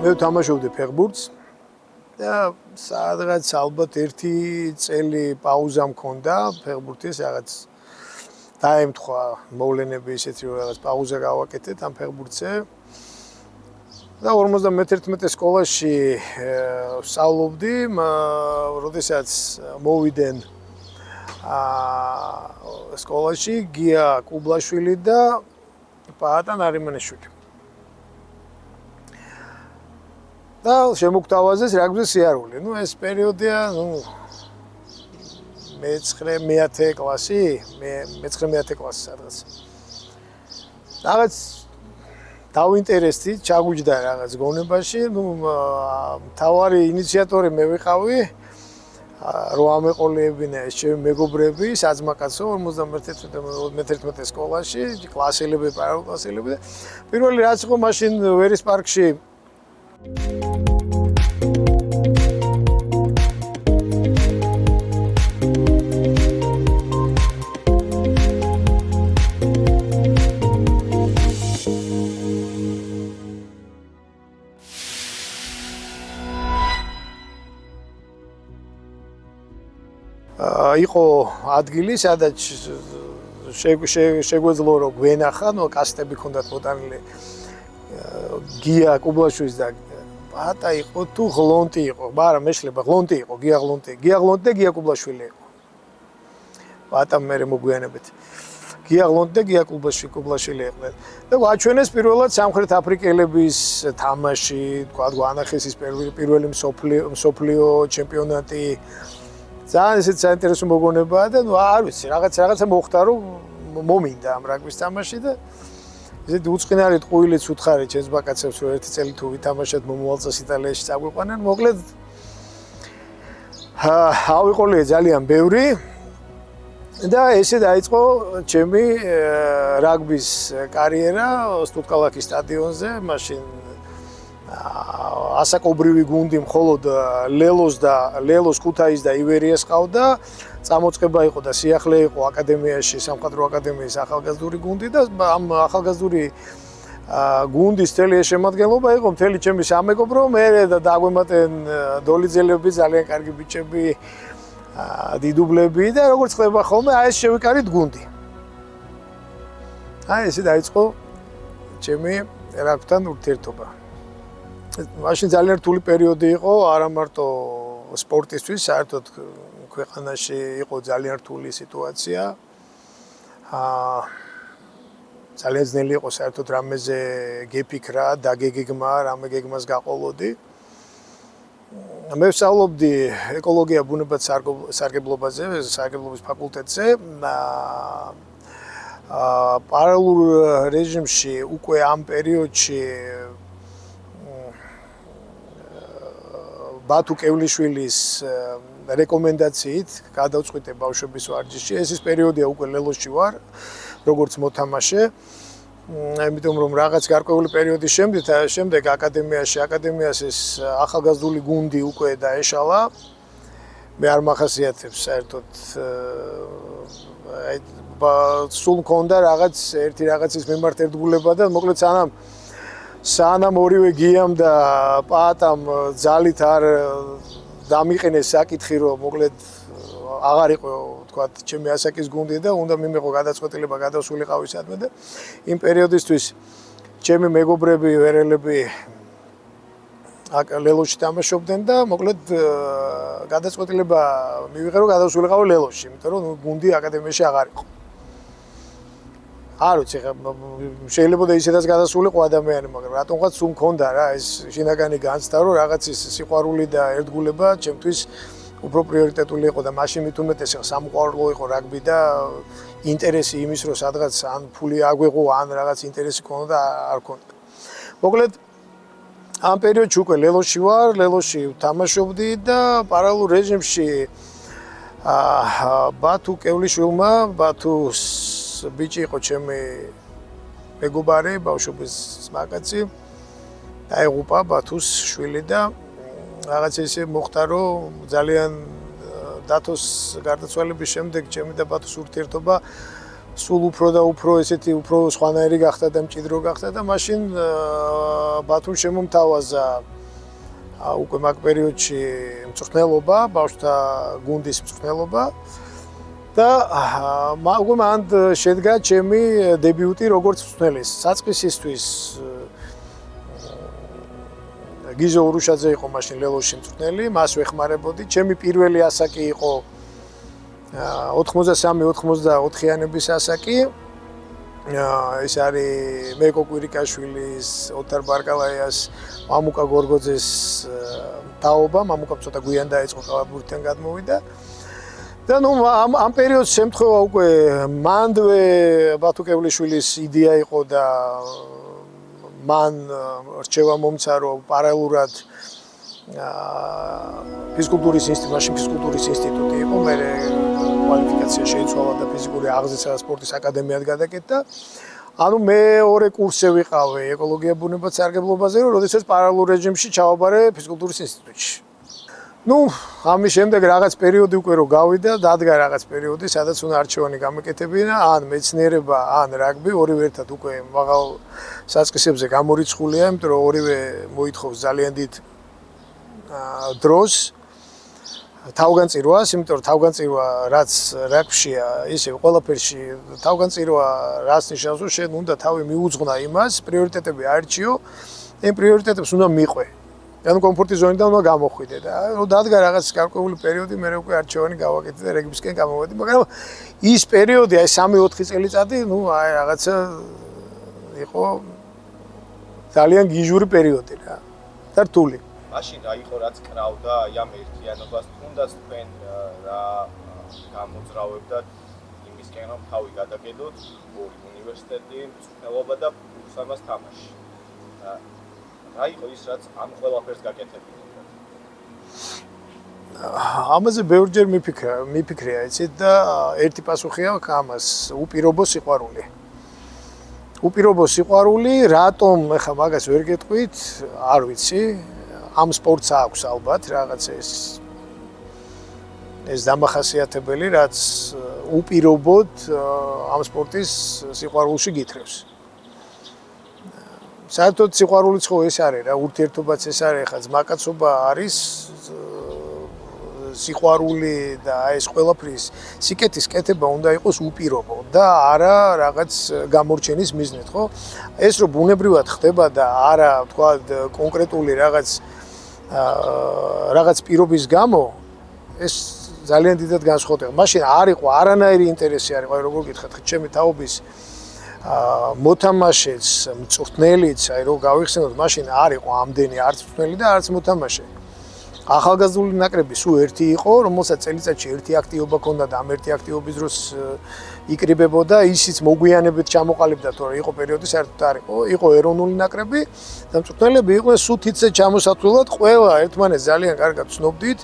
მე ვთამაშობდი ფეხბურთს და სადღაც ალბათ 1 წელი პაუზა მქონდა ფეხბურთის რაღაც დაემთხვა მოვლენები ისეთი რომ რაღაც პაუზა გავაკეთეთ ამ ფეხბურთზე და 51 სკოლაში ვსწავლობდი, როდესაც მოვიდნენ სკოლაში გია კუბლაშვილი და პაატა ნარიმანიშვილი. და შემოგთავაზეს რაგბის სიარული. ეს პერიოდია, მე-9 კლასი, მე-9 კლასი სადღაც. რაღაც დავინტერესდი, ჩაგვიჯდა რაღაც გონებაში, მთავარი ინიციატორი მე ვიყავი, რომ ამეყოლიებინა ეს ჩემი მეგობრები, საძმაკაცო 51 სკოლაში, კლასელები, პარალკლასელები და პირველი რაც იყო მაშინ ვერის პარკში იყო ადგილი, სადაც შეგვეძლო რომ გვენახა, კასტები ჰქონდათ მოტანილი გია კუბლაშვილის და პაატა იყო თუ ღლონტი იყო, მაგრამ მეშლება ღლონტი იყო, გია ღლონტი და გია კუბლაშვილი იყო. პაატამ მე მოგვიანებით. გია ღლონტი და გია კუბლაშვილი იყვნენ. და გვაჩვენეს პირველად სამხრეთ აფრიკელების თამაში, თქვა გვანახეს ის პირველი მსოფლიო ჩემპიონატი. ძალიან ისეთ საინტერესო მოგონებაა და არ ვიცი, რაღაცა მოხდა რომ მომინდა ამ რაგბის თამაში და ისეთი უწყინარი ტყუილიც უთხარი ჩემს ბაკაცებს რომ 1 წელი თუ ვითამაშოთ მომავალწელს იტალიაში წაგვიყვანენ. მოკლედ ავიყოლია ძალიან ბევრი და ესე დაიწყო ჩემი რაგბის კარიერა სტუტკალაკის სტადიონზე. მაშინ ასაკობრივი გუნდი მხოლოდ ლელოს, ქუთაის და ივერიას ყავდა. წამოწყება იყო და სიახლე იყო აკადემიაში, სამხატვრო აკადემიის ახალგაზრდული გუნდი და ამ ახალგაზრდული გუნდის მთელი შემადგენლობა იყო მთელი ჩემი სამეგობრო, მე და დაგვემატენ დოლიძელები, ძალიან კარგი ბიჭები, დიდუბლები და როგორც ხდება ხოლმე, ეს შევიკარით გუნდი. ესე დაიწყო ჩემი რაგბთან ურთიერთობა. მაშინ ძალიან რთული პერიოდი იყო, არა მარტო სპორტისთვის, საერთოდ ქვეყანაში იყო ძალიან რთული სიტუაცია. ძალიან ძნელი იყო საერთოდ რამეზე გეფიქრა, დაგეგეგმა, რამე გეგმას გაყოლოდი. მე ვსწავლობდი ეკოლოგია ბუნებათა სარგებლობაზე, სარგებლობის ფაკულტეტზე. პარალელურ რეჟიმში უკვე ამ პერიოდში ბათუ კევლიშვილის რეკომენდაციით გადავწყვიტე ბავშვების ვარჯიში. ეს ის პერიოდია უკვე ლელოში ვარ, როგორც მოთამაშე. იმიტომ რომ რაღაც გარკვეული პერიოდის შემდეგ აკადემიას ეს ახალგაზრდული გუნდი უკვე დაეშალა. მე არ მახასიათებს საერთოდ სულ მქონდა ერთი რაღაცის მიმართ ერთგულება და მოკლედ სანამ ორივე გიამ და პაატამ ძალით არ დამიყენეს საკითხი რომ მოკლედ აღარ იყო თქვათ ჩემი ასაკის გუნდი და უნდა მიმეყო გადაწყვეტილება გადავსულიყავი სადმე და იმ პერიოდისთვის ჩემი მეგობრები ვერელები ლელოში თამაშობდნენ და მოკლედ გადაწყვეტილება მივიღე რომ გადავსულიყავი ლელოში, იმიტომ რომ გუნდი აკადემიაში აღარ იყო. არ ვიცი, შეიძლება და ისედაც გადასულიყო ადამიანი, მაგრამ რატომღაც სულ მქონდა რა ეს შინაგანი განცდა, რომ რაღაც ის სიყვარული და ერთგულება ჩემთვის უფრო პრიორიტეტული იყო და მაშინ მით უმეტეს სამყვარულო იყო რაგბი და ინტერესი იმის, რომ სადღაც ან ფული აგვეღო, ან რაღაც ინტერესი ქონდა და არ ქონდა. მოკლედ ამ პერიოდში უკვე ლელოში ვარ, ლელოში ვთამაშობდი და პარალელურ რეჟიმში ბათუ კევლიშვილმა, ბათუს ბიჭი იყო ჩემი მეგობარი, ბავშვობის მაკაცი, დაეღუპა ბათუს შვილი და რაღაც ისე მოხდა, რომ ძალიან დათოს გარდაცვალების შემდეგ ჩემი და ბათუს ურთიერთობა სულ უფრო და უფრო ესეთი უფრო სხვანაირი გახდა და მჭიდრო გახდა და მაშინ ბათუმ შემომთავაზა უკვე მაგ პერიოდში მწვრთნელობა, ბავშვთა გუნდის მწვრთნელობა და უკვე მან შედგა ჩემი დებიუტი როგორც მწვრთნელის. საწყისისთვის გიზო ურუშაძე იყო მაშინ ლელოში მწვრთნელი, მას ვეხმარებოდი. ჩემი პირველი ასაკი იყო 83-84-იანების ასაკი. ეს არის მეკო კვირიკაშვილის, ოტარ ბარკალაიას, მამუკა გორგოძეს თაობა, მამუკამ ცოტა გვიან დაიწყო კალათბურთიდან გადმოვიდა. და ნუ ამ პერიოდს შემთხვევა უკვე მანდვე ბათუკევლიშვილის იდეა იყო და მან რჩევა მომცა რომ პარალელურად ფიზკულტურის ინსტიტუტი იყო, მე კვალიფიკაცია შეიცვალა და ფიზიკური აღზრდისა და სპორტის აკადემიად გადაკეთდა. ანუ მეორე კურსზე ვიყავი ეკოლოგია ბუნებრივ სარგებლობაზე, როდესაც პარალელურ რეჟიმში ჩავაბარე ფიზკულტურის ინსტიტუტში. ნუ ამის შემდეგ რაღაც პერიოდი უკვე რო გავიდა, დადგა რაღაც პერიოდი, სადაც უნდა არჩევანი გამეკეთებინა, ან მეცნიერება, ან რაგბი, ორივე ერთად უკვე მაღალ საწყისებზე გამორიცხულია, იმიტომ რომ ორივე მოითხოვს ძალიან დიდ დროს თავგანწირვას, იმიტომ რომ თავგანწირვა რაც რაგბშია, ისე ყველაფერში თავგანწირვა რაც ნიშნავს, რომ შენ უნდა თავი მიუძღვნა იმას, პრიორიტეტები აერჩიო, იმ პრიორიტეტებს უნდა მიყვე. ანუ კომფორტის ზონიდან უნდა გამოხვიდე და რომ დადგა რაღაც გარკვეული პერიოდი, მე უკვე არჩევანი გავაკეთე და რეგბისკენ გამოვედი, მაგრამ ის პერიოდი, აი 3-4 წელიწადი, ნუ აი რაღაცა იყო ძალიან გიჟური პერიოდი რა და რთული. მაშინ რა იყო რაც კრავდა ამ ერთიანობას, თუნდაც თქვენ რა გამოძრავებდათ იმისკენ რომ თავი გადაგედოთ ორი უნივერსიტეტი, მწვრთნელობა და ფუტსალს თამაში. რა იყო ის რაც ამ ყველაფერს გაკეთებინეთ? ამაზე ბევრჯერ მიფიქრია, იცით და ერთი პასუხია ამას, უპირობო სიყვარული. უპირობო სიყვარული, რატომ ეხა მაგას ვერ გეტყვით, არ ვიცი. ამ სპორტს აქვს ალბათ რაღაც ეს დამახასიათებელი, რაც უპირობოდ ამ სპორტის სიყვარულში გითხრევს. საერთოდ სიყვარულიც ხო ეს არის რა, ურთიერთობაც ეს არის, ხა ძმაკაცობა არის სიყვარული და ეს ყველაფრის სიკეთის კეთება უნდა იყოს უპირობო და არა რაღაც გამორჩენის მიზნით, ხო? ეს რო ბუნებრივად ხდება და არა თქვა კონკრეტული რაღაც პირობის გამო ეს ძალიან დიდად განსხვავდება. მაშინ არ იყო არანაირი ინტერესი არ იყო, როგორ გითხრათ, ჩემი თაობის მოთამაშეც, მწვრთნელიც, აი რო გავიხსენოთ, მაშინ არ იყო ამდენი არც მწვრთნელი და არც მოთამაშე. ახალგაზრდული ნაკრები სულ ერთი იყო, რომელსაც წელიწადში ერთი აქტივობა ჰქონდა და ამ ერთი აქტივობის დროს იკრიბებოდა, ისიც მოგვიანებით ჩამოყალიბდა, თორე იყო პერიოდი საერთოდ არ იყო, იყო ეროვნული ნაკრები და მწვრთნელები იყვნენ სუთიცე ჩამოსათვლელად, ყველა ერთმანეთს ძალიან კარგად ცნობდით,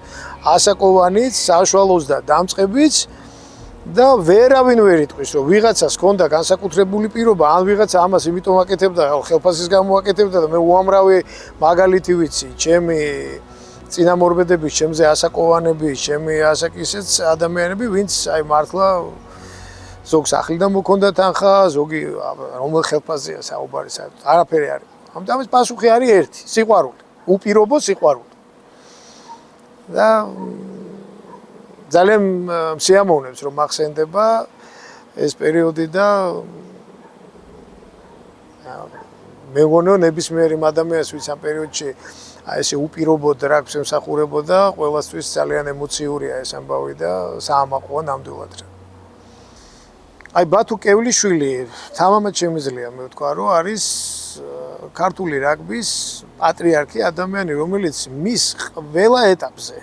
ასაკოვანიც, საშუალოც და დამწყებიც და ვერავინ ვერ იტყვის, რომ ვიღაცას ჰქონდა განსაკუთრებული პირობა, ან ვიღაცა ამას იმიტომ აკეთებდა, ხელფასის გამო აკეთებდა და მე უამრავი მაგალითი ვიცი, ჩემი წინამორბედების, ჩემზე ასაკოვანების, ჩემი ასაკისეც ადამიანები, ვინც აი მართლა ზოგს ახლიდან მოქონდა თანხა, ზოგი რომელ ხელფასზეა საუბარი, არაფერი არ იყო. ამიტომ პასუხი არის ერთი, სიყვარული, უპირობო სიყვარული. და ძალიან მსიამოვნებს რომ მახსენდება ეს პერიოდი და მე მგონია ნებისმიერ იმ ადამიანს ვინც ამ პერიოდში აი ესე უპირობოდ რაგბს ემსახურებოდა, ყველასთვის ძალიან ემოციურია ეს ამბავი და საამაყოა ნამდვილად რა. აი ბათუ კევლიშვილი თამამად შემიძლია მე ვთქვა რომ არის ქართული რაგბის პატრიარქი, ადამიანი რომელიც მის ყველა ეტაპზე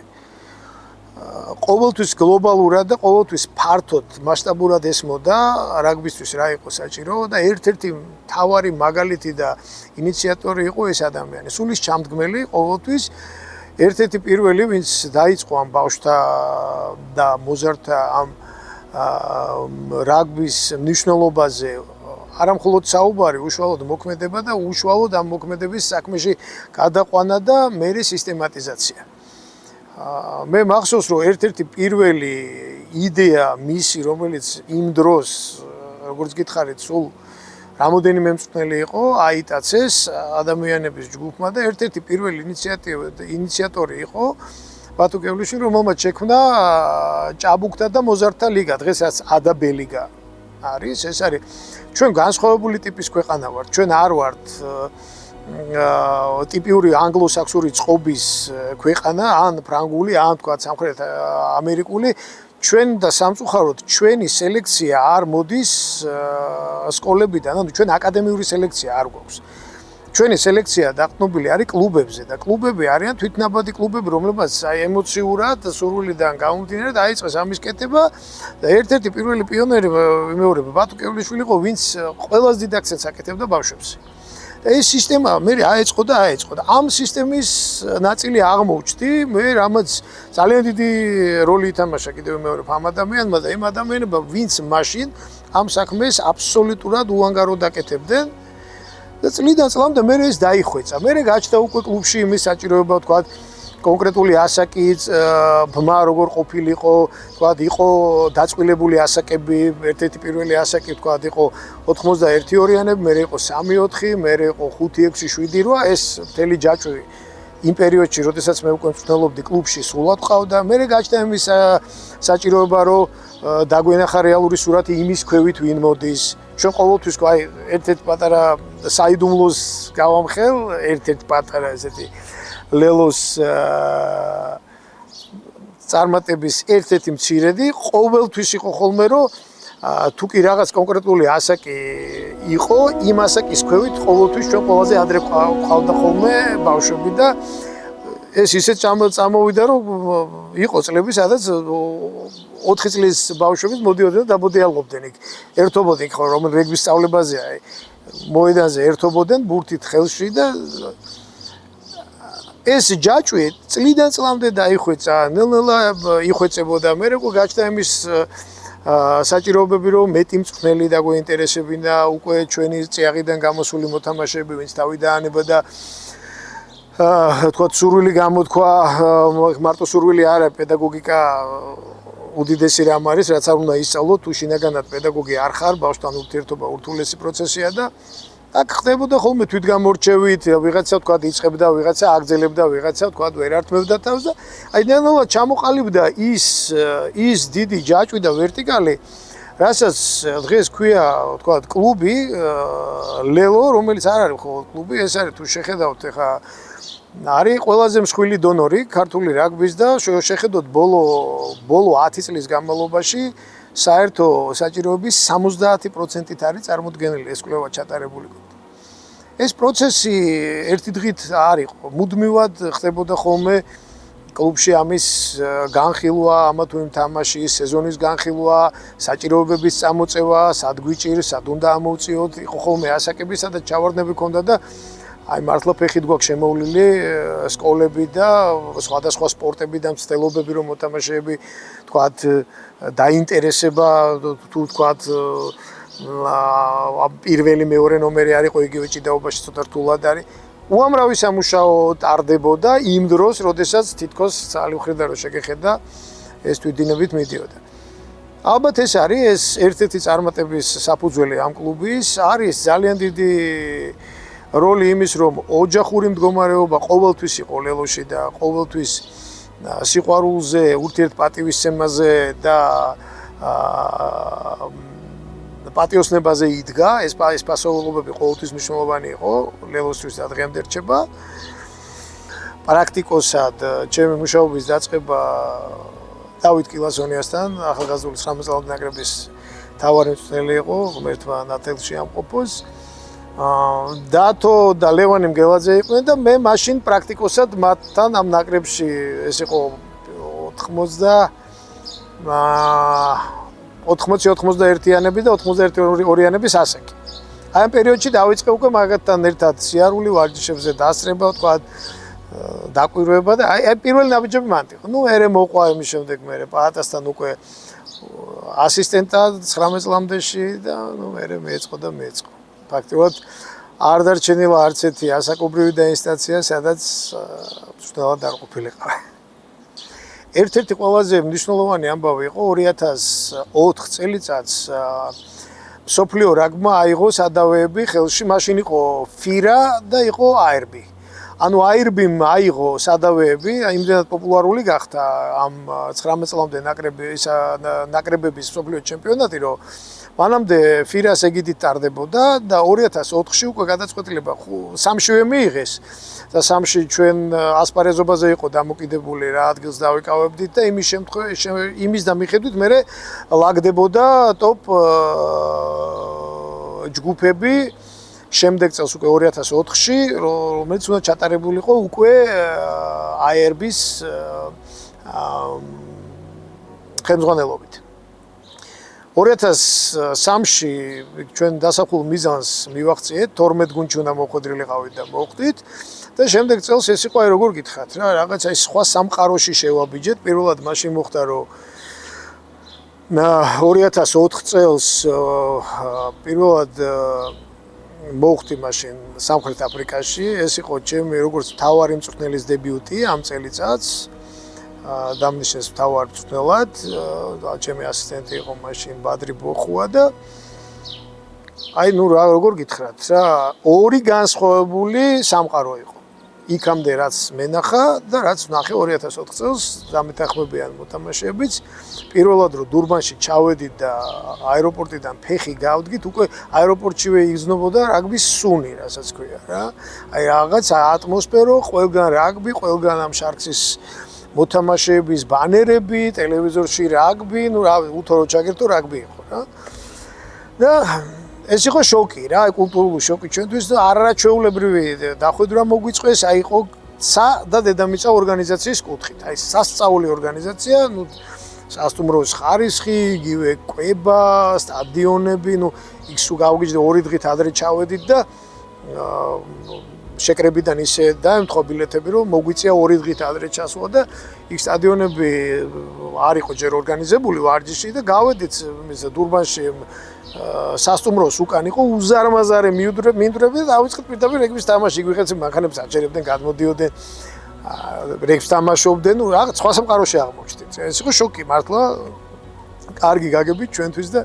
ყოველთვის გლობალურად და ყოველთვის ფართოდ მასშტაბურად ესმოდა რაგბისთვის რა იყო საჭირო და ერთ-ერთი მთავარი მაგალითი და ინიციატორი იყო ეს ადამიანი. სულის ჩამდგმელი ყოველთვის ერთ-ერთი პირველი ვინც დაიწყო ამ ბავშვთა და მოზარდთა ამ რაგბის მნიშვნელობაზე არა მხოლოდ საუბარი, უშუალოდ მოქმედება და უშუალოდ ამ მოქმედების საქმეში გადაყვანა და მერე სისტემატიზაცია. მე მახსოვს რომ ერთ-ერთი პირველი იდეა მისი, რომელიც იმ დროს როგორც გითხარით, სულ რამოდენიმე მწვრთნელი იყო აიტაცეს ადამიანების ჯგუფმა და ერთ-ერთი პირველი ინიციატორი იყო ბათუ კევლიშვილი, რომელმაც შექმნა ჭაბუკთა და მოზარდთა ლიგა, დღეს რაც ADB ლიგა არის. ეს არის ჩვენ განსხვავებული ტიპის ქვეყანა ვართ. ჩვენ არ ვართ ტიპიური ანგლო-საქსური წყობის ქვეყანა, ან ფრანგული, ან თქვა სამხრეთ ამერიკული. ჩვენ და სამწუხაროდ ჩვენი სელექცია არ მოდის სკოლებიდან, ანუ ჩვენ აკადემიური სელექცია არ გვაქვს. ჩვენი სელექცია დაყრდნობილი არის კლუბებზე და კლუბები არიან თვითნაბადი კლუბები, რომლებსაც ემოციურად, სურვილიდან გამომდინარე დაიწყეს ამის კეთება და ერთ-ერთი პირველი პიონერი მეორე ბათუ კევლიშვილი იყო, ვინც ყველაზე დიდ აქცენტს აკეთებდა ბავშვებზე. და ეს სისტემა მე აეწყო და ამ სისტემის ნაწილი აღმოჩნდი, მე რამაც ძალიან დიდი როლი ითამაშა კიდევ მეორე ამ ადამიანმა და იმ ადამიანებმა, ვინც მაშინ ამ საქმეს აბსოლუტურად უანგაროდ აკეთებდნენ და წლიდან წლამდე მე ეს დაიხვეწა. მე გაჩნდა უკვე კლუბში იმის საჭიროება, თქვა კონკრეტული ასაკი ბმა როგორ ყოფილიყო, თქვა იყო დაწყვილებული ასაკები, ერთ-ერთი პირველი ასაკი თქვა იყო 81-ორიანები, მე იყო 3-4, მე იყო 5-6-7-8, ეს მთელი ჯაჭვი იმ პერიოდში, როდესაც მე უკვე მწვრთნელობდი კლუბში, სულად ყავდა. მე გაჩნდა იმის საჭიროება, რომ დაგვენახა რეალური სურათი იმის ქვევით ვინ მოდის. ჩვენ ყოველთვის ერთ-ერთ პატარა საიდუმლოს გავამხელ, ერთ-ერთ პატარა ესეთი ლელოს წარმატების ერთ-ერთი მცირედი, ყოველთვის იყო ხოლმე, რომ თუ კი რაღაც კონკრეტული ასაკი იყო, იმ ასაკის ქვევით ყოველთვის ჩვენ ყველაზე ადრე ყავდა ხოლმე ბავშვები და ეს ისე წამოვიდა, რომ იყო წლები, სადაც 4 წლის ბავშვები მოდიოდნენ და დაბოდიალობდნენ იქ. ერთობოდნენ ხო, რომ რეგბის სწავლებაზეა. მოედანზე ერთობოდნენ ბურთით ხელში და ეს ჯაჭვი წლიდან წლამდე დაიხვეწა, ნელ-ნელა იხვეწებოდა. მე როგორ გაჩნდა იმის საჭიროებები, რომ მეტი მწვრთნელი დაგვეინტერესებინა, უკვე ჩვენი წიაღიდან გამოსული მოთამაშეები, ვინც თავი დაანება და თქვა სურვილი გამოთქვა, მარტო სურვილი არა, პედაგოგიკა უდიდესი რამ არის, რაც არ უნდა ისწავლო, თუ შინაგანად პედაგოგი არ ხარ, ბავშვთან ურთიერთობა ურთულესი პროცესია და აქ ხდებოდა ხოლმე თვითგამორჩევით, ვიღაცა თქვა იწყებდა, ვიღაცა აგრძელებდა, ვიღაცა თქვა ვერ ართმევდა თავს და აი ნელ-ნელა ჩამოყალიბდა ის დიდი ჯაჭვი და ვერტიკალი, რასაც დღეს ქვია, თქვა კლუბი ლელო, რომელიც არ არის ხოლმე კლუბი, ეს არის თუ შეხედავთ ახლა არის ყველაზე მსხვილი დონორი ქართული რაგბის და შეხედოთ ბოლო 10 წლის განმავლობაში საერთო საჭიროების 70%-ით არის წარმოდგენილი ეს კვლევა ჩატარებული. ეს პროცესი ერთი დღით არ იყო, მუდმივად ხდებოდა ხოლმე კლუბში ამის განხილვა, ამა თუ იმ თამაშის სეზონის განხილვა, საჭიროებების წამოწევა, სად გვიჭირს, სად უნდა ამოვწიოთ, იყო ხოლმე ასაკები, სადაც ჩავარდნები ქონდა და აი მართლა ფეხით გვაქვს შემოვლილი სკოლები და სხვადასხვა სპორტები და მცდელობები, რომ მოთამაშეები თქვათ დაინტერესება, თუ თქვათ პირველი მეორე ნომერი არ იყო იგივე ჭიდაობაში ცოტა რთულად არის. უამრავი სამუშაო ტარდებოდა იმ დროს, როდესაც თითქოს ძალი ხრდა რომ შეგეხედა ეს თვითდინებით მიდიოდა. ალბათ ეს არის ეს ერთ-ერთი წარმატების საფუძველი ამ კლუბის, არის ძალიან დიდი როლი იმის, რომ ოჯახური მდგომარეობა ყოველთვის იყო ლელოში და ყოველთვის სიყვარულზე, ურთიერთპატივისცემაზე და პატიოსნებაზე იდგა, ეს პასუხობები ყოველთვის მნიშვნელოვანი იყო ლელოსთვის და დღემდე რჩება. პრაქტიკოსად ჩემი მუშაობის დაწყება დავით კილასონიასთან, ახალგაზრდული 19 წლამდე ნაკრების მთავარი მწვრთნელი იყო, ღმერთმა ნათელში ამყოფოს. დათო და ლევანი მგელაძე იყვნენ და მე მაშინ პრაქტიკოსად მათთან ამ ნაკრებში ეს იყო 80-91-იანები და 81-ორიანების ასაკი. აი ამ პერიოდში დავიწყე უკვე მაგათთან ერთად სიარული ვარჯიშებზე დასწრება, თქვა დაკვირვება და აი პირველი ნაბიჯები მანდ იყო. ნუ ერე მოყვა იმის შემდეგ მე პაატასთან უკვე ასისტენტად 19 წლამდეში და ნუ ერე მეეწყო და მეეწყო. ფაქტობრივად არ დარჩენილა არც ერთი ასაკობრივი და ინსტანცია, სადაც მწვრთნელად არ ყოფილიყავ. ერთ-ერთი ყველაზე მნიშვნელოვანი ამბავი იყო 2004 წელიწადს სოფლიო რაგბმა აიღო სადავეები ხელში, მაშინ იყო ფირა და იყო აერბი. ანუ აერბიმ აიღო სადავეები, იმდენად პოპულარული გახდა ამ 19 წლამდე ნაკრებების სოფლიო ჩემპიონატი, რომ მანამდე ფირას ეგიდით ტარდებოდა და 2004-ში უკვე გადაწყვეტილება 3-შივე მიიღეს და 3-ში ჩვენ ასპარეზობაზე იყო დამოკიდებული რა ადგილს დავიკავებდით და იმის და მიხედვით მე ლაგდებოდა ტოპ ჯგუფები შემდეგ წელს უკვე 2004-ში რომელიც უნდა ჩატარებულიყო უკვე აერბის ხელმძღვანელობით 2003-ში ჩვენ დასახულ მიზანს მივაღწიეთ 12 გუნდში უნდა მოხვედრილიყავით და მოხვდით და შემდეგ წელს ეს იყო აი როგორ გითხრათ რა რაღაცა ის სხვა სამყაროში შევაბიჯეთ პირველად მაშინ მოხდა რომ 2004 წელს პირველად მოხდი მაშინ სამხრეთ აფრიკაში ეს იყო ჩემი როგორც მთავარი მწვრთნელის დებიუტი ამ წელიწადს დამნიშნეს მთავარ მწვრთნელად ჩემი ასისტენტი იყო მაშინ ბადრი ბოხუა და აი ნუ რა როგორ გითხრათ რა ორი განსხვავებული სამყარო იყო იქამდე რაც მენახა და რაც ვნახე 2004 წელს დამეთანხმებიან მოთამაშეებიც პირველად რომ დურბანში ჩავედით და აეროპორტიდან ფეხი გავდგით უკვე აეროპორტშივე იგრძნობოდა რაგბის სუნი რასაც ქვია რა აი რაღაც ატმოსფერო ყველგან რაგბი ყველგან ამ შარქსის მოთამაშეების ბანერები ტელევიზორში რაგბი ნუ რა უთორო ჩაგერთო რაგბი იყო რა და ეს იყო შოკი რა კულტურული შოკი ჩვენთვის და არაჩვეულებრივი დახვედრა მოგვიწყვეს აი იყო ცა და დედამიწა ორგანიზაციის კუთხით აი სასწაული ორგანიზაცია ნუ სასტუმროს ხარისხი იგივე კვება სტადიონები ნუ იქ სულ გავგიჟდე 2 დღით ადრე ჩავედით და შეკრებიდან ისე დაემთხვა ბილეთები რომ მოგვიწია 2 დღით ადრე ჩასვლა და იქ სტადიონები არ იყო ჯერ ორგანიზებული ვარჯიში და გავედით დურბანში სასტუმროს უკან იყო უზარმაზარი მინდვრები და დავიწყეთ პირდაპირ რეგბის თამაში გვიხეცი მანქანებს აჭერებდნენ გადმოდიოდნენ რეგბს თამაშობდნენ ნუ რაღაც სხვა სამყაროში აღმოჩნდით ეს იყო შოკი მართლა კარგი გაგებით ჩვენთვის და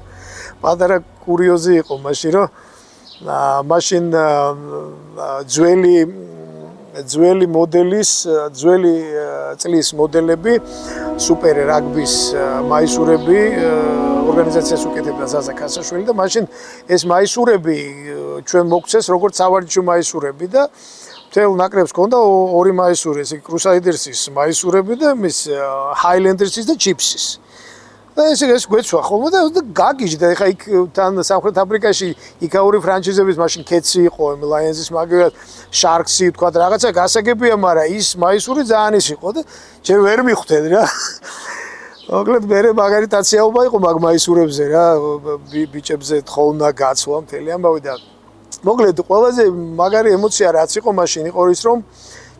პატარა კურიოზი იყო მაშინ რომ მაშინ ძველი მოდელის ძველი წლის მოდელები სუპერ რაგბის მაისურები ორგანიზაციას უკეთებდა ზაზა ქასაშვილი და მაშინ ეს მაისურები ჩვენ მოგცეს როგორც სავარჯიშო მაისურები და მთელ ნაკრებს ჰქონდა 2 მაისური ესე კრუსაიდერსის მაისურები და მის ჰაილენდერსის და ჩიფსის და ეს გვეცვა ხოლმე და გაგიჟდა ეხა იქ თან სამხრეთ აფრიკაში იქაური ფრანჩიზების მაშინ კეცი იყო ლაიენზის მაგალითად შარქსი თქვა რაღაცა გასაგებია მაგრამ ის მაისური ძალიან ის იყო და ჯერ ვერ მიხვდეთ რა მოკლედ მე მაგალითაციაობა იყო მაგ მაისურებზე რა ბიჭებზე თხოვნა გაცვლა მთელი ამბავი და მოკლედ ყველაზე მაგარი ემოცია რაც იყო მაშინ იყო ის რომ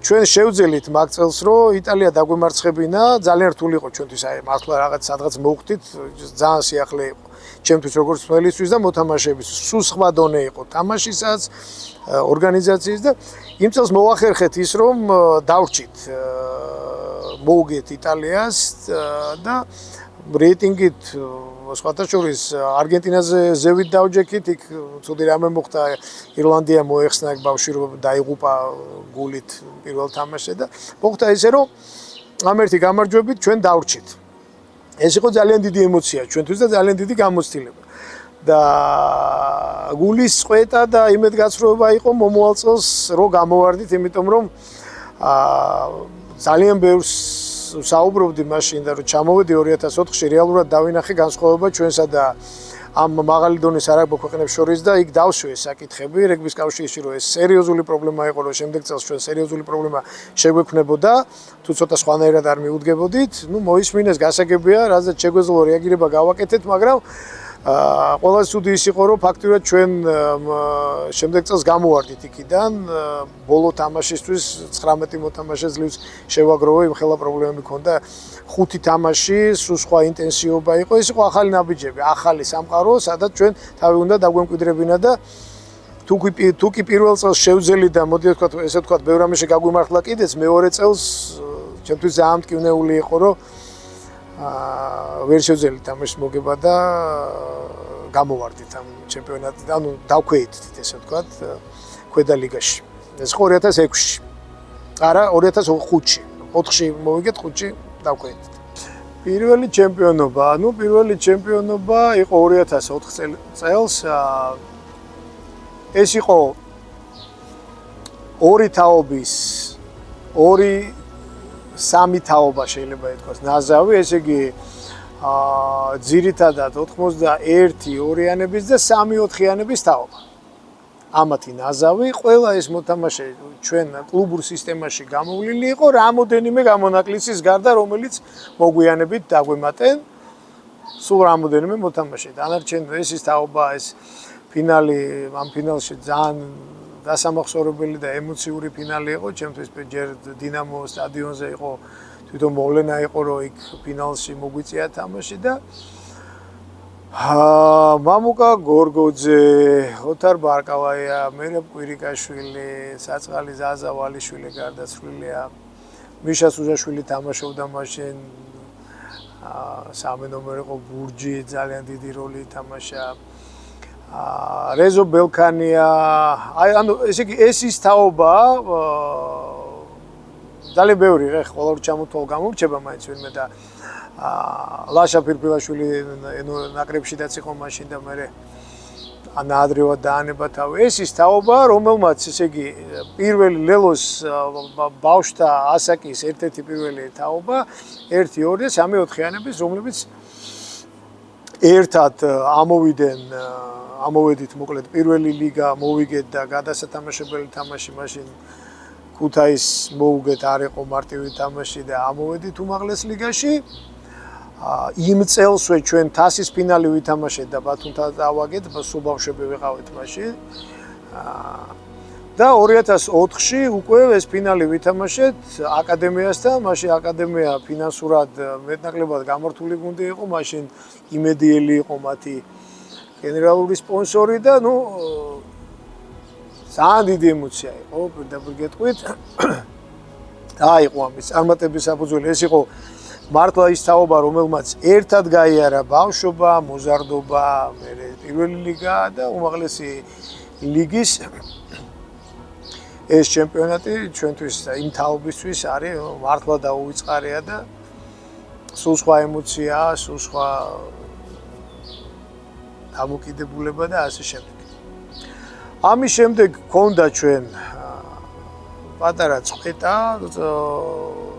ჩვენ შევძელით მაგ წელს რომ იტალია დაგვემარცხებინა ძალიან რთული იყო ჩვენთვის აი მართლა რაღაც სადღაც მოვხდით ძალიან სიახლე იყო ჩემთვის როგორც მწვრთნელისთვის და მოთამაშეებისთვის სულ სხვა დონე იყო თამაშისაც ორგანიზაციის და იმ წელს მოახერხეთ ის რომ დავრჩით მოუგეთ იტალიას და რეიტინგით სხვათა შორის არგენტინაზე ზევით დავჯექით იქ ცუდი რამე მოხდა ირლანდია მოეხსნა ეგ ბავშვი რომ დაიღუპა გულით პირველ თამაშზე და მოხდა ისე რომ ამ ერთი გამარჯვებით ჩვენ დავრჩით ეს იყო ძალიან დიდი ემოცია ჩვენთვის და ძალიან დიდი გამოცდილება და გულის წვეტა და იმედგაცრუება იყო მომავალ წელს რო გამოვარდით იმიტომ რომ ძალიან ბევრს საუბრობდი მაშინ და რომ ჩამოვედი 2004-ში რეალურად დავინახე განსხვავება ჩვენსა და ამ მაღალი დონის არაგბო ქვეყნებს შორის და იქ დავშვეს საკითხები რეგბის კავშირში რომ ეს სერიოზული პრობლემა იყო რომ შემდეგ წელს ჩვენ სერიოზული პრობლემა შეგვექმნებოდა თუ ცოტა სხვანაირად არ მიუდგებოდით ნუ მოისმინეს გასაგებია რაზეც შეგვეძლო რეაგირება გავაკეთეთ მაგრამ ყველაზე ცუდი ის იყო რომ ფაქტურად ჩვენ შემდეგ წელს გამოვარდით იქიდან ბოლო თამაშისთვის 19 მოთამაშე ძლივს შევაგროვე იმ ხელა პრობლემები ჰქონდა 5 თამაში სულ სხვა ინტენსივობა იყო ეს იყო ახალი ნაბიჯები ახალი სამყარო სადაც ჩვენ თავი უნდა დაგვემკვიდრებინა და თუ კი პირველ წელს შევძელი და მოდი ვთქვათ ესე ვთქვათ ბევრ რამეში გაგვიმართლა კიდეც მეორე წელს ჩემთვის ძალიან მტკივნეული იყო რომ ვერ შევძელი თამაშს მოგება და გამოვარდით ამ ჩემპიონატიდან, ანუ დავქვეითდით ესე ვთქვათ, ქვედა ლიგაში. ეს 2006-ში. არა, 2005-ში. 4-ში მოვიგეთ, 5-ში დავქვეითდით. პირველი ჩემპიონობა იყო 2004 წელს. ეს იყო ორი თაობის, სამი თაობა შეიძლება ითქვას ნაზავი, ესე იგი ძირითადად 81 ორიანების და 3-4-იანების თაობა. ამათი ნაზავი, ყველა ეს მოთამაშე ჩვენ კლუბურ სისტემაში გამოვლილი იყო რამოდენიმე გამონაკლისის გარდა, რომელიც მოგვიანებით დაგვემატენ სულ რამოდენიმე მოთამაშე. დანარჩენ ეს ის თაობა, ეს ფინალი, ამ ფინალში ძალიან დასამახსოვრებელი და ემოციური ფინალი იყო, ჩემთვის ჯერ დინამო სტადიონზე იყო, თვითონ მოვლენა იყო, რომ იქ ფინალში მოგვიწია თამაში და მამუკა გორგოძე, ოთარ ბარკალაია, მერაბ კვირიკაშვილი, საწყალი ზაზა ვალიშვილი გარდაცვლილია. მიშა სუჟაშვილი თამაშობდა მაშინ. სამი ნომერი იყო ბურჯი, ძალიან დიდი როლი ითამაშა. რეზო ბელქანია, ანუ ესე იგი ეს ის თაობა ძალიან ბევრი ყოველ ჩამოთვალ გამორჩება მაინც ვინმე და ლაშა ფირფილაშვილი ნაკრებშიდაც იყო მაშინ და მე ანაადრევად დაანება თავი. ეს ის თაობა, რომელმაც ესე იგი პირველი ლელოს ბავშვთა ასაკის ერთ-ერთი პირველი თაობა 1, 2 და 3-4-იანების, რომლებიც ერთად ამოვედით მოკლედ პირველი ლიგა მოვიგეთ და გადასათამაშებელი თამაში მაშინ ქუთაის მოუგეთ არ იყო მარტივი თამაში და ამოვედით უმაღლეს ლიგაში. იმ წელსვე ჩვენ თასის ფინალი ვითამაშეთ და ბათუმთან დავაგეთ, სულ ბავშვები ვიყავით მაშინ. და 2004-ში უკვე ეს ფინალი ვითამაშეთ აკადემიასთან, მაშინ აკადემია ფინანსურად მეტნაკლებად გამართული გუნდი იყო, მაშინ იმედიელი იყო მათი გენერალური სპონსორი და ძალიან დიდი ემოცია იყო, პირდაპირ გეტყვით. აიყო ამის წარმატების საფუძველი, ეს იყო მართლა ის თაობა, რომელმაც ერთად გაიარა ბავშვობა, მოზარდობა, მერე პირველი ლიგა და უმაღლესი ლიგის ეს ჩემპიონატი ჩვენთვის იმ თაობისთვის არის მართლა დაუვიწყარია და სულ სხვა ემოციაა, სულ სხვა დამოკიდებულება და ასე შემდეგ. ამის შემდეგ გქონდა ჩვენ პატარა წვეტა,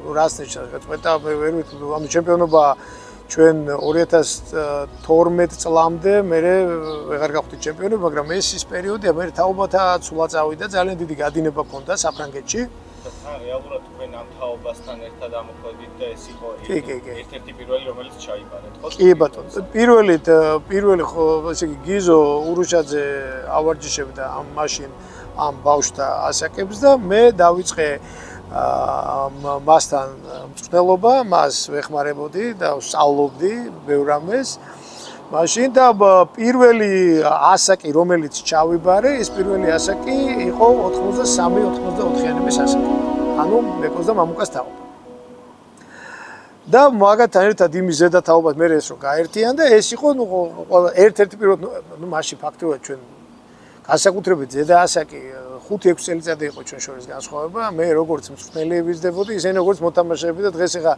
რას ნიშნავს წვეტა, მე ვერ ვიცი, ანუ ჩემპიონობა ჩვენ 2012 წლამდე მე ვეღარ გავხდით ჩემპიონი, მაგრამ ეს ის პერიოდია, მე თაობათა ცულა წავიდა, ძალიან დიდი გადინება ჰქონდა საფრანგეთში. რეალურად თქვენ ამ თაობასთან ერთად ამოხვედით და ეს იყო ერთ-ერთი პირველი, რომელიც ჩაიბარეთ, ხო? კი ბატონო, პირველი ხო, ესე იგი გიზო ურუშაძე ავარჯიშებდა ამ მაშინ ამ ბავშვთა ასაკებს და მე დავიწყე მასთან მწვრთნელობა, მას ვეხმარებოდი და ვსწავლობდი ბევრ რამეს. მაშინ და პირველი ასაკი, რომელიც ჩავიბარე, ეს პირველი ასაკი იყო 83-84-იანების ასაკი. ანუ მეკოს და მამუკას თაობა. და მაგათთან ერთად იმის ზედა თაობად მე ეს რომ გაერთიან და ეს იყო ერთ-ერთი პირველ მაშინ ფაქტობრივად ჩვენ განსაკუთრებით ზედა ასაკი 5-6 წელიწადი იყო ჩვენ შორის განსხვავება. მე როგორც მწვრთნელი ვიზრდებოდი, ისინი როგორც მოთამაშეები და დღეს ახლა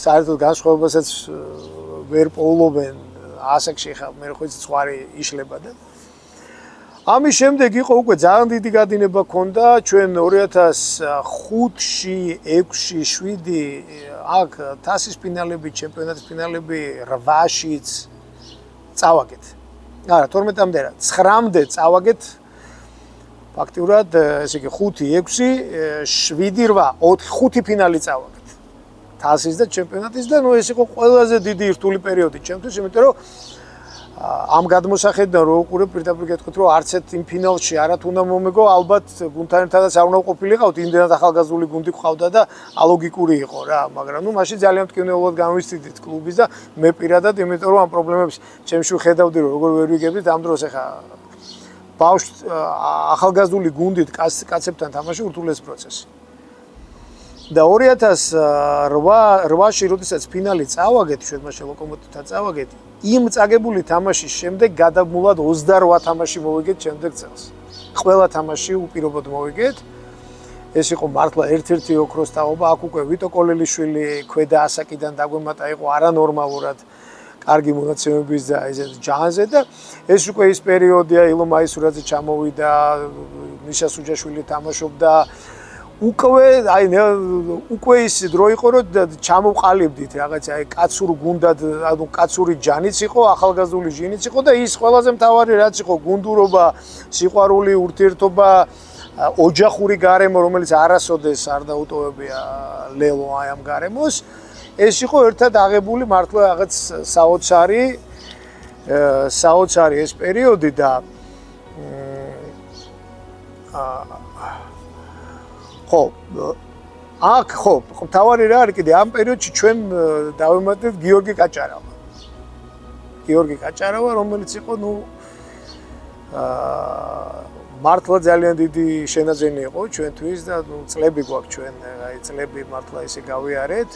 საერთოდ განსხვავებასაც ვერ პოულობენ ასაკში ხა მე ხო იცი ზღვარი იშლება და ამის შემდეგ იყო უკვე ძალიან დიდი გადინება ჰქონდა ჩვენ 2005-ში, 6-ში, 7-ი აქ თასის ფინალები, ჩემპიონატის ფინალები 8-შიც წავაგეთ. არა, 12-მდე რა, 9-მდე წავაგეთ. ფაქტიურად ესე იგი 5, 6, 7, 8, 5 ფინალი წავაგეთ. თასის და ჩემპიონატის და ეს იყო ყველაზე დიდი რთული პერიოდი ჩემთვის, იმიტომ რომ ამ გადმოსახედიდან რო უყურებ პირდაპირ გეტყვით რომ არც ერთ იმ ფინალში არათ უნდა მომეგო, ალბათ გუნდთან ერთადაც არ უნდა ყოფილიყავთ, იმდენად ახალგაზრდული გუნდი ყავდა და ალოგიკური იყო რა, მაგრამ მაშინ ძალიან მტკივნეულად განვისწრდით კლუბის და მე პირადად, იმიტომ რომ ამ პრობლემებს ჩემში ხედავდი რომ როგორ ვერ ვიგებდით ამ დროს ახლა ახალგაზრდული გუნდით კაცებთან თამაში ურთულეს პროცესი. და 2008-ში, როდესაც ფინალი წავაგეთ, ჩვენ მაშინ ლოკომოტივთან წავაგეთ, იმ წაგებული თამაშის შემდეგ გადამულად 28 თამაში მოვიგეთ შემდეგ წელს. ყველა თამაში უპირობოდ მოვიგეთ. ეს იყო მართლა ერთ-ერთი ოქროს თაობა. აქ უკვე ვიტო კოლელიშვილი ქვედა ასაკიდან დაგვემატა, იყო არანორმალურად კარგი მონაცემების და ეს ჯანზე და ეს უკვე ის პერიოდია, ილო მაისურაძე ჩამოვიდა, მიშა სუჯაშვილი თამაშობდა. უკვე ის დრო იყო, რომ ჩამოვყალიბდით რაღაცა, აი კაცურ გუნდად, ანუ კაცური ჯანიც იყო, ახალგაზრდული ჟინიც იყო და ის ყველაზე მთავარი რაც იყო, გუნდურობა, სიყვარული, ურთიერთობა, ოჯახური გარემო, რომელიც არასოდეს არ დაუტოვებია ლელო აი ამ გარემოს. ეს იყო ერთად აღებული მართლა რაღაც საოცარი ეს პერიოდი და ხო, თავარი რა არის კიდე ამ პერიოდში ჩვენ დავემატეთ გიორგი კაჭარავა, რომელიც იყო მართლა ძალიან დიდი შენაძენი იყო ჩვენთვის და წლები გვაქვს ჩვენ, აი წლები მართლა ესე გავიარეთ.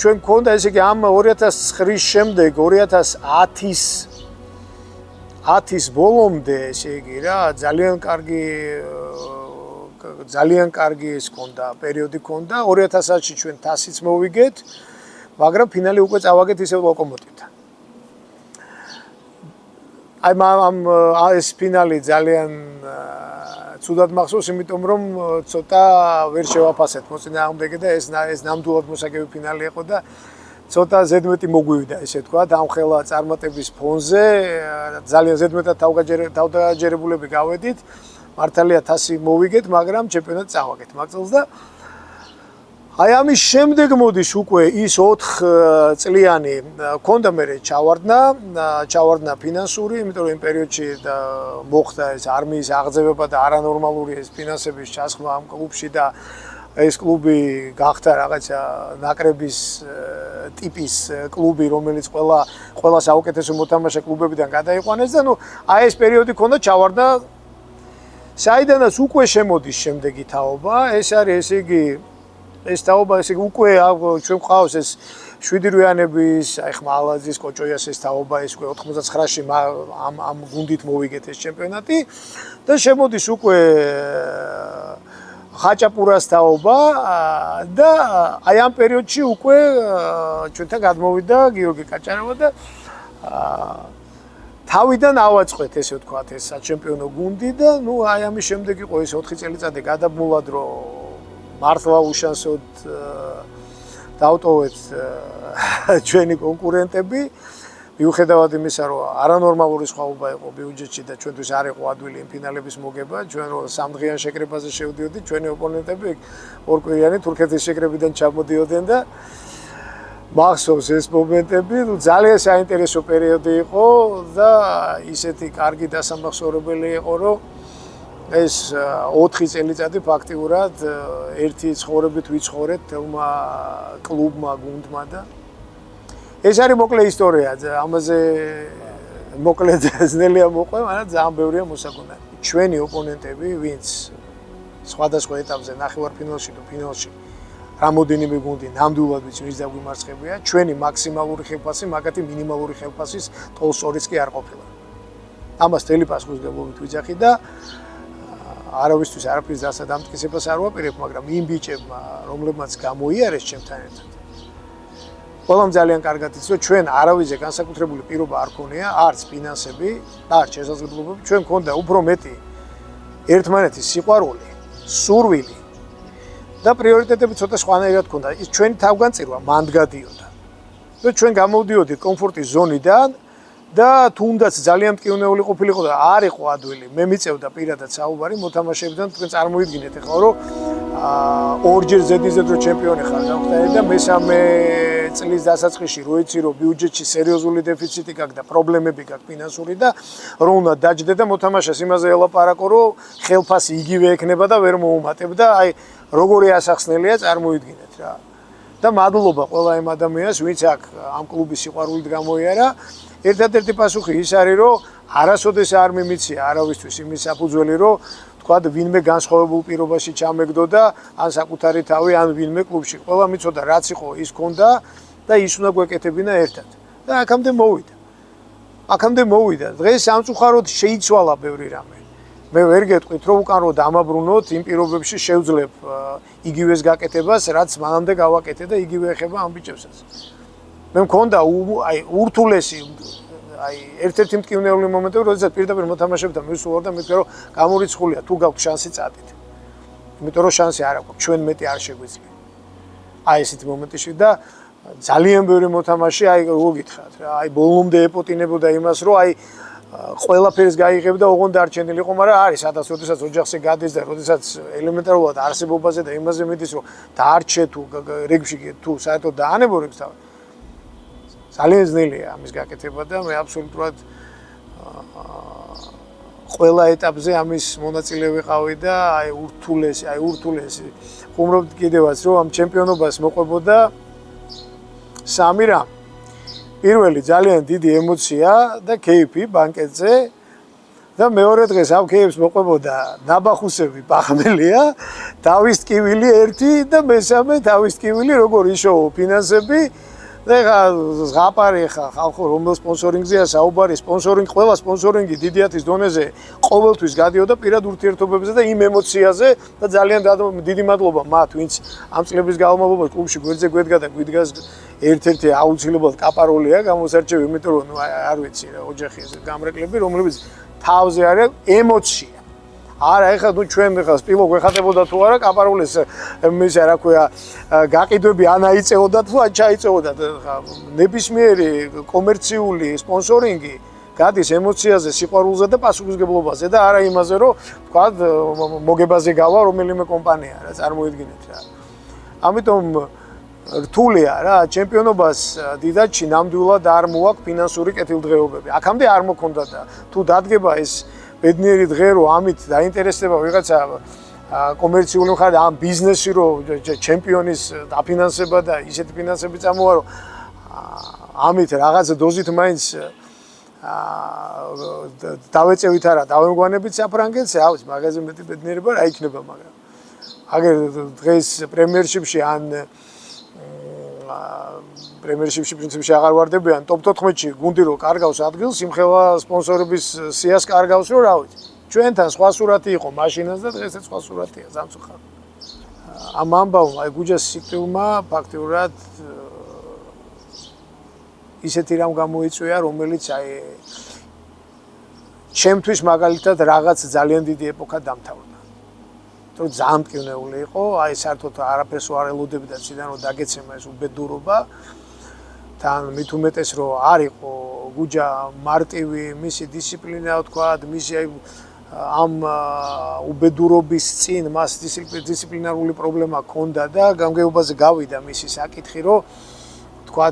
ჩვენ გქონდა ესე იგი ამ 2009-ის შემდეგ 2010-ის ბოლომდე ესე იგი რა ძალიან კარგი ეს გქონდა პერიოდი გქონდა 2000-ში ჩვენ თასიც მოვიგეთ მაგრამ ფინალი უკვე წავაგეთ ისევ ლოკომოტივთან აი ეს ფინალი ძალიან ცუდად მახსოვს, იმიტომ რომ ცოტა ვერ შევაფასეთ მოწინააღმდეგე და ეს ნამდვილად მოსაგები ფინალი იყო და ცოტა ზედმეტი მოგვივიდა, ესე თქვა, ამხელა წარმატების ფონზე, ძალიან ზედმეტად თავდაჯერებულები გავედით. მართალია თასი მოვიგეთ, მაგრამ ჩემპიონატი წავაგეთ მაგ წელს და აი ამის შემდეგ მოდის უკვე ის 4 წლიანი ქონდა მე ჩავარდნა ფინანსური, იმიტომ რომ იმ პერიოდში მოხდა ეს არმიის აღძევება და არანორმალური ეს ფინანსების ჩასხმა ამ კლუბში და ეს კლუბი გახდა რაღაცა ნაკრების ტიპის კლუბი, რომელიც ყველა საუკეთესო მოთამაშე კლუბებიდან გადაიყვანეს და აი ეს პერიოდი ქონდა ჩავარდნა საიდანაც უკვე შემოდის შემდეგი თაობა, ეს არის ესე იგი ეს თაობა ესე უკვე ჩვენ ყავს ეს 7-რვიანების, აი ხმალაძის, კოჭოიას ეს თაობა ეს უკვე 99-ში ამ გუნდით მოვიგეთ ეს ჩემპიონატი და შემოდის უკვე ხაჭაპურას თაობა და აი ამ პერიოდში უკვე ჩვენთან გადმოვიდა გიორგი კაჭარავა და თავიდან ავაწყეთ ესე ვთქვათ ეს საჩემპიონო გუნდი და აი ამის შემდეგ იყო ეს 4 წელიწადი გადაბმულად რომ მართლა უშანსოდ დავტოვეთ ჩვენი კონკურენტები მიუხედავად იმისა რომ არანორმალური სხვაობა იყო ბიუჯეტში და ჩვენთვის არ იყო ადვილი იმ ფინალების მოგება ჩვენ რო სამდღიან შეკრებაზე შევდიოდით ჩვენი ოპონენტები ორკვირიანი თურქეთის შეკრებიდან ჩამოდიოდნენ და მახსოვს ეს მომენტები ძალიან საინტერესო პერიოდი იყო და ისეთი კარგი დასამახსოვრებელი იყო რომ ეს 4 წელიწადი ფაქტიურად ერთი ცხოვრებით ვიცხოვრეთ თელმა კლუბმა, გუნდმა და ეს არის მოკლე ისტორია, ამაზე მოკლედ ძნელია მოყვე, მაგრამ ძალიან ბევრია მოსაგონარი. ჩვენი ოპონენტები, ვინც სხვადასხვა ეტაპზე ნახევარფინალში თუ ფინალში რამოდენიმე გუნდი ნამდვილად ვიცი ვის დაგვიმარცხებია, ჩვენი მაქსიმალური ხელფასი, მაგათი მინიმალური ხელფასის ტოლს 2-იც კი არ ყოფილა. ამას თელი პასუხისმგებლობით ვიძახი და არავისთვის არაფრის დასადამტკიცებას არ ვაპირებ, მაგრამ იმ ბიჭებმა, რომლებმაც გამოიარეს ჩემთან ერთად. ყველამ ძალიან კარგად იცოდა, ჩვენ არავიზე განსაკუთრებული პირობა არ ქონია, არც ფინანსები, არც შესაძლებლობები, ჩვენ ქონდა უფრო მეტი ერთმანეთის სიყვარული, სურვილი და პრიორიტეტები ცოტა სხვანაირად ქონდა. ის ჩვენი თავგანწირვა მანდ გადიოდა. და ჩვენ გამოვდიოდით კომფორტის ზონიდან და თუნდაც ძალიან მტკივნეული ყოფილიყო და არ იყო ადვილი. მე მიწევდა პირადად საუბარი მოთამაშეებთან, თქვენ წარმოიდგინეთ ახლა რომ ორჯერ ზედიზედ რო ჩემპიონი ხარ გავხდარი და მესამე წლის დასაწყისში რო იცი რომ ბიუჯეტში სერიოზული დეფიციტი გაქვს და პრობლემები გაქვს ფინანსური და რომ უნდა დაჯდე და მოთამაშეს იმაზე ელაპარაკო რომ ხელფასი იგივე ექნება და ვერ მოუმატებ და აი როგორი ასახსნელია წარმოიდგინეთ რა. და მადლობა ყველა იმ ადამიანს ვინც აქ ამ კლუბის სიყვარულით გამოიარა. ერთადერთი პასუხი ის არის რომ არასოდეს არ მიმიცია არავისთვის იმის საფუძველი რომ თქვა ვინმე განსხვავებულ პირობაში ჩამეგდო და ან საკუთარი თავი ან ვინმე კლუბში ყველა მიცოდა რაც იყო ის ქონდა და ის უნდა გვეკეთებინა ერთად და აქამდე მოვიდა დღეს სამწუხაროდ შეიცვალა ბევრი რამე მე ვერ გეტყვით რომ უკან რო დამაბრუნოთ იმ პირობებში შევძლებ იგივეს გაკეთებას რაც მანამდე გავაკეთე და იგივე ეხება ამ ბიჭებსაც მე მქონდა აი ურთულესი აი ერთ-ერთი მტკივნეული მომენტი როდესაც პირდაპირ მოთამაშეებთან მივსულარ და მეთქე რომ გამორიცხულია თუ გაქვთ შანსი წადით იმიტომ რომ შანსი არ აქვს ჩვენ მეტი არ შეგვიძლია აი ესეთი მომენტში და ძალიან ბევრი მოთამაშე აი როგორ გითხრათ რა აი ბოლომდე ეპოტინებოდა იმას რომ აი ყველაფერს გაიღებდა ოღონდ დარჩენილიყო მაგრამ არის სადაც როდესაც ოჯახზე გადის და როდესაც ელემენტარულად არსებობაზე და იმაზე მიდის რომ დაარჩე თუ რეგბში თუ საერთოდ დაანებორებს თავი ძალიან ძნელია ამის გაკეთება და მე აბსოლუტურად ყველა ეტაპზე ამის მონაწილე ვიყავი და აი ურთულესი ხუმრობთ კიდევაც რომ ამ ჩემპიონობას მოყვებოდა სამი რამ პირველი ძალიან დიდი ემოცია და კეიფი ბანკეტზე და მეორე დღეს ამ კეიფს მოყვებოდა ნაბახუსები პახმელია თავის ტკივილი ერთი და მესამე თავის ტკივილი როგორ იშოო ფინანსები და ზღაპარი ხალხო რომელ სპონსორინგზეა საუბარი სპონსორინგი ყველა სპონსორინგი დიდიათის დონეზე ყოველთვის გადიოდა პირად ურთიერთობებზე და იმ ემოციაზე და ძალიან დიდი მადლობა მათ ვინც ამ წლების განმავლობაში კლუბში გვერდზე გვედგა და გვიდგას ერთ-ერთი აუცილებლად კაპაროლია გამოსარჩევი იმიტომ რომ არ ვიცი რა ოჯახი ეს გამრეკლები რომლებიც თავზე არის ემოცია არა ეხლა თუ ჩვენ ეხლა სპილო გვეხატებოდა თუ არა კაპარულის მის რა ქვია გაყიდვები ან აიწეოდა თუ ან ჩაიწეოდა ნებისმიერი კომერციული სპონსორინგი გადის ემოციაზე სიყვარულზე და პასუხისმგებლობაზე და არა იმაზე რომ თქვა მოგებაზე გავა რომელიმე კომპანია რა წარმოიდგინეთ რა ამიტომ რთულია რა ჩემპიონობას დიდაჩი ნამდვილად არ მოაქვს ფინანსური კეთილდღეობები აქამდე არ მოქონდა და თუ დადგება ეს ბედნიერი დღე რომ ამით დაინტერესდება ვიღაცა კომერციული მხარე ამ ბიზნესი რომ ჩემპიონის დაფინანსება და ისეთი ფინანსები წამოვა რომ ამით რაღაც დოზით მაინც დავეწევით არა დავემგვანებით საფრანგეთს რა ვიცი მაგაზე მეტი ბედნიერება რა იქნება მაგრამ აგერ დღეს პრემიერშიპში ან პრემიერშიპში პრინციპში აღარ ვარდებიან ტოპ 14-ში გუნდი რო კარგავს ადგილს იმხელა სპონსორების სიას კარგავს რომ რა ვიცი ჩვენთან სხვა სურათი იყო მაშინაც და დღესაც სხვა სურათია სამწუხაროდ ამ ამბავმა აი გუჯას სიკვდილმა ფაქტიურად ისეთი რამ გამოიწვია რომელიც აი ჩემთვის მაგალითად რაღაც ძალიან დიდი ეპოქა დამთავრდა რომ ძალიან მტკივნეული იყო აი საერთოდ არაფერს არ ელოდები და ციდან რომ დაგეცემა ეს უბედურობა თან მით უმეტეს რომ არ იყო გუჯა მარტივი მისი დისციპლინა თქვა მისი ამ უბედურობის წინ მას დისციპლინარული პრობლემა ჰქონდა და გამგეობაზე გავიდა მისი საკითხი რომ თქვა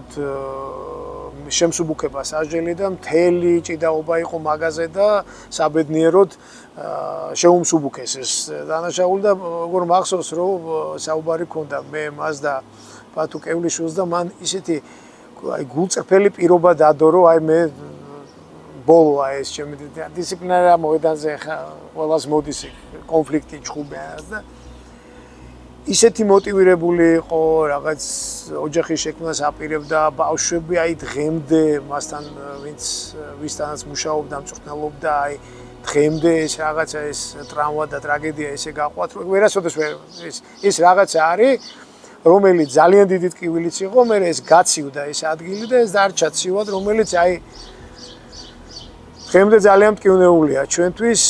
შემსუბუქებას აჟელი და მთელი ჭიდაობა იყო მაგაზე და საბედნიეროდ შეუმსუბუქეს ეს დანაშაული და როგორ მახსოვს რომ საუბარი ჰქონდა მე მას და პატუ კევლიშვილს და მან ისეთი აი გულწრფელი პირობა დადო რომ აი მე ბოლოა ეს ჩემი დისციპლინარა მოედანზე ყველას მოდის კონფლიქტი ჩხუბიანას და ისეთი მოტივირებული იყო რაღაც ოჯახის შექმნას აპირებდა ბავშვები აი დღემდე მასთან ვისთანაც მუშაობდა მწვრთნელობდა აი დღემდე ეს რაღაცა ეს ტრავმა და ტრაგედია ესე გაყვათ რომ ვერასოდეს ეს რაღაცა არის რომელიც ძალიან დიდი ტკივილიც იყო მე ეს გაცივდა ეს ადგილი და ეს დარჩა ცივად რომელიც აი დღემდე ძალიან მტკივნეულია ჩვენთვის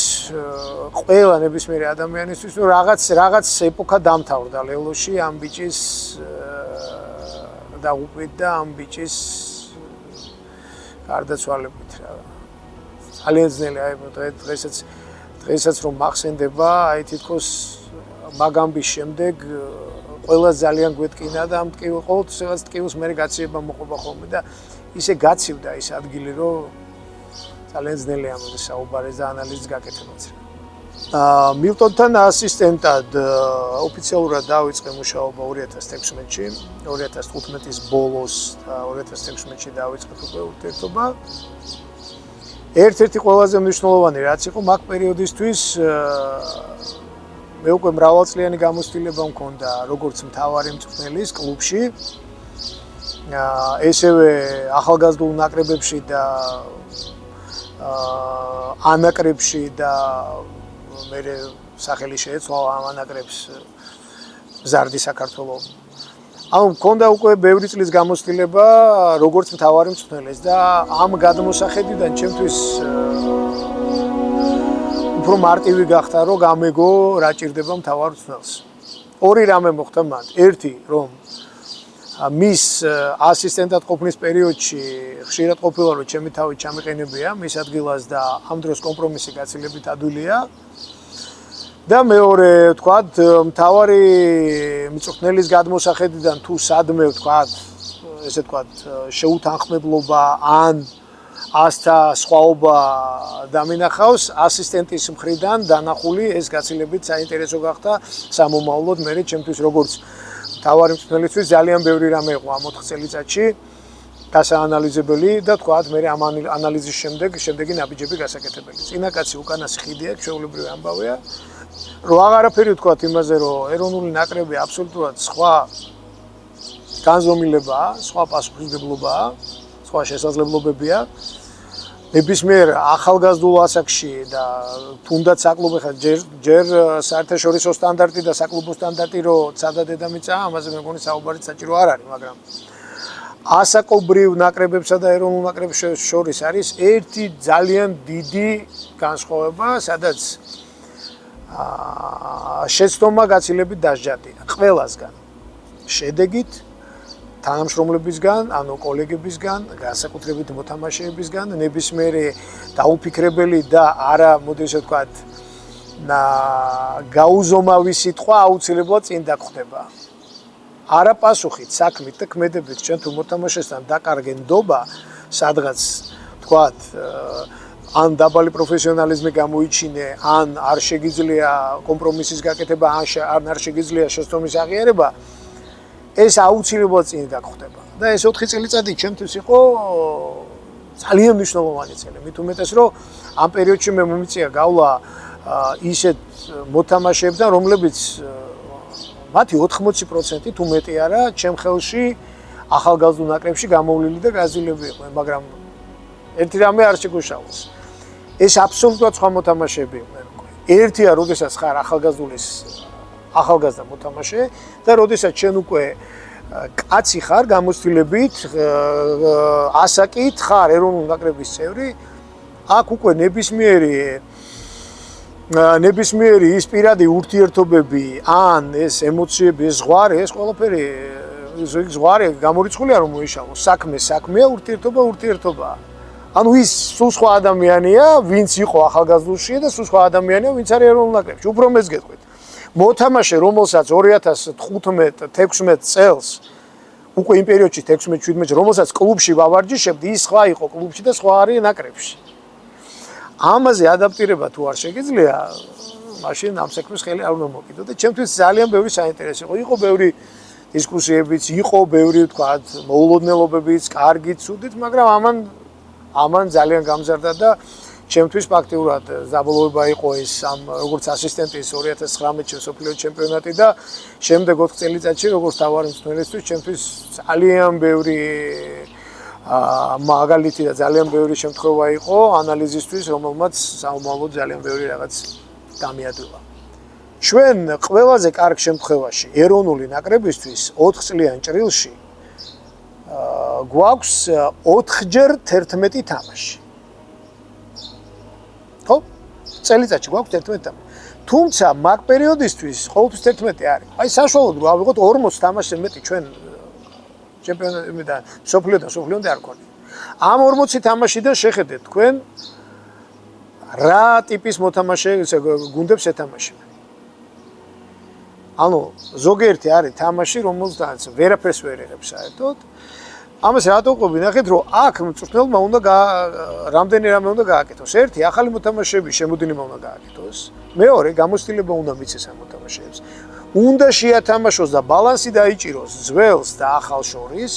ყველა ნებისმიერი ადამიანისთვის რომ რაღაც ეპოქა დამთავრდა ლელოში ამ ბიჭის დაღუპვით და ამ ბიჭის გარდაცვალებით რა ძალიან ძნელი აი დღესაც რომ მახსენდება აი თითქოს მაგამბის შემდეგ ყველა ძალიან გვეთკინა და ამ ყოველთვის რაღაც ტკივილს მე გაციება მოყვება ხოლმე და ისე გაცივდა ის ადგილი რომ ძალიან ძნელია ამ საუბარის და ანალიზის გაკეთებაც. მილტონთან ასისტენტად ოფიციალურად დავიწყე მუშაობა 2016-ში, 2015-ის ბოლოს და 2016-ში დავიწყეთ უკვე ურთიერთობა. ერთ-ერთი ყველაზე მნიშვნელოვანი რაც იყო მაგ პერიოდისთვის მე უკვე მრავალწლიანი გამოცდილება მქონდა როგორც მთავარი მწვრთნელის კლუბში ესევე ახალგაზრდულ ნაკრებებში და ანაკრებში და მე სახელი შეეცვალა ამ ანაკრებს მზარდი საქართველოს. ანუ მქონდა უკვე ბევრი წლის გამოცდილება როგორც მთავარი მწვრთნელის და ამ გადმოსახედიდან ჩემთვის უფრო მარტივი გახდა რომ გამეგო რა ჭირდება მთავარ მწვრთნელს. ორი რამე მოხდა მან. ერთი რომ მის ასისტენტად ყოფნის პერიოდში ხშირად ყოფილა რომ ჩემი თავი ჩამიყენებია მის ადგილას და ამ დროს კომპრომისი გაცილებით ადვილია. და მეორე ვთქვათ მთავარი მწვრთნელის გადმოსახედიდან თუ სადმე ვთქვათ ესე ვთქვათ შეუთანხმებლობა ან ასთა სხვაობა დამინახავს ასისტენტის მხრიდან დანახული ეს გაცილებით საინტერესო გახდა სამომავლოდ მე ჩემთვის როგორც მთავარი მწვრთნელისთვის ძალიან ბევრი რამე იყო ამ 4 წელიწადში გასაანალიზებელი და თქვათ მე ამ ანალიზის შემდეგი ნაბიჯები გასაკეთებელი. წინაკაცი უკანასი ხიდი აქვს შეულებრივი ამბავია. რომ აღარაფერი ვთქვათ იმაზე რომ ეროვნული ნაკრები აბსოლუტურად სხვა განზომილებაა, სხვა პასუხისმგებლობაა, სხვა შესაძლებლობებია. ნებისმიერ ახალგაზრდულ ასაკში და თუნდაც საკლუბო ხა ჯერ საერთაშორისო სტანდარტი და საკლუბო სტანდარტი რომ ცადა დედამიწა, ამაზე მე მგონი საუბარიც საჭირო არ არის, მაგრამ ასაკობრივ ნაკრებებსა და ეროვნულ ნაკრებს შორის არის ერთი ძალიან დიდი განსხვავება, სადაც შეცდომა გაცილებით დასჯადია ყველასგან. შედეგით თანამშრომლებისგან, ანუ კოლეგებისგან, განსაკუთრებით მოთამაშეებისგან, ნებისმიერი დაუფიქრებელი და არა, მოდი ესე ვთქვათ, გაუზომავი სიტყვა აუცილებლად წინ დაგხვდება. არა პასუხით, საქმით და ქმედებით ჩვენ თუ მოთამაშესთან დაკარგენ ნდობა, სადღაც ვთქვათ, ან დაბალი პროფესიონალიზმი გამოიჩინე, ან არ შეგიძლია კომპრომისის გაკეთება, ან არ შეგიძლია შეცდომის აღიარება, ეს აუცილებლად წინ დაგხვდება. და ეს 4 წელიწადი ჩემთვის იყო ძალიან მნიშვნელოვანი წელი. მით უმეტეს რომ ამ პერიოდში მე მომიწია გავლა ისეთ მოთამაშეებთან, რომლებიც მათი 80% თუ მეტი არა, ჩემ ხელში ახალგაზრდულ ნაკრებში გამოვლილი და გაზრდილები იყვნენ, მაგრამ ერთი რამე არ შეგვეშალოს. ეს აბსოლუტურად სხვა მოთამაშეები იყვნენ. ერთია, როდესაც ხარ ახალგაზრდა მოთამაშე და როდესაც შენ უკვე კაცი ხარ გამოცდილებით, ასაკით ხარ ეროვნული ნაკრების წევრი, აქ უკვე ნებისმიერი ის პირადი ურთიერთობები, ან ეს ემოციები, ეს ზღვარი, ეს ყველაფერი ზღვარი გამორიცხულია რომ მოიშალოს. საქმეა, ურთიერთობაა. ანუ ის სულ სხვა ადამიანია, ვინც იყო ახალგაზრდულში და სულ სხვა ადამიანია, ვინც არის ეროვნულ ნაკრებში. უფრო მეც გეტყვით. მოთამაშე, რომელსაც 2015-16 წელს უკვე იმ პერიოდში 16-17-ში, რომელსაც კლუბში ვავარჯიშებდი, ის სხვა იყო კლუბში და სხვა არის ნაკრებში. ამაზე ადაპტირება თუ არ შეგიძლია, მაშინ ამ საქმეს ხელი არ უნდა მოკიდო და ჩემთვის ძალიან ბევრი საინტერესო იყო. იყო ბევრი დისკუსიებიც, იყო ბევრი ვთქვათ, მოულოდნელობებიც, კარგიც, ცუდიც, მაგრამ ამან ძალიან გამზარდა და ჩემთვის ფაქტიურად დაბოლოება იყო ეს ამ როგორც ასისტენტის 2019-ში მსოფლიო ჩემპიონატი და შემდეგ 4 წელიწადში როგორც თავარი მწვრთნელისთვის ჩემთვის ძალიან ბევრი მაგალითი და ძალიან ბევრი შემთხვევა იყო ანალიზისთვის, რომელმაც საომალოდ ძალიან ბევრი რაღაც გამიადვილა. ჩვენ ყველაზე კარგ შემთხვევაში ეროვნული ნაკრებისთვის 4 წლიან ჭრილში გვაქვს 4-ჯერ 11 თამაში. ხო? წელიწადში გვაქვს 11 თამაში. თუმცა მაგ პერიოდისთვის ყოველთვის 11 არის. აი საშუალოდ რო ავიღოთ 40 თამაშზე მეტი ჩვენ ჩემპიონატიდან სოფლიოდან არ გქონია. ამ 40 თამაშიდან შეხედეთ თქვენ რა ტიპის მოთამაშე გუნდებს ეთამაშებენ. ანუ ზოგიერთი არის თამაში, რომელსაც ვერაფერს ვერ იღებს საერთოდ. ამას რატო ყვები, ნახეთ რომ აქ მწვრთნელმა უნდა რამდენი რამე უნდა გააკეთოს. ერთი, ახალი მოთამაშეების შემოდინება უნდა გააკეთოს. მეორე, გამოცდილება უნდა მიცეს ამ მოთამაშეებს. უნდა შეათამაშოს და ბალანსი დაიჭიროს ძველს და ახალ შორის.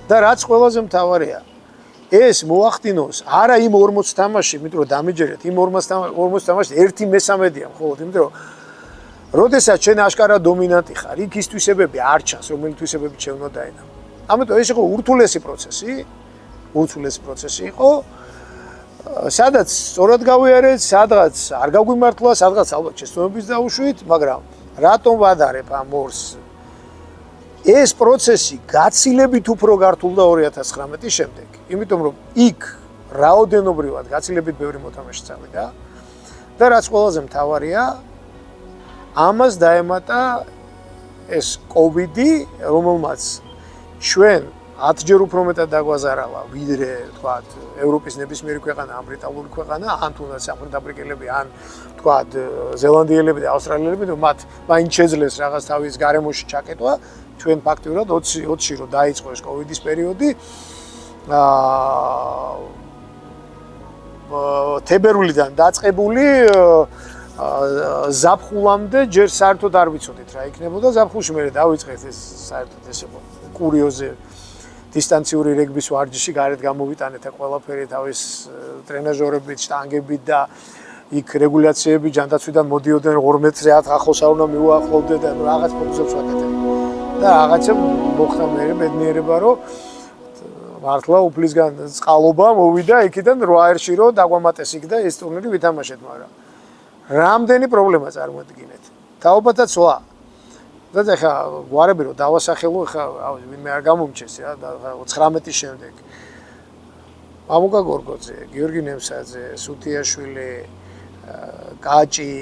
და რაც ყველაზე მთავარია, ეს მოახდინოს არა იმ 40 თამაში, იმიტომ რომ დამიჯერეთ იმ 40 თამაში 1/3-ია მხოლოდ, იმიტომ რომ როდესაც შენ აშკარა დომინანტი ხარ, იქ ის თვისებები არ ჩანს, რომელი თვისებები შენ უნდა დაენა. ამიტომ ეს იყო ურთულესი პროცესი იყო, სადაც სწორად გავიარეთ, სადღაც არ გაგვიმართლა, სადღაც ალბათ შეცდომების დაუშვით, მაგრამ რატომ ვადარებ ამ ორს? ეს პროცესი გაცილებით უფრო გართულდა 2019-ის შემდეგ, იმიტომ რომ იქ რაოდენობრივად გაცილებით ბევრი მოთამაშე წავიდა და რაც ყველაზე მთავარია, ამას დაემატა ეს COVID-ი, რომელმაც ჩვენ 10-ჯერ უფრო მეტად დაგვაზარალა, ვიდრე თქვათ ევროპის ნებისმიერი ქვეყანა, ან ბრიტანული ქვეყანა, ან თუნდაც სამხრეთ აფრიკელები, ან თქვათ ზელანდიელები და ავსტრალიელები, რომ მათ მაინც შეძლეს რაღაც თავის გარემოში ჩაკეტვა, ჩვენ ფაქტიურად 20-ში რო დაიწყო ეს COVID-ის პერიოდი, თებერვლიდან დაწყებული ზაფხულამდე ჯერ საერთოდ არ ვიცოდით რა იქნებოდა, ზაფხულში მე დავიწყეთ ეს საერთოდ ესე კურიოზი დისტანციური რეგბის ვარჯიში გარეთ გამოვიტანეთ ყველაფერი თავის ტრენაჟორებით, შტანგებით და იქ რეგულაციები ჯანდაცვიდან მოდიოდნენ 2 მეტრზე ახლოს არ უნდა მივუახლოვდე და რაღაც ფოტოებს ვაკეთებ. და რაღაცა მოხდა მე ბედნიერება რომ მართლა უფლისგან წყალობა მოვიდა იქიდან 8-ში რომ დაგვამატეს იქ და ეს ტურნირი ვითამაშეთ, მაგრამ რამდენი პრობლემა წარმოედგინეთ. თაობათა ცვლა. და ეხა გვარები რომ დავასახელო, ეხა ვინმე არ გამომჩეს რა, 19-ის შემდეგ. მამუკა გორგოძე, გიორგი ნემსაძე, სუთიაშვილი, კაჭი,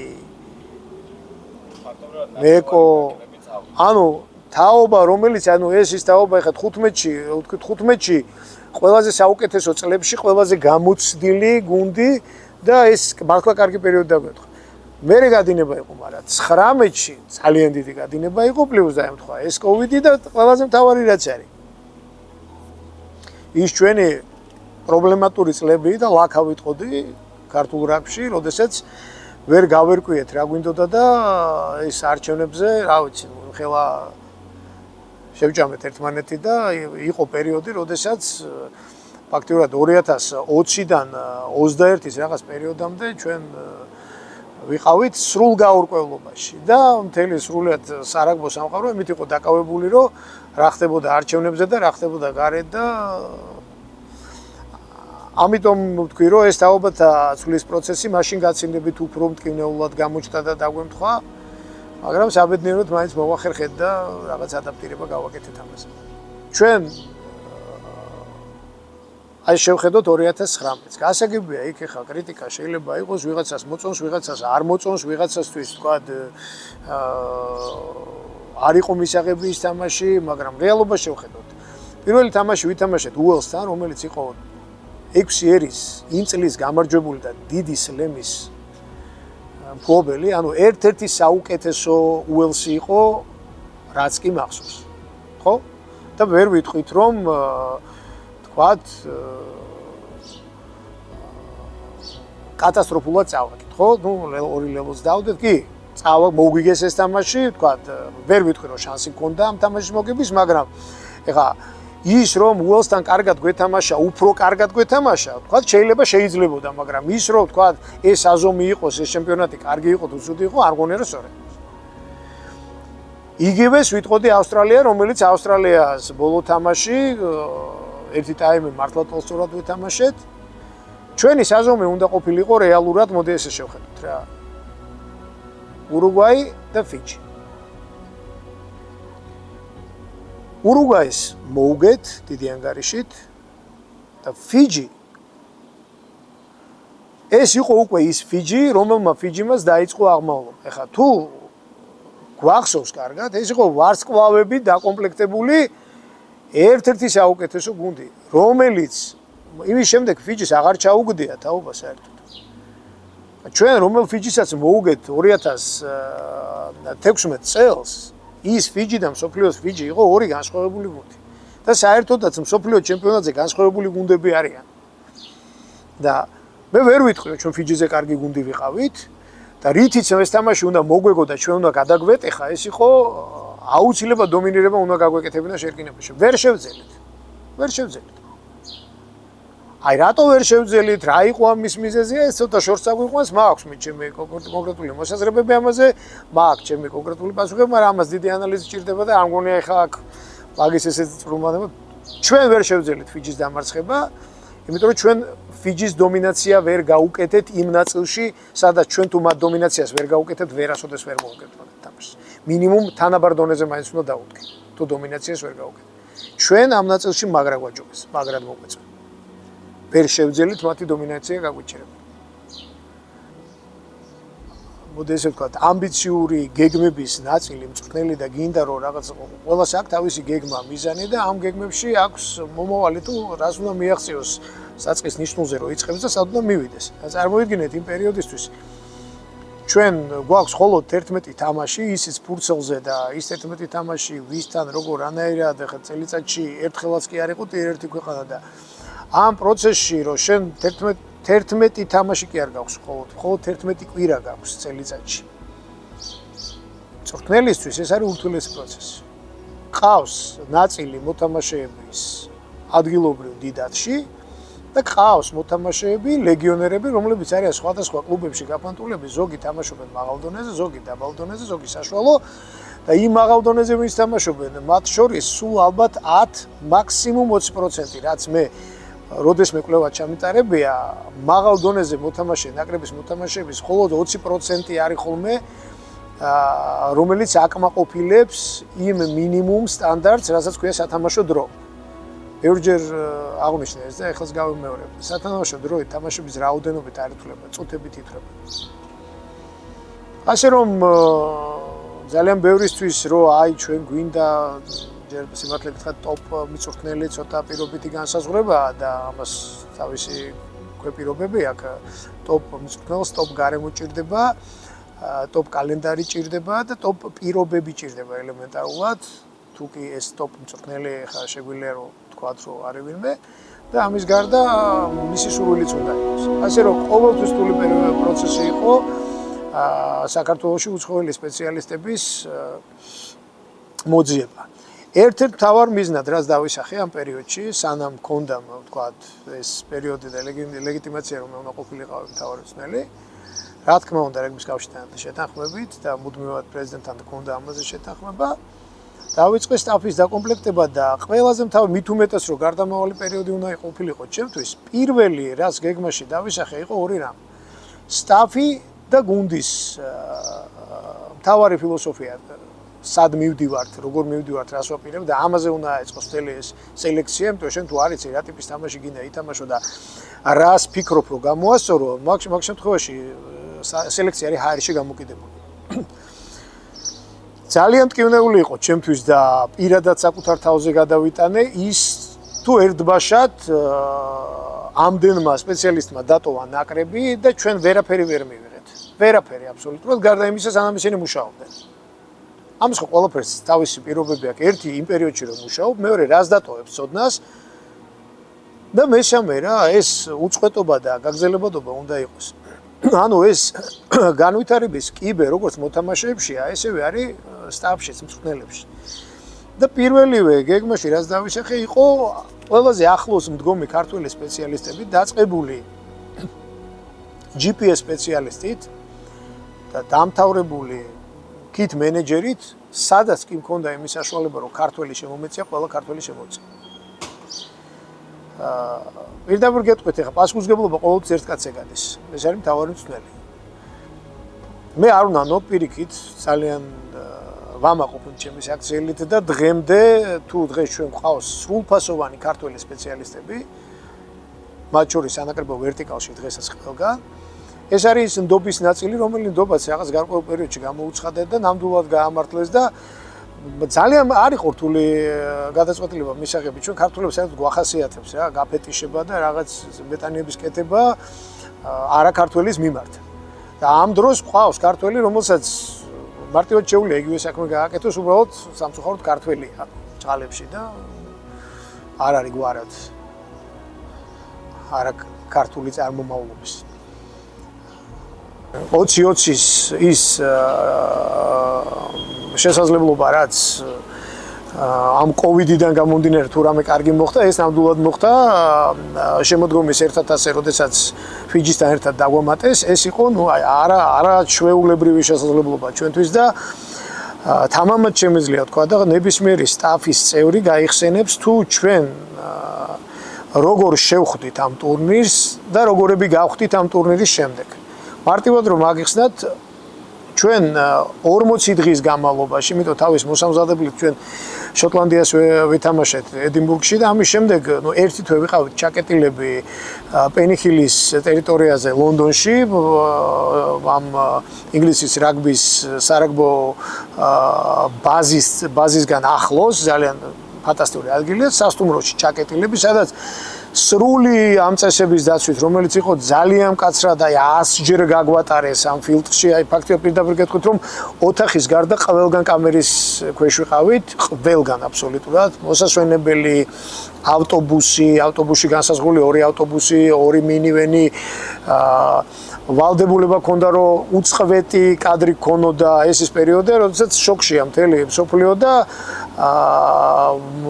მეკო, ანუ თაობა, რომელიც ეს ის თაობა ეხა 15-ში ყველაზე საუკეთესო წლებში, ყველაზე გამოცდილი გუნდი და ეს მართლა კარგი პერიოდი დაგვეთქვა. მერე გადინება იყო, მაგრამ 19-ში ძალიან დიდი გადინება იყო, პლუს დაემთხვა ეს COVID-ი და ყველაზე მთავარი რაც არის. ის ჩვენი პრობლემატური წლები და ლაქა ვიტყოდი ქართულ რაგბში, როდესაც ვერ გავერკვიეთ რა გვინდოდა და ეს არჩევნებზე, რა ვიცი, ხელა შევჭამეთ ერთმანეთი და იყო პერიოდი, როდესაც ფაქტიურად 2020-დან 21-ის რაღაც პერიოდამდე ჩვენ ვიყავით სრულ გაურკვევლობაში და მთელი სრულად სარაგბო სამყარო იმით იყო დაკავებული, რომ რა ხდებოდა არჩევნებზე და რა ხდებოდა გარეთ და ამიტომ ვთქვი, რომ ეს თაობათა ცვლის პროცესი მაშინ გაცილებით უფრო მტკივნეულად გამოჩნდა და დაგვემთხვა, მაგრამ საბედნიეროდ მაინც მოვახერხეთ და რაღაც ადაპტირება გავაკეთეთ ამაზე. ჩვენ აი შევხედოთ 2019-ს. გასაგებია იქ ახლა კრიტიკა შეიძლება იყოს, ვიღაცას მოწონს, ვიღაცას არ მოწონს, ვიღაცასთვის თქვა არ იყო მისაღები ის თამაში, მაგრამ რეალობა შევხედოთ. პირველი თამაში ვითამაშეთ უელსთან, რომელიც იყო 6 ერის იმ წლის გამარჯვებული და დიდი სლემის მფლობელი, ანუ ერთ-ერთი საუკეთესო უელსი იყო, რაც კი მახსოვს. ხო? და ვერ ვიტყვით, რომ თქვათ კატასტროფულად წავაგეთ, ხო? ნუ ორი ლეველს დავდეთ, კი, მოგვიგეს ეს თამაში, თქვათ, ვერ ვიტყვი, რომ შანსი მქონდა ამ თამაშის მოგების, მაგრამ ეხა ის რომ უელსთან კარგად გვეთამაშა, უფრო კარგად გვეთამაშა, თქვათ, შეიძლებოდა, მაგრამ ის რომ თქვათ, ეს აზომი იყოს, ეს ჩემპიონატი კარგი იყო თუ ცუდი იყო, არ გონია რომ სწორად. იგივეს ვიტყოდი ავსტრალია, რომელიც ავსტრალიას ბოლო თამაში ერთი ტაიმი მართლა თვალსწორად ვეთამაშეთ. ჩვენი საზომი უნდა ყოფილიყო რეალურად, მოდი ესე შევხედოთ რა. ურუგვაი და ფიჯი. ურუგვაის მოუგეთ დიდი ანგარიშით და ფიჯი ეს იყო უკვე ის ფიჯი, რომელმა ფიჯიმას დაიწყო აღმავლობა. ეხლა თუ გვახსოვს კარგად, ეს იყო ვარსკვლავები დაკომპლექტებული ერთ-ერთი საუკეთესო გუნდი, რომელიც იმის შემდეგ ფიჯის აღარ ჩაუგდია თაობა საერთოდ. ჩვენ რომელ ფიჯისაც მოუგეთ 2016 წელს, ის ფიჯი და მსოფლიოს ფიჯი იყო ორი განსხვავებული გუნდი. და საერთოდაც მსოფლიო ჩემპიონატზე განსხვავებული გუნდები არიან. და მე ვერ ვიტყვი, რომ ჩვენ ფიჯიზე კარგი გუნდი ვიყავით და რითიც ეს თამაში უნდა მოგვეგო და ჩვენ უნდა გადაგვეტეხა, ეს იყო აუცილებლად დომინირება უნდა გაგვეკეთებინა შერკინებაში. ვერ შევძელით. აი რატო ვერ შევძელით, რა იყო ამის მიზეზი, ეს ცოტა შორს აგვიყვანს, მაქვს მე ჩემი კონკრეტული მოსაზრებები ამაზე, მაქვს ჩემი კონკრეტული პასუხები, მაგრამ ამას დიდი ანალიზი სჭირდება და არ მგონია ახლა აქ მაგის ესეთი წვრილმანება. ჩვენ ვერ შევძელით ფიჯის დამარცხება, იმიტომ რომ ჩვენ ფიჯის დომინაცია ვერ გაუკეთეთ იმ ნაწილში, სადაც ჩვენ თუ მათ დომინაციას ვერ გაუკეთებთ, ვერასოდეს ვერ მოვუკეთებთ თამაშს. მინიმუმ თანაბარ დონეზე მაინც უნდა დაუდგეთ, თუ დომინაციას ვერ გაუკეთებთ. ჩვენ ამ ნაწილში მაგრა გვაჯობეს, მაგრად მოგვეწონა. ვერ შევძელით მათი დომინაცია გაგვიჩერებინა. მოდი ესე ვთქვათ, ამბიციური გეგმების ნაწილი მწვრთნელი და გინდა რომ რაღაც ყველას აქვს თავისი გეგმა, მიზანი და ამ გეგმებში აქვს მომავალი თუ რას უნდა მიაღწიოს საწყის ნიშნულზე რომ იწყებს და სად უნდა მივიდეს. წარმოიდგინეთ იმ პერიოდისთვის ჩვენ გვაქვს მხოლოდ 11 თამაში, ისიც ფურცელზე და ის 11 თამაში ვისთან როგორ რანაირად ახლა წელიწადში ერთხელაც კი არ იყო ერთ-ერთი ქვეყანა და ამ პროცესში რომ შენ 11 თამაში კი არ გაქვს მხოლოდ 11 კვირა გაქვს წელიწადში. მწვრთნელისთვის ეს არის ურთულესი პროცესი. ყავს ნაწილი მოთამაშეების ადგილობრივ დიდათში და ყავს მოთამაშეები, ლეგიონერები, რომლებიც არიან სხვადასხვა კლუბებში გაფანტულები, ზოგი თამაშობენ მაღალ დონეზე, ზოგი დაბალ დონეზე, ზოგი საშუალო და იმ მაღალ დონეზე ვინც თამაშობენ, მათ შორის სულ ალბათ 10, მაქსიმუმ 20%, რაც მე როდესმე კვლევა ჩამიტარებია, მაღალ დონეზე ნაკრების მოთამაშეების მხოლოდ 20% არის ხოლმე, რომელიც აკმაყოფილებს იმ მინიმუმ სტანდარტს, რასაც ქვია სათამაშო დრო. ბევრჯერ აღნიშნე ეს და ეხლაც გავიმეორებ. სათამაშო დროით თამაშების რაოდენობით არ ითვლება, წუთებით ითვლება. ასე რომ ძალიან ბევრისთვის რომ აი ჩვენ გვინდა ჯერ სიმართლე გითხრათ ტოპ მიწვრთნელი ცოტა პირობითი განსაზღვრებაა და ამას თავისი ქვეპირობები აქვს. ტოპ მიწვრთნელს ტოპ გარემო ჭირდება, ტოპ კალენდარი ჭირდება და ტოპ პირობები ჭირდება ელემენტარულად. თუ კი ეს ტოპ მწვრთნელი ხა შეგვიძლია რომ თქვათ რომ არის ვინმე და ამის გარდა მისი სურვილიც უნდა იყოს. ასე რომ ყოველთვის რთული პროცესი იყო საქართველოში უცხოელი სპეციალისტების მოძიება. ერთ-ერთ მთავარ მიზნად რაც დავისახე ამ პერიოდში, სანამ მქონდა ვთქვათ ეს პერიოდი და ლეგიტიმაცია რომ მე უნდა ყოფილიყავი მთავარი მწვრთნელი, რა თქმა უნდა რეგბის კავშირთან შეთანხმებით და მუდმივად პრეზიდენტთან ჰქონდა ამაზე შეთანხმება. დავიწყე სტაფის დაკომპლექტება და ყველაზე მით უმეტეს რომ გარდამავალი პერიოდი უნდა ყოფილიყო ჩემთვის, პირველი რაც გეგმაში დავისახე იყო ორი რამ. სტაფი და გუნდის მთავარი ფილოსოფია, სად მივდივართ, როგორ მივდივართ, რას ვაპირებ და ამაზე უნდა აეწყოს მთელი ეს სელექცია, იმიტომ რომ შენ თუ არ იცი რა ტიპის თამაში გინდა ითამაშო და რას ფიქრობ რომ გამოასწორო, მაგ შემთხვევაში სელექცია არის ჰაერში გამოკიდებული. ძალიან მტკივნეული იყო ჩემთვის და პირადად საკუთარ თავზე გადავიტანე ის თუ ერთბაშად ამდენმა სპეციალისტმა დატოვა ნაკრები და ჩვენ ვერაფერი ვერ მივიღეთ. ვერაფერი აბსოლუტურად გარდა იმისა, სანამ ისინი მუშაობდნენ. ამის ხო ყველაფერს თავისი პირობები აქვს. ერთი იმ პერიოდში რომ მუშაობ, მეორე რას დატოვებს ცოდნას და მესამე რა, ეს უწყვეტობა და გაგზელებადობა უნდა იყოს. ანუ ეს განვითარების კიბე როგორც მოთამაშეებშია, ესევე არის სტაფშიც, მწვრთნელებში. და პირველივე გეგმაში რაც დავისახე იყო ყველაზე ახლოს მდგომი ქართველი სპეციალისტები დაწყებული GPS სპეციალისტით და დამთავრებული კით მენეჯერით, სადაც კი მქონდა იმის საშუალება, რომ ქართველი შემომეწია, ყველა ქართველი შემოწია. პირდაპირ გეტყვით, ახლა პასუხისმგებლობა ყოველთვის ერთ კაცზე გადის. ეს არის მთავარი მწვრთნელი. მე არ უნდა ნოპირიქით ძალიან ვამაყობ ჩემი საქციელით და დღემდე თუ დღეს ჩვენ გვყავს სრულფასოვანი ქართველი სპეციალისტები, მათ შორის ანაკრებო ვერტიკალში დღესაც ყველგან. ეს არის ნდობის ნაწილი, რომელიც ნდობაც რაღაც გარკვეულ პერიოდში გამოუცხადა და ნამდვილად გაამართლეს და ძალიან არის ხორთული გადაწყვეტილება მისაღები. ჩვენ ქართველებს საერთოდ გვახასიათებს რა, გაფეტიშება და რაღაც მეტანიების კეთება არა ქართველის მიმართ. და ამ დროს გვყავს ქართველი, რომელსაც მარტივად შეუძლია იგივე საქმე გააკეთოს, უბრალოდ სამწუხაროდ ქართველია წყალებში და არ არის გვარად არა ქართული წარმომავლობის. 20-20-ის ის შესაძლებლობა, რაც ამ კოვიდიდან გამომდინარე თუ რამე კარგი მოხდა, ეს ნამდვილად მოხდა შემოდგომის 1-ზე, როდესაც ფიჯისთან ერთად დაგვამატეს, ეს იყო არა ჩვეულებრივი შესაძლებლობა ჩვენთვის და თამამად შემიძლია თქვა და ნებისმიერი სტაფის წევრი გაიხსენებს თუ ჩვენ როგორ შევხვდით ამ ტურნირს და როგორები გავხდით ამ ტურნირის შემდეგ. მარტივად რომ აგიხსნათ ჩვენ 40 დღის განმავლობაში, იმიტომ თავის მოსამზადებლით ჩვენ შოტლანდიას ვეთამაშეთ ედინბურგში და ამის შემდეგ ერთი თვე ვიყავით ჩაკეტილები პენიხილის ტერიტორიაზე ლონდონში ამ ინგლისის რაგბის სარაგბო ბაზისგან ახლოს ძალიან ფანტასტიკური ადგილია სასტუმროში ჩაკეტილები, სადაც სრული ამ წესების დაცვით, რომელიც იყო ძალიან მკაცრად, 100-ჯერ გაგვატარეს ამ ფილტრში, ფაქტია პირდაპირ გეტყვით, რომ ოთახის გარდა ყველგან კამერის ქვეშ ვიყავით, ყველგან აბსოლუტურად, მოსასვენებელი ავტობუსში განსაზღვრული 2 ავტობუსი, 2 მინივენი, ვალდებულება ქონდა, რომ უწყვეტი კადრი ქონოდა ეს პერიოდი, როდესაც შოქშია მთელი მსოფლიო და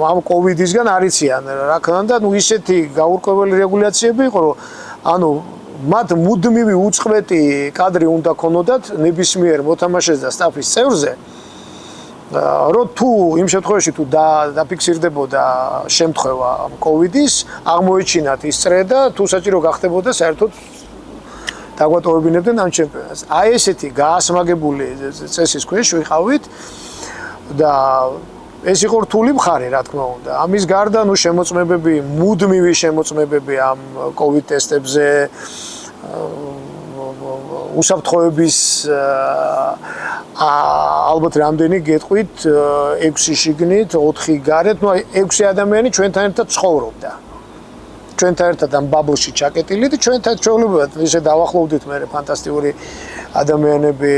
ამ კოვიდისგან არიციან რა ქნა და ისეთი გაურკვეველი რეგულაციები იყო, რომ მათ მუდმივი უწყვეტი კადრი უნდა ქონოდათ ნებისმიერ მოთამაშეს და სტაფის წევრზე, რომ თუ იმ შემთხვევაში თუ დაფიქსირდებოდა შემთხვევა ამ კოვიდის, აღმოეჩინათ ის წრე და თუ საჭირო გახდებოდა საერთოდ დაგვატოვებინებდნენ ამ ჩემპიონატს. აი ესეთი გაასმაგებული წესის ქვეშ ვიყავით და ეს იყო რთული მხარე, რა თქმა უნდა. ამის გარდა შემოწმებები, მუდმივი შემოწმებები ამ კოვიდ ტესტებზე, უსაფრთხოების ალბათ რამდენი გეტყვით 6 შიგნით, 4 გარეთ, 6 ადამიანი ჩვენთან ერთად ცხოვრობდა. ჩვენთან ერთად ამ ბაბლში ჩაკეტილი და ჩვენთან ჩვეულებრივად ისე დავახლოვდით მე ფანტასტიკური ადამიანები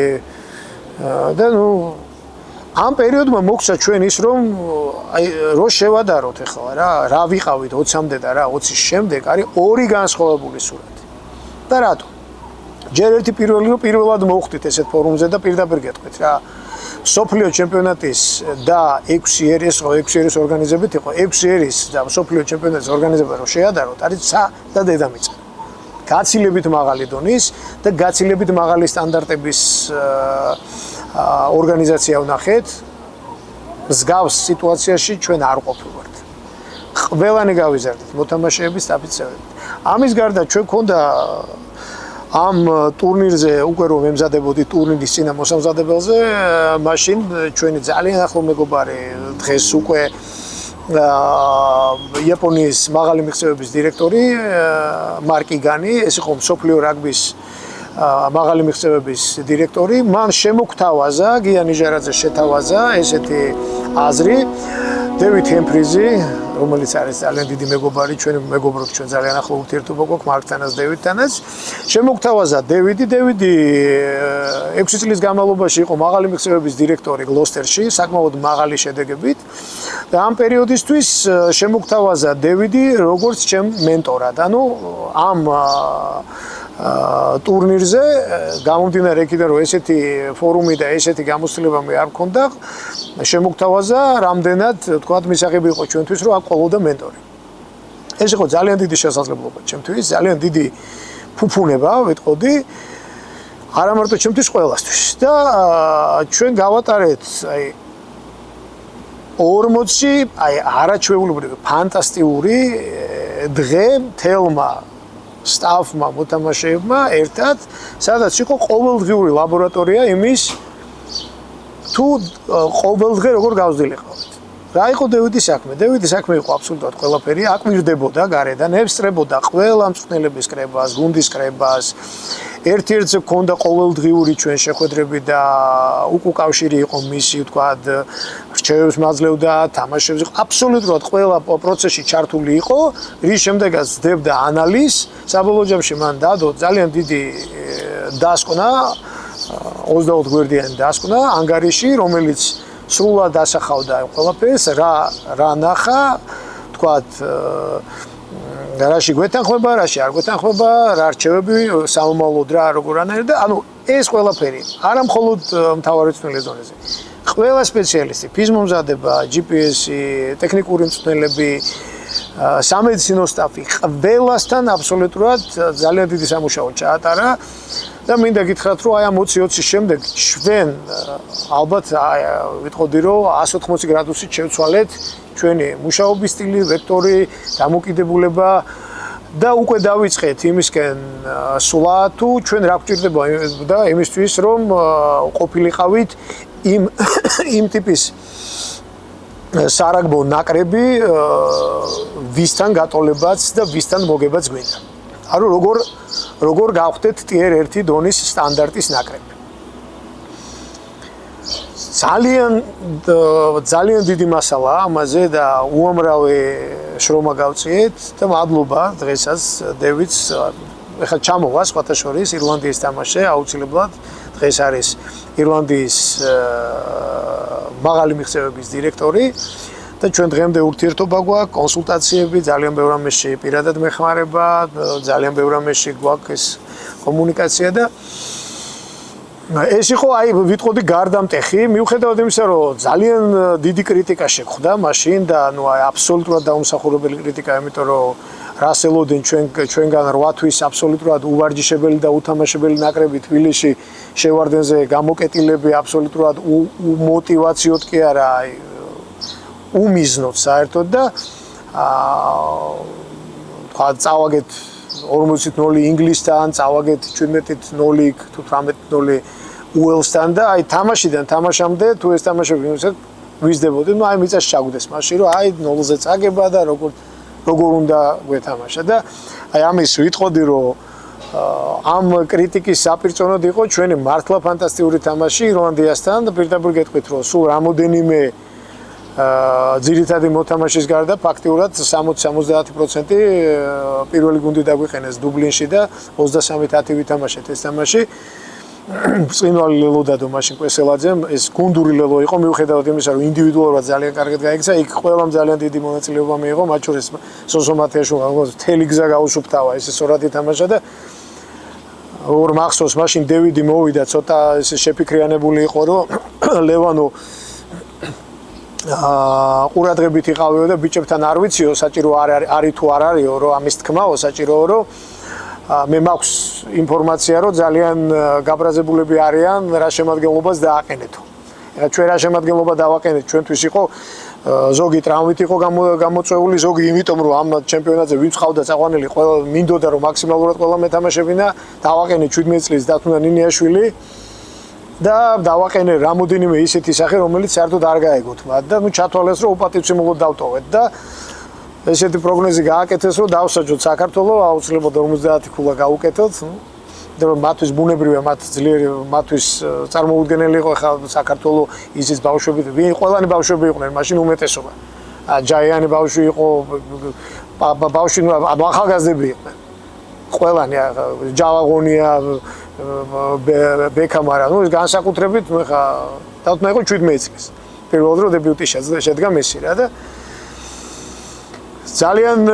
და ამ პერიოდმა მოგცა ჩვენ ის რომ რო შევადაროთ ახლა რა ვიყავით 20-მდე და რა 20-ის შემდეგ არის 2 განსხვავებული სურათი. და რატო? ჯერ ერთი პირველად მოვხდით ესეთ ფორუმზე და პირდაპირ გეტყვით რა. სოფლიო ჩემპიონატის და 6 ერის ორგანიზებით იყო 6 ერის და სოფლიო ჩემპიონატის ორგანიზება რო შეადაროთ არის ცა და დედამიწა. გაცილებით მაღალი დონის და გაცილებით მაღალი სტანდარტების ორგანიზაცია ვნახეთ. მსგავს სიტუაციაში ჩვენ არ ყოფილვართ. ყველანი გავიზარდით მოთამაშეების სტაფიცებით. ამის გარდა ჩვენ ქონდა ამ ტურნირზე უკვე რომ ემზადებოდი ტურნირის წინა მოსამზადებელზე, მაშინ ჩვენი ძალიან ახლო მეგობარი დღეს უკვე იაპონიის მაღალი მიღწევების დირექტორი მარკი განი, ეს იყო მსოფლიო რაგბის მაღალი მიღწევების დირექტორი, მან შემოგთავაზა, გია ნიჟარაძე შეთავაზა ესეთი აზრი, დევიდ ჰემფრიზი, რომელიც არის ძალიან დიდი მეგობარი, ჩვენ მეგობრობთ, ჩვენ ძალიან ახლო ურთიერთობა გვაქვს მარკთანაც, დევიდთანაც. შემოგთავაზა დევიდი 6 წლის განმავლობაში იყო მაღალი მიღწევების დირექტორი გლოსტერში, საკმაოდ მაღალი შედეგებით. და ამ პერიოდისთვის შემოგთავაზა დევიდი როგორც ჩემ მენტორად. ანუ ამ ტურნირზე გამომდინარე იქიდან რომ ესეთი ფორუმი და ესეთი გამოცდილება მე არ მქონდა, შემოგთავაზა რამდენად თქვათ მისაღები იყო ჩვენთვის რომ აქ ყოლოდა მენტორი. ეს იყო ძალიან დიდი შესაძლებლობა ჩემთვის, ძალიან დიდი ფუფუნება ვიტყოდი, არა მარტო ჩემთვის ყველასთვის და ჩვენ გავატარეთ აი 40 არაჩვეულებრივი ფანტასტიკური დღე თელმა სტაფმა მოთამაშეებმა ერთად, სადაც იყო ყოველდღიური ლაბორატორია იმის თუ ყოველდღე როგორ გავზრდილიყავით. რა იყო დევიდის საქმე? დევიდის საქმე იყო აბსოლუტურად ყველაფერი, აკვირდებოდა გარედან, ებსწრებოდა ყველა მწვრთნელების კრებას, გუნდის კრებას. ერთ-ერთზე ჰქონდა ყოველდღიური ჩვენ შეხვედრები და უკავშირი იყო მისი, ვთქვათ, რჩევებს მაძლევდა, თამაშებზე, აბსოლუტურად ყველა პროცესში ჩართული იყო, რის შემდეგაც ძდებდა ანალიზს, საბოლოო ჯამში მან დადო ძალიან დიდი დასკვნა, 24 გვერდიანი დასკვნა ანგარიში, რომელიც სრულად ასახავდა ყველაფერს, რა ნახა, ვთქვათ, რაში გვეთანხმება, რაში არ გვეთანხმება, რა რჩევები საომალოდ რა როგორ ანაირდა, ანუ ეს ყველაფერი, არა მხოლოდ მთავარი მწვრთნელის დონეზე. ყველა სპეციალისტი, ფიზმომზადება, GPS-ი, ტექნიკური მწვრთნელები, სამედიცინო სტაფი, ყველასთან აბსოლუტურად ძალიან დიდი სამუშაო ჩაატარა და მინდა გითხრათ, რომ აი ამ 20-20-ის შემდეგ ჩვენ ალბათ ვიტყოდი, რომ 180 გრადუსით შევცვალეთ ჩვენი მუშაობის სტილი, ვექტორი, დამოკიდებულება და უკვე დავიწყეთ იმისკენ სვლა თუ ჩვენ რა გვჭირდება და იმისთვის რომ ყოფილიყავით იმ ტიპის სარაგბო ნაკრები ვისთან გატოლებაც და ვისთან მოგებაც გვინდა. ანუ როგორ გავხდეთ ტიერ 1 დონის სტანდარტის ნაკრები. ძალიან დიდი მასალაა ამაზე და უამრავი შრომა გავწიეთ და მადლობა დღესაც დევიდს ეხლა ჩამოვა სხვათა შორის ირლანდიის თამაშზე აუცილებლად დღეს არის ირლანდიის მაღალი მიღწევების დირექტორი და ჩვენ დღემდე ურთიერთობა გვაქვს, კონსულტაციები, ძალიან ბევრ ამაში პირადად მეხმარება, ძალიან ბევრ ამაში გვაქვს ეს კომუნიკაცია და ეს იყო აი ვიტყოდი გარდამტეხი, მიუხედავად იმისა, რომ ძალიან დიდი კრიტიკა შეხვდა მაშინ და ნუ აი აბსოლუტურად დაუმსახურებელი კრიტიკა, იმიტომ რომ რასელოდენ ჩვენგან 8 თვის აბსოლუტურად უვარჯიშებელი და უთამაშებელი ნაკრები თბილისში შევარდენზე გამოკეტილები აბსოლუტურად უმოტივაციოდ კი არა, აი უმიზნოდ საერთოდ და თქვა წავაგეთ 40-0 ინგლისთან, წავაგეთ 17-0 თუ 18-0 უელსთან და აი თამაშიდან თამაშამდე თუ ეს თამაშები ვიზდებოდი, ნუ აი მიწაში ჩაგვდეს მაშინ რომ აი 0-ზე წაგება და როგორ უნდა გვეთამაშა და აი ამის ვიტყოდი რომ ამ კრიტიკის საპირწონოდ იყო ჩვენი მართლა ფანტასტიკური თამაში ირლანდიასთან და პირდაპირ გეტყვით რომ სულ რამოდენიმე ძირითადი მოთამაშის გარდა ფაქტიურად 60-70% პირველი გუნდი დაგვიყენეს დუბლინში და 23-10 ვითამაშეთ ეს თამაში. წინვალი ლელო დადო მაშინ კვესელაძემ ეს გუნდური ლელო იყო მიუხედავად იმისა რომ ინდივიდუალურად ძალიან კარგად გაიქცა იქ ყველამ ძალიან დიდი მონაწილეობა მიიღო მათ შორის სოსო მათეაშვილმა მთელი გზა გაუსუფთავა ეს სწორად ითამაშა და ორ მახსოვს მაშინ დევიდი მოვიდა ცოტა ეს შეფიქრიანებული იყო რომ ლევანო ყურადღებით იყავიო და ბიჭებთან არ ვიციო საჭირო არის თუ არ არისო რომ ამის თქმაო საჭიროა რომ მე მაქვს ინფორმაცია რომ ძალიან გაბრაზებულები არიან რა შემადგენლობას დააყენეთო. ეხლა ჩვენ რა შემადგენლობა დავაყენეთ ჩვენთვის იყო ზოგი ტრამვით იყო გამოწვეული ზოგი იმიტომ რომ ამ ჩემპიონატზე ვინც ხავდა წაყვანილი ყველა მინდოდა რომ მაქსიმალურად ყველა მეტამაშებინა დავაყენე 17 წლის დათუნა ნინიაშვილი და დავაყენე რამოდენიმე ისეთი სახე რომელიც საერთოდ არ გაეგოთ მათ და ნუ ჩათვალეს რომ უპატივცემულოდ დავტოვეთ და ესეთი პროგნოზი გააკეთეს რომ დავსაჯოთ საქართველოს აუცილებლად 50 ქულა გავუკეთოთ და რომ მათთვის ბუნებრივია მათ ძლიერი მათთვის წარმოუდგენელი იყო ხა საქართველოს ისიც ბავშვები ყველანი ბავშვები იყვნენ მაშინ უმეტესობა ჯაიანი ბავშვი იყო ბავშვი ახალგაზრდები იყვნენ ყველანი ჯავაღონია ბეკამარა ნუ განსაკუთრებით ხა დავთნა იყო 17 წლის პირველად რომ დებიუტი შედგა მესი რა და ძალიან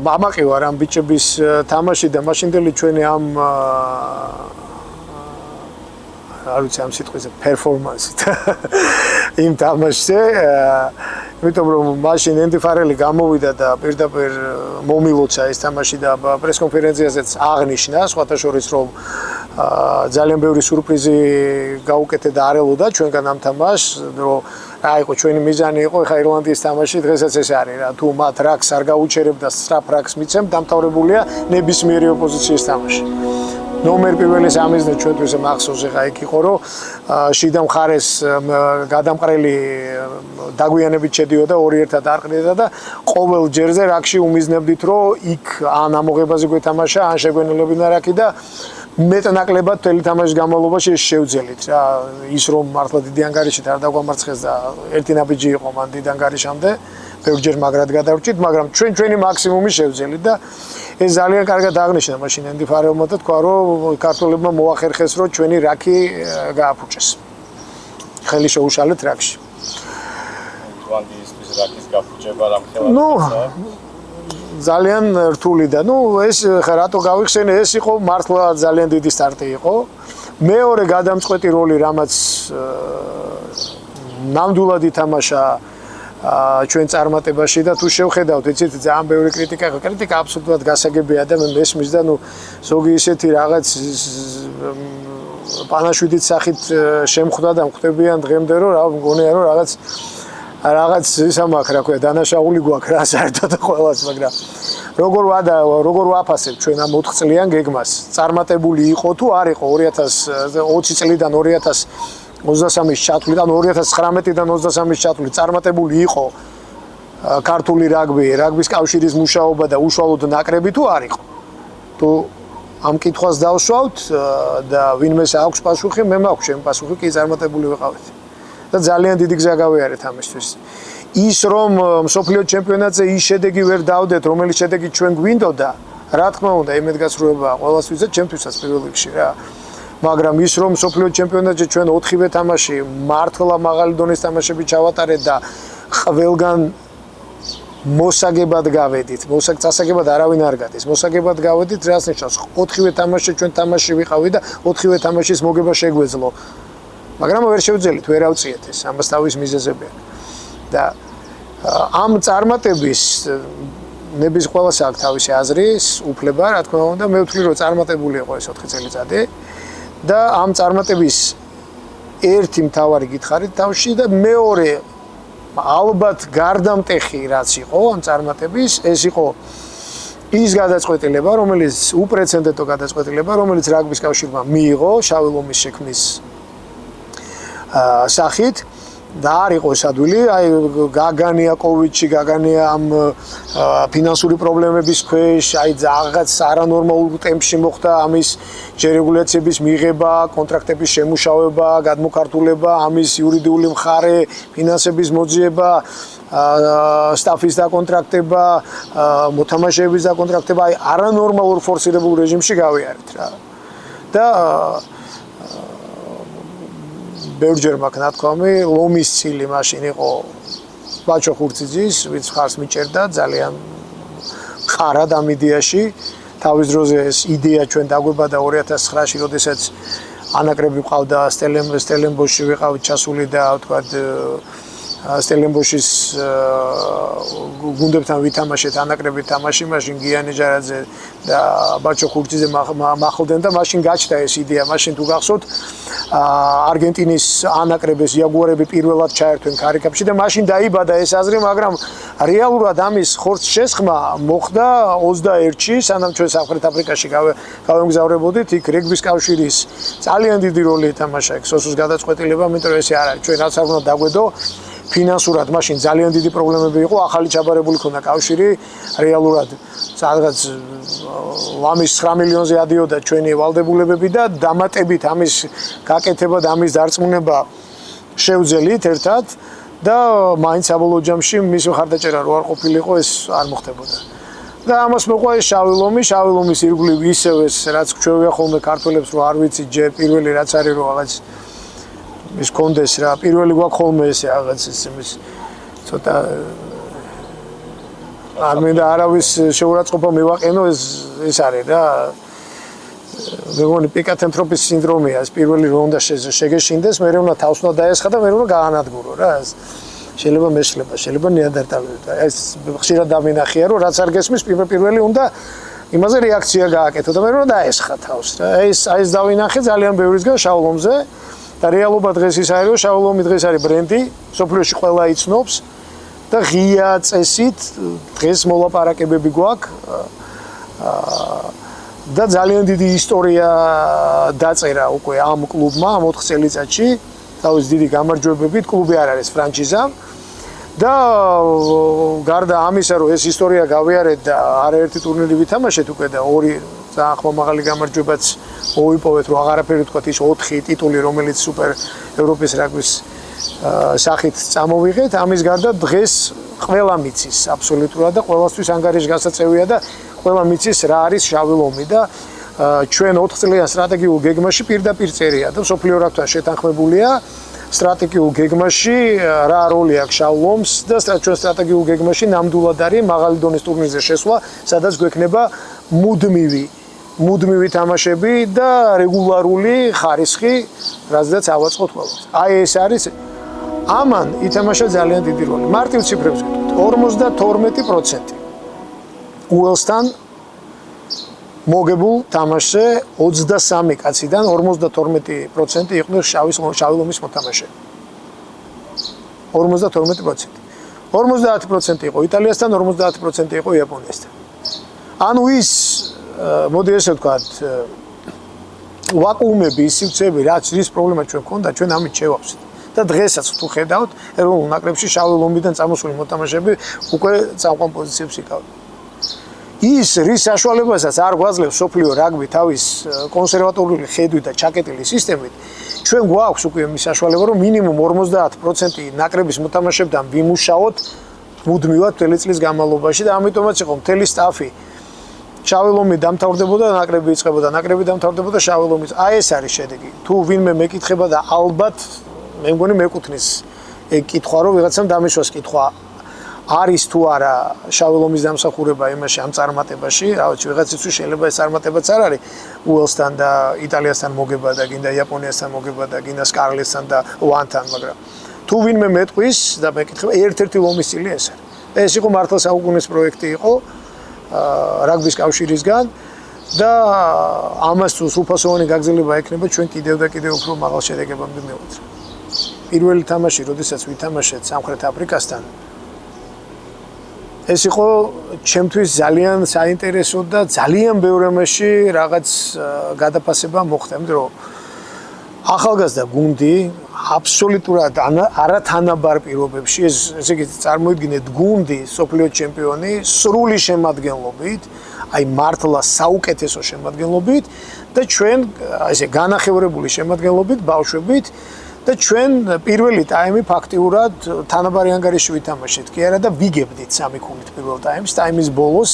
ამაყი ვარ ამ ბიჭების თამაში და მაშინდელი ჩვენი ამ არ ვიცი ამ სიტყვაზე პერფორმანსით იმ თამაშზე იმიტომ რომ მაშინ ენდი ფარელი გამოვიდა და პირდაპირ მომილოცა ეს თამაში და პრეს კონფერენციაზეც აღნიშნა სხვათა შორის რომ ძალიან ბევრი სურპრიზი გაუკეთე და არ ელოდა ჩვენგან ამ თამაშს რომ რა იყო ჩვენი მიზანი იყო ხა ირლანდიის თამაში დღესაც ეს არის რა თუ მათ რაკს არ გაუჩერებ და სწრაფ რაკს მიცემ დამთავრებულია ნებისმიერი ოპოზიციის თამაში ნომერ პირველი სამიზნე ჩვენთვის მახსოვს ხა იქ იყო რომ შიდა მხარეს გადამყრელი დაგვიანებით შედიოდა 2-1 არყრიდა და ყოველ ჯერზე რაკში უმიზნებდით რომ იქ ან ამოღებაზე გვეთამაშა ან შეგვენელებინა რაკი და მეტნაკლებად მთელი თამაშის განმავლობაში შევძელით რა ის რომ მართლა დიდი ანგარიშით არ დაგვამარცხეს და ერთი ნაბიჯი იყო მან დიდ ანგარიშამდე ბევრჯერ მაგრად გადავრჩით მაგრამ ჩვენი მაქსიმუმი შევძელით და ეს ძალიან კარგად აღნიშნა მაშინ ენდი ფარელმა და თქვა რომ ქართველებმა მოახერხეს რომ ჩვენი რაკი გააფუჭეს ხელი შეუშალეთ რაკში ირლანდიისთვის რაკის გაფუჭება რამხელა ძალიან რთული და ნუ ეს ხა რატო გავიხსენე ეს იყო მართლა ძალიან დიდი სტარტი იყო მეორე გადამწყვეტი როლი რამაც ნამდვილად ითამაშა ჩვენ წარმატებაში და თუ შევხედავთ, იცით, ძალიან ბევრი კრიტიკა აბსოლუტურად გასაგებია და მე მესმის და ნუ ზოგი ისეთი რაღაც პანაშვიდით სახით შემხვდა და მხვდებიან დღემდე რომ რა მგონია რომ რაღაც ისა მაქვს, რა ქვია, დანაშაული გვაქვს რა საერთოდ ყველას, მაგრამ როგორ ვაფასებ ჩვენ ამ 4 წლიან გეგმას? წარმატებული იყო თუ არ იყო 2020 წლიდან 2023-ის ჩათვლიდან 2019-დან 23-ის ჩათვლით წარმატებული იყო ქართული რაგბის კავშირის მუშაობა და უშუალოდ ნაკრები თუ არ იყო? თუ ამ კითხვას დავსვავთ და ვინმეს აქვს პასუხი, მე მაქვს ჩემი პასუხი, კი წარმატებული ვიყავით. და ძალიან დიდი გზა გავიარეთ ამისთვის. ის რომ მსოფლიო ჩემპიონატზე ის შედეგი ვერ დავდეთ, რომელიც შედეგი ჩვენ გვინდოდა, რა თქმა უნდა, იმედგაცრუებაა ყველასთვის და ჩემთვისაც პირველ რიგში რა. მაგრამ ის რომ მსოფლიო ჩემპიონატზე ჩვენ 4-ვე თამაში მართლა მაღალი დონის თამაშები ჩავატარეთ და ყველგან მოსაგებად გავედით. წასაგებად არავინ არ გადის. მოსაგებად გავედით, რას ნიშნავს? 4-ვე თამაში ჩვენ თამაში ვიყავი და 4-ვე თამაშის მოგება შეგვეძლო. მაგრამ ვერ შევძელით, ვერ ავწიეთ ეს, ამას თავის მიზეზები აქვს. და ამ წარმატების ნების ყველას აქვს თავისი აზრი, უფლება, რა თქმა უნდა, მე ვთვლი რომ წარმატებული იყო ეს 4 წელიწადი და ამ წარმატების ერთი მთავარი გითხარით თავში და მეორე ალბათ გარდამტეხი რაც იყო ამ წარმატების, ეს იყო ის გადაწყვეტილება, რომელიც უპრეცედენტო გადაწყვეტილება, რომელიც რაგბის კავშირმა მიიღო შავი ლომის შექმნის სახით და არ იყო ეს ადვილი, აი გაგანია კოვიდში, გაგანია ამ ფინანსური პრობლემების ქვეშ, აი რაღაც არანორმალურ ტემპში მოხდა ამის რეგულაციების მიღება, კონტრაქტების შემუშავება, გადმოქართულება, ამის იურიდიული მხარე, ფინანსების მოძიება, სტაფის დაკონტრაქტება, მოთამაშეების დაკონტრაქტება, აი არანორმალურ ფორსირებულ რეჟიმში გავიარეთ რა. და ბევრჯერ მაქვს ნათქვამი, ლომის ცილი მაშინ იყო ბაჩო ხურციძის, ვინც ხარს მიჭერდა ძალიან ხარად ამ იდეაში. თავის დროზე ეს იდეა ჩვენ დაგვებადა 2009-ში, როდესაც ანაკრები ყავდა სტელენბოშში ვიყავით ჩასული და ვთქვათ სტელენბოშის გუნდებთან ვითამაშეთ ანაკრებით თამაში, მაშინ გიანი ჯარაძე და ბაჩო ხურციძე მახლდნენ და მაშინ გაჩნდა ეს იდეა, მაშინ თუ გახსოვთ არგენტინის ანაკრების იაგუარები პირველად ჩაერთვენ ქარიკაფში და მაშინ დაიბადა ეს აზრი, მაგრამ რეალურად ამის ხორცს შესხმა მოხდა 21-ში, სანამ ჩვენ სამხრეთ აფრიკაში გავემგზავრებოდით, იქ რეგბის კავშირის ძალიან დიდი როლი ეთამაშა იქ სოსოს გადაწყვეტილება, იმიტომ რომ ესე არ არის, ჩვენ რაც არ უნდა დაგვედო ფინანსურად მაშინ ძალიან დიდი პრობლემები იყო, ახალი ჩაბარებული ქონდა კავშირი, რეალურად სადღაც ლამის 9 მილიონზე ადიოდა ჩვენი ვალდებულებები და დამატებით ამის გაკეთება და ამის დარწმუნება შევძელით ერთად და მაინც საბოლოო ჯამში მის მხარდაჭერა რო არ ყოფილიყო, ეს არ მოხდებოდა. და ამას მოყვა ეს შავი ლომის ირგვლივ ისევ ეს რაც გვჩვევია ხოლმე ქართველებს რომ არ ვიცი ჯერ პირველი რაც არის რომ რაღაც ის კონდეს რა, პირველი გვაქვს ხოლმე ესე რაღაც ის ცოტა არ მინდა არავის შეურაცხყოფა მივაყენო, ეს არის რა. მეგონი პიკათენტროპის სინდრომია, ეს პირველი რომ უნდა შეგეშინდეს, მე უნდა თავს უნდა დაესხა და მე უნდა გაანადგურო რა. შეიძლება მეშლება, შეიძლება ნიადერტალები და ეს ხშირად დამინახია რომ რაც არ გესმის პირველი უნდა იმაზე რეაქცია გააკეთო და მე უნდა დაესხა თავს რა. ეს დავინახე ძალიან ბევრისგან შავ ლომზე. და რეალობა დღეს ის არის, რომ შავი ლომი დღეს არის ბრენდი, სოფლიოში ყველა იცნობს და ღია წესით დღეს მოლაპარაკებები გვაქვს და ძალიან დიდი ისტორია დაწერა უკვე ამ კლუბმა ამ 4 წელიწადში, თავის დიდი გამარჯვებებით, კლუბი არ არის ფრანჩიზა და გარდა ამისა, რომ ეს ისტორია გავიარეთ და არაერთი ტურნირი ვითამაშეთ უკვე და 2 ძალიან ხმამაღალი გამარჯვებაც მოვიპოვეთ, რომ აღარაფერი თქვათ ის 4 ტიტული, რომელიც სუპერ ევროპის რაგბის სახით წამოვიღეთ, ამის გარდა დღეს ყველა მიცის აბსოლუტურად და ყველასთვის ანგარიშგასაწევია და ყველა მიცის რა არის შავი ლომი და ჩვენ 4 წლიან სტრატეგიულ გეგმაში პირდაპირ წერია და მსოფლიო რაგბთან შეთანხმებულია სტრატეგიულ გეგმაში რა როლი აქვს შავ ლომს და ჩვენ სტრატეგიულ გეგმაში ნამდვილად არის მაღალი დონის ტურნირზე შესვლა, სადაც გვექნება მუდმივი თამაშები და რეგულარული ხარისხი, რაზეც ავაწყოთ ყველას. აი ეს არის ამან ითამაშა ძალიან დიდი როლი. მარტივ ციფრებს ვიტყვით 52% უელსთან მოგებულ თამაშზე 23 კაციდან 52% იყვნენ შავი ლომის მოთამაშე. 52%. 50% იყო იტალიასთან, 50% იყო იაპონიასთან. ანუ ის მოდი ესე ვთქვათ ვაკუუმები, სივრცეები, რაც ის პრობლემა ჩვენ გვქონდა, ჩვენ ამით შევავსით. და დღესაც თუ ხედავთ, ეროვნულ ნაკრებში შავი ლომიდან წამოსული მოთამაშეები უკვე წამყვან პოზიციებს იკავებენ. ის რის საშუალებასაც არ გვაძლევს სოფლიო რაგბი თავის კონსერვატორული ხედვით და ჩაკეტილი სისტემით, ჩვენ გვაქვს უკვე იმის საშუალება, რომ მინიმუმ 50% ნაკრების მოთამაშეებთან ვიმუშაოთ მუდმივად მთელი წლის განმავლობაში და ამიტომაც იყო მთელი სტაფი შავი ლომი დამთავრდებოდა, ნაკრები იწყებოდა, ნაკრები დამთავრდებოდა შავი ლომით. აი ეს არის შედეგი. თუ ვინმე მეკითხება და ალბათ მე მგონი მეკუთვნის ეგ კითხვა, რომ ვიღაცამ დამისვას კითხვა არის თუ არა შავი ლომის დამსახურება იმაში ამ წარმატებაში, რა ვიცი, ვიღაცის შეიძლება ეს წარმატებაც არ არის უელსთან და იტალიასთან მოგება და გინდა იაპონიასთან მოგება და გინდა სკარლეტსთან და ვანთან, მაგრამ თუ ვინმე მეტყვის და მეკითხება, ერთ-ერთი ლომის წილი ეს არის. ეს იყო მართლა საუკუნის პროექტი იყო რაგბის კავშირისგან და ამას თუ სრულფასოვანი გაგრძელება ექნება, ჩვენ კიდევ და კიდევ უფრო მაღალ შედეგებამდე მივედრე. პირველი თამაში, როდესაც ვითამაშეთ სამხრეთ აფრიკასთან, ეს იყო ჩემთვის ძალიან საინტერესო და ძალიან ბევრ რამაში რაღაც გადაფასება მოხდა, იმიტომ რომ ახალგაზრდა გუნდი აბსოლუტურად არათანაბარ პირობებში, ესე იგი წარმოიდგინეთ გუნდი სოფლიო ჩემპიონი სრული შემადგენლობით, აი მართლა საუკეთესო შემადგენლობით და ჩვენ ესე განახევრებული შემადგენლობით, ბავშვებით და ჩვენ პირველი ტაიმი ფაქტიურად თანაბარი ანგარიში ვითამაშეთ კი არა და ვიგებდით 3 ქულით პირველ ტაიმს, ტაიმის ბოლოს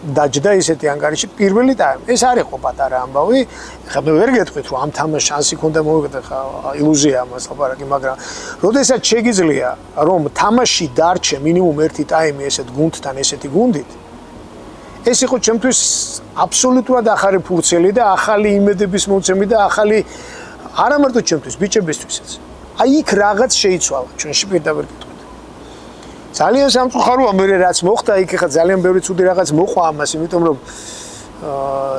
დაჯდა ისეთი ანგარიში პირველი ტაიმი. ეს არ იყო პატარა ამბავი. ხა მე ვერ გეტყვით რომ ამ თამაშს შანსი ქონდა მოვიგდე, ხა ილუზია ამას ლაპარაკი, მაგრამ როდესაც შეგიძლია რომ თამაში დარჩე მინიმუმ 1 ტაიმი ესეთ გუნდთან, ესეთი გუნდით, ეს იყო ჩემთვის აბსოლუტურად ახალი ფურცელი და ახალი იმედების მომცემი და ახალი არა მარტო ჩემთვის, ბიჭებისთვისაც. აი იქ რაღაც შეიცვალა ჩვენში პირდაპირ კითხვით. ძალიან სამწუხაროა მე რაც მოხდა, იქ ხა ძალიან ბევრი ცუდი რაღაც მოყვა ამას, იმიტომ რომ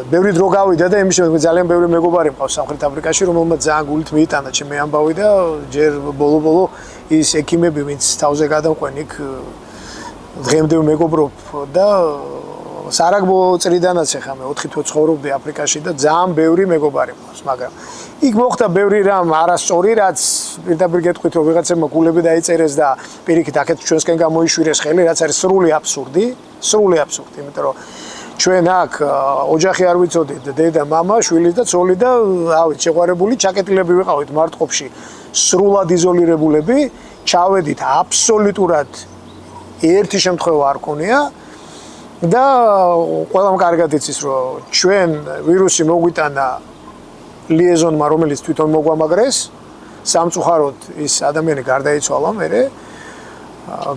ბევრი დრო გავიდა და იმის შემდეგ ძალიან ბევრი მეგობარი მყავს სამხრეთ აფრიკაში, რომელმაც ძალიან გულით მიიტანა ჩემი ამბავი და ჯერ ბოლო-ბოლო ის ექიმები, ვინც თავზე გადამყვენ იქ დღემდე მეგობრობ და სარაგბო წრიდანაც ახლა მე 4 თვე ცხოვრობდი აფრიკაში და ძალიან ბევრი მეგობარი მყავს, მაგრამ იქ მოხდა ბევრი რამ არასწორი, რაც პირდაპირ გეტყვით რომ ვიღაცებმა გულები დაიწერეს და პირიქით აქეთ ჩვენსკენ გამოიშვირეს ხელი, რაც არის სრული აბსურდი, იმიტომ რომ ჩვენ აქ ოჯახი არ ვიცოდით, დედა, მამა, შვილი და ცოლი და ავით შეყვარებული ჩაკეტილები ვიყავით მარტყოფში, სრულად იზოლირებულები, ჩავედით აბსოლუტურად ერთი შემთხვევა არ ქონია და ყველამ კარგად იცის რომ ჩვენ ვირუსი მოგვიტანა ლიეზონმა, რომელიც თვითონ მოგვამაგრეს, სამწუხაროდ ის ადამიანი გარდაიცვალა მერე,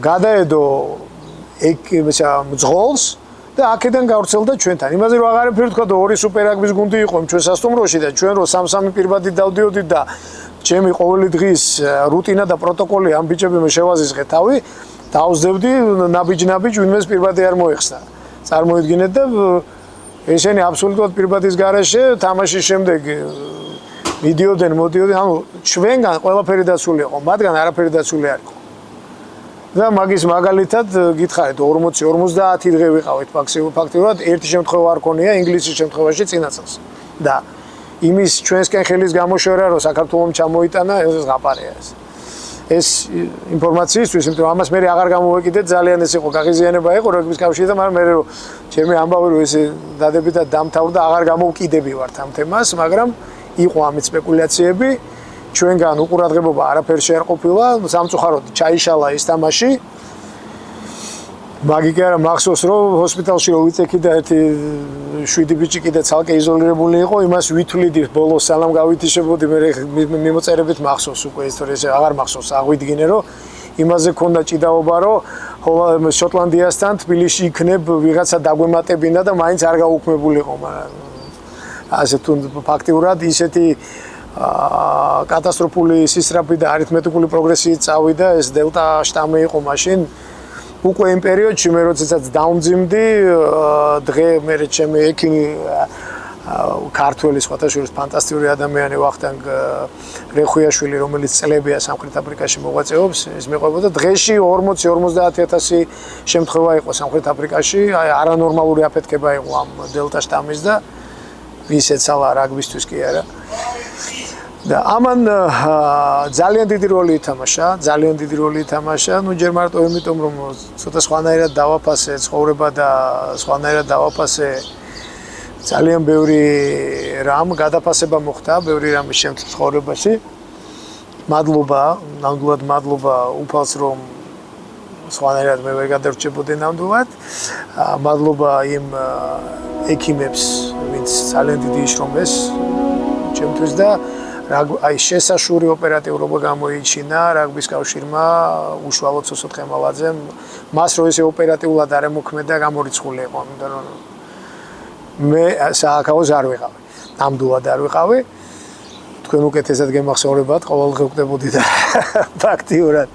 გადაედო მძღოლს და აქედან გავრცელდა ჩვენთან. იმაზე რომ აღარაფერი თქვა და ორი სუპერრაგბის გუნდი იყო ჩვენ სასტუმროში და ჩვენ რომ სამ-სამი პირბადით დავდიოდით და ჩემი ყოველი დღის რუტინა და პროტოკოლი ამ ბიჭებმა შევაზისხე თავი, დავსდებდი ნაბიჯ-ნაბიჯ ვინმეს პირბადი არ მოეხსნა. წარმოიდგინეთ და ესენი აბსოლუტურად პირბადის გარეშე თამაშის შემდეგ მიდიოდნენ, მოდიოდნენ, ანუ ჩვენგან ყველაფერი დაცული იყო, მათგან არაფერი დაცული არ იყო. და მაგის მაგალითად გითხარით 40-50 დღე ვიყავით ფაქტიურად, ერთი შემთხვევა არ ქონია ინგლისის შემთხვევაში წინა წელს. და იმის ჩვენსკენ ხელის გამოშვერა რომ საქართველოს ჩამოიტანა, ეს გაპარია ეს. ეს ინფორმაციისთვის, იმიტომ რომ ამას მე აღარ გამოვეკიდეთ, ძალიან ეს იყო გაღიზიანება იყო რაგბის კავშირი და მაგრამ მე რომ ჩემი ამბავი რომ ეს დადებითად დამთავრდა, აღარ გამოვკიდები ვართ ამ თემას, მაგრამ იყო ამით სპეკულაციები, ჩვენგან უყურადღებობა არაფერში არ ყოფილა, სამწუხაროდ ჩაიშალა ეს თამაში. მაგი კი არა მახსოვს რომ ჰოსპიტალში რომ ვიწექი და ერთი 7 ბიჭი კიდე ცალკე იზოლირებული იყო, იმას ვითვლიდი ბოლოს სალამ გავითიშებოდი, მე მიმოწერებით მახსოვს უკვე ეს თორე ესე აღარ მახსოვს, აღვიდგინე რომ იმაზე ქონდა ჭიდაობა რომ შოტლანდიასთან თბილისში იქნებ ვიღაცა დაგვემატებინა და მაინც არ გაუქმებულიყო, მაგრამ ასე თუ ფაქტიურად ისეთი კატასტროფული სისწრაფით და არითმეტიკული პროგრესიით წავიდა ეს დელტა შტამი იყო მაშინ უკვე იმ პერიოდში მე როდესაც დაუმძიმდი დღე მე ჩემი ექიმი ქართველი სხვათაშორის ფანტასტიკური ადამიანი ვახტანგ რეხვიაშვილი რომელიც წლებია სამხრეთ აფრიკაში მოღვაწეობს ის მეყვებოდა დღეში 40-50000 შემთხვევა იყო სამხრეთ აფრიკაში აი არანორმალური აფეთქება იყო ამ დელტა შტამის და ის ეცალა რაგბისთვის კი არა და ამან ძალიან დიდი როლი ითამაშა ნუ ჯერ მარტო იმიტომ რომ ცოტა სხვანაირად დავაფასე ცხოვრება და სხვანაირად დავაფასე ძალიან ბევრი რამ გადაფასება მოხდა ბევრი რამის შემთხვევაში მადლობა ნამდვილად მადლობა უფალს რომ სხვანაირად მე ვერ გადარჩებოდი ნამდვილად მადლობა იმ ექიმებს ვინც ძალიან დიდი შრომეს ჩემთვის და აი შესაშური ოპერატიულობა გამოიჩინა რაგბის კავშირმა უშუალოდ სოსო თხემალაძემ მას რო ესე ოპერატიულად არ ემოქმედა გამორიცხული იყო ამიტომ რომ მე სააქაოს არ ვიყავი ნამდვილად არ ვიყავი თქვენ უკეთესად გემახსოვრებათ ყოველდღე ვკვდებოდი და ფაქტიურად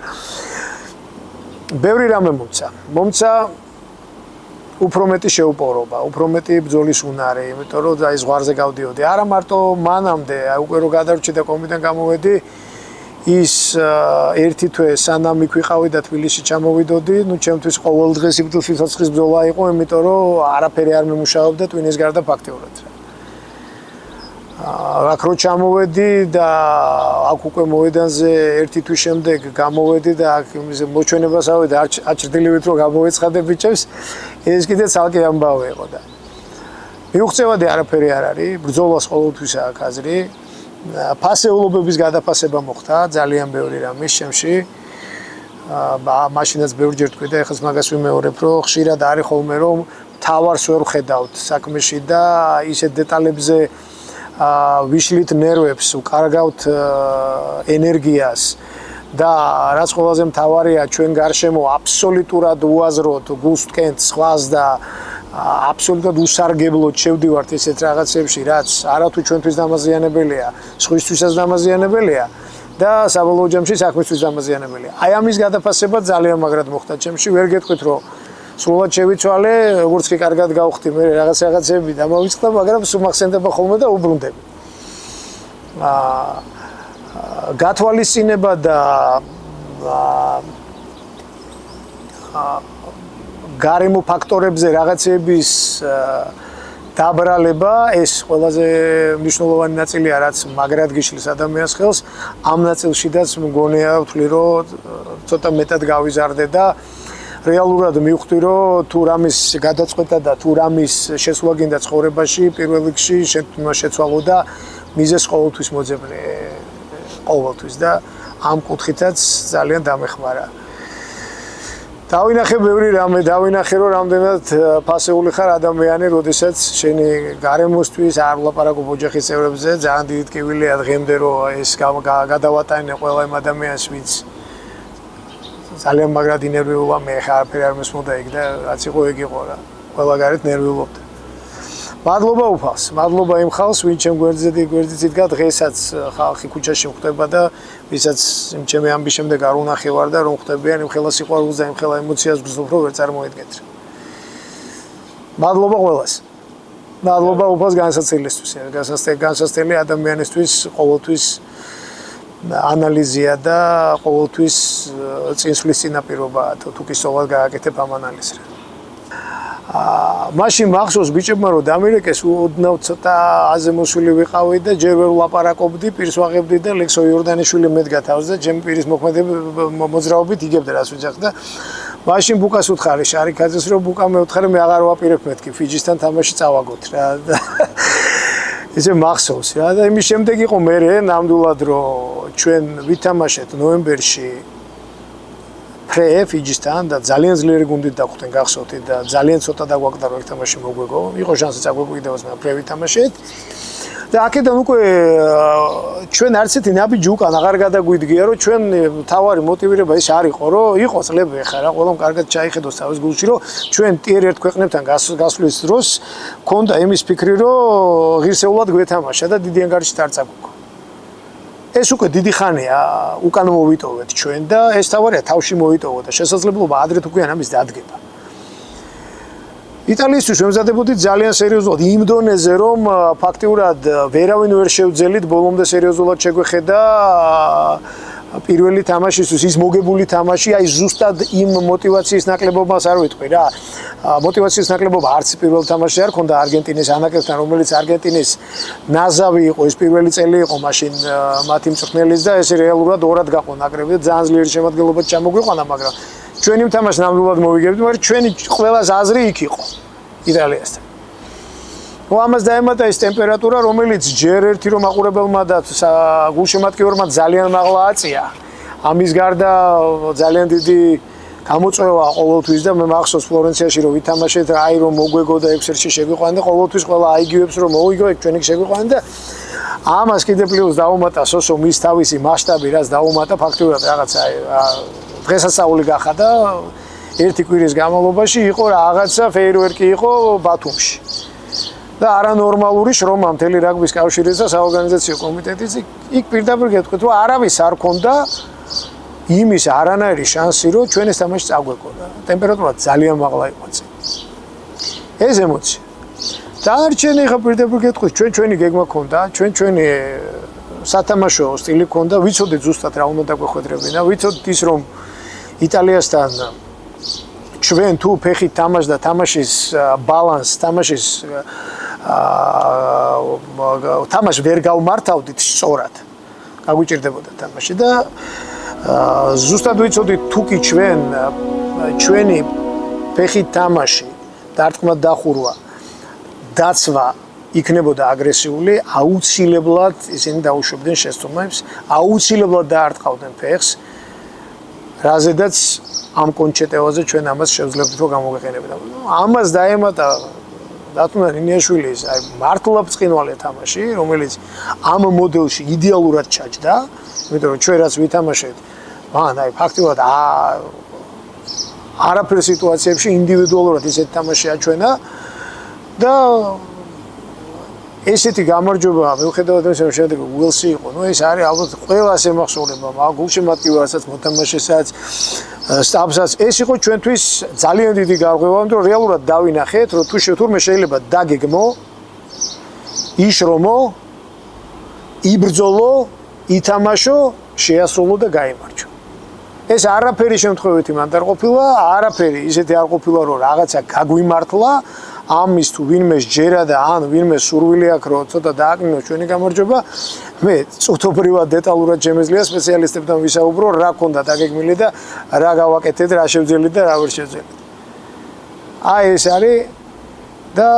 ბევრი რამე მომცა უფრო მეტი შეუპოვრობა, უფრო მეტი ბრძოლის უნარი, იმიტომ რომ აი ზღვარზე გავდიოდი. არა მარტო მანამდე, აი უკვე რო გადარჩი და კომიდან გამოვედი, ის ერთი თვე სანამ იქ ვიყავი და თბილისში ჩამოვიდოდი, ნუ ჩემთვის ყოველდღე სიკვდილის სიცოცხლის ბრძოლა იყო, იმიტომ რომ არაფერი არ მიმუშავებდა ტვინის გარდა ფაქტიურად. აქ რო ჩამოვედი და აქ უკვე მოედანზე ერთი თვის შემდეგ გამოვედი და აქ იმის მოჩვენებას ავედი აჭრდილივით რომ გამოვეცხადე ბიჭებს ეს კიდე ცალკე ამბავი იყო და მიუღწევადი არაფერი არ არის ბრძოლას ყოველთვის აქვს აზრი ფასეულობების გადაფასება მოხდა ძალიან ბევრი რამის შემში მაშინაც ბევრჯერ თქვი და ეხლა მაგას ვიმეორებ რომ ხშირად არის ხოლმე რომ თავარს ვერ ვხედავთ საქმეში და ისეთ დეტალებზე ვიშლით ნერვებს, უკარგავთ ენერგიას და რაც ყველაზე მთავარია ჩვენ გარშემო აბსოლუტურად უაზროდ გულს ვტკენთ სხვას და აბსოლუტურად უსარგებლოდ შევდივართ ესეთ რაღაცებში, რაც არათუ ჩვენთვის დამაზიანებელია, სხვისთვისაც დამაზიანებელია და საბოლოო ჯამში საქმისთვის დამაზიანებელია. აი ამის გადაფასება ძალიან მაგრად მოხდა ჩემში, ვერ გეტყვით რომ სრულად შევიცვალე, როგორც კი კარგად გავხდი, მე რაღაცები დამოვიწყდა, მაგრამ სულ მახსენდება ხოლმე და უბრუნდები. გათვალისწინება და გარემო ფაქტორებზე რაღაცების დაბრალება ეს ყველაზე მნიშვნელოვანი ნაწილია, რაც მაგრად გიშლის ადამიანს ხელს. ამ ნაწილშიდაც მგონია ვთვლი, რომ ცოტა მეტად გავიზარდე და რეალურად მივხვდი რომ თუ რამის გადაწყვეტა და თუ რამის შესვლა გინდა ცხოვრებაში პირველ რიგში შეცვალო და მიზეს ყოველთვის მოძებნე ყოველთვის და ამ კუთხითაც ძალიან დამეხმარა. დავინახე ბევრი რამე, დავინახე რომ რამდენად ფასეული ხარ ადამიანი, როდესაც შენი გარემოსთვის არ ვლაპარაკობ ოჯახის წევრებზე, ძალიან დიდი ტკივილია დღემდე რომ ეს გადავატანე ყველა იმ ადამიანს, ვინც ძალიან მაგრად ინერვიულობა მე ხა არაფერი არ მესმოდა იქ და რაც იყო ეგ იყო რა ყველა გარეთ ნერვიულობდა მადლობა უფალს მადლობა იმ ხალხს ვინც ჩემ გვერდზე იდგა დღესაც ხალხი ქუჩაში ხვდება და ვისაც იმ ჩემი ამბის შემდეგ არ უნახე ვარ და რომ ხვდებიან იმ ხელა სიყვარულს და იმ ხელა ემოციას გზნობ რომ ვერ წარმოედგეთ მადლობა ყველას მადლობა უფალს განსაცდელისთვის განსაცდელი ადამიანისთვის ყოველთვის ანალიზია და ყოველთვის წინსვლის წინაპირობაა თუ კი სწორად გააკეთებ ამ ანალიზს. მაშინ მახსოვს ბიჭებმა რომ დამირეკეს ოდნავ ცოტა აზე მოსული ვიყავი და ჯერ ვერ ვლაპარაკობდი, პირს ვაღებდი და ლექსო იორდანიშვილი მედგა თავს და ჩემი პირის მოძრაობით იგებდა რას ვიძახ და მაშინ ბუკას უთხარი შარიქაძეს რომ ბუკა მეუთხარი მე აღარ ვაპირებ მეთქი ფიჯისთან თამაში წავაგოთ რა და ისე მახსოვს რა და იმის შემდეგ იყო მე ნამდვილად რომ ჩვენ ვითამაშეთ ნოემბერში ფრეფიჯისთან და ძალიან ძლიერი გუნდით დახვდნენ გახსოვთ და ძალიან ცოტა დაგვაკდა რომ ერთ თამაში მოგვეგო იყო შანსი წაგვეკვიდებას მაგრამ ფრევითამაშეთ და აქედან უკვე ჩვენ არც ერთი ნაბიჯი უკან აღარ გადაგვიდგია რომ ჩვენ თავარი მოტივირება ის არ იყო რომ იყო წლები ხა რა ყველამ კარგად ჩაიხედოს თავის გულში რომ ჩვენ ტიერ ერთ ქვეყნებთან გასვლის დროს მქონდა იმის ფიქრი რომ ღირსეულად გვეთამაშა და დიდი ანგარიშით არ წაგვიქო ეს უკვე დიდი ხანია უკან მოვიტოვეთ ჩვენ და ეს თავარია თავში მოვიტოვოთ და შესაძლებლობა ადრე თუ გვიან ამის დადგება. იტალიისთვის ვემზადებოდით ძალიან სერიოზულად იმ დონეზე რომ ფაქტიურად ვერავინ ვერ შევძელით ბოლომდე სერიოზულად შეგვეხედა პირველი თამაშისთვის ის მოგებული თამაში აი ზუსტად იმ мотиваციის ნაკლებობას არ ვიტყვი რა мотиваციის ნაკლებობა არც პირველ თამაშში არ ქონდა არგენტინის ანაკებთან რომელიც არგენტინის ნაზავი იყო ეს პირველი წელი იყო მაშინ მათი მწვრთნელის და ეს რეალურად ორად გაყო ნაკრები და ძალიან ძლიერი შემადგენლობა ჩამოგვიყვანა მაგრამ ჩვენი თამაში ნამდვილად მოვიგებთ მაგრამ ჩვენი ყველას აზრი იქ იყო იტალიასთან ამას დაემატა ეს ტემპერატურა, რომელიც ჯერ ერთი რომ მაყურებელმა და გულშემატკივრებმა ძალიან მაღლა აწია. ამის გარდა ძალიან დიდი გამოწვევა ყოველთვის და მე მახსოვს ფლორენციაში რომ ვითამაშეთ, აი რომ მოგვეგო და 6-1-ში შეგვიყვანა და ყოველთვის ყველა აიგივებს რომ მოიგო, ჩვენი შეგვიყვანა და ამას კიდე პლუს დაუმატა სოსო მის თავისი მასშტაბი, რაც დაუმატა ფაქტობრივად რაღაცა დღესასწაული გახადა ერთი კვირის განმავლობაში იყო რაღაცა ფეიერვერკი იყო ბათუმში. და არანორმალური შრომა მთელი რაგბის კავშირის და საორგანიზაციო კომიტეტის იქ პირდაპირ გეტყვით რომ არავის არ ქონდა იმის არანაირი შანსი რომ ჩვენ ეს თამაში წაგვეკო და ტემპერატურა ძალიან მაღლა იყო ეს ემოცია დარჩენი ხა პირდაპირ გეტყვით ჩვენი გეგმა ქონდა ჩვენი სათამაშო სტილი ქონდა ვიცოდით ზუსტად რა უნდა დაგვეხვედრებინა ვიცოდით ის რომ იტალიასთან ჩვენ თუ ფეხით თამაშ და თამაშის ბალანს თამაშის თამაშ ვერ გავმართავდით სწორად. გაგვიჭირდებოდა თამაში და ზუსტად ვიცოდით თუ კი ჩვენი ფეხით თამაში დარტყმა დახურვა დაცვა იქნებოდა აგრესიული, აუცილებლად ისინი დაუშვებდნენ შესწომებს, აუცილებლად დაარტყავდნენ ფეხს, რაზედაც ამ კონჩეტევაზე ჩვენ ამას შევძლებთ რომ გამოვიყენებთ. ამას დაემატა დათუნა ნინიაშვილის აი მართლა ბრწყინვალე თამაში, რომელიც ამ მოდელში იდეალურად ჩაჯდა, იმიტომ რომ ჩვენ რაც ვითამაშეთ, მან აი ფაქტიურად არაფერ სიტუაციებში ინდივიდუალურად ისეთი თამაში აჩვენა და ესეთი გამარჯვება მიუხედავად იმისა რომ შედეგი უელსი იყო, ნუ ეს არის ალბათ ყველას ემახსოვრება, მაგ გულშემატკივარსაც, მოთამაშესაც, სტაფსაც, ეს იყო ჩვენთვის ძალიან დიდი გარღვევა, იმიტომ რომ რეალურად დავინახეთ, რომ თურმე შეიძლება დაგეგმო, იშრომო, იბრძოლო, ითამაშო, შეასრულო და გაიმარჯვო. ეს არაფერი შემთხვევითი მანდ არ ყოფილა, არაფერი ისეთი არ ყოფილა, რომ რაღაცა გაგვიმართლა ამის თუ ვინმე ჯერა და ან ვინმე სურვილი აქვს რომ ცოტა დააკნინოს ჩვენი გამარჯვება მე წუთობრივად დეტალურად შემეძლია სპეციალისტებთან ვისაუბრო რა ქონდა დაგეგმილი და რა გავაკეთეთ რა შევძელით და რა ვერ შევძელით აი ეს არის და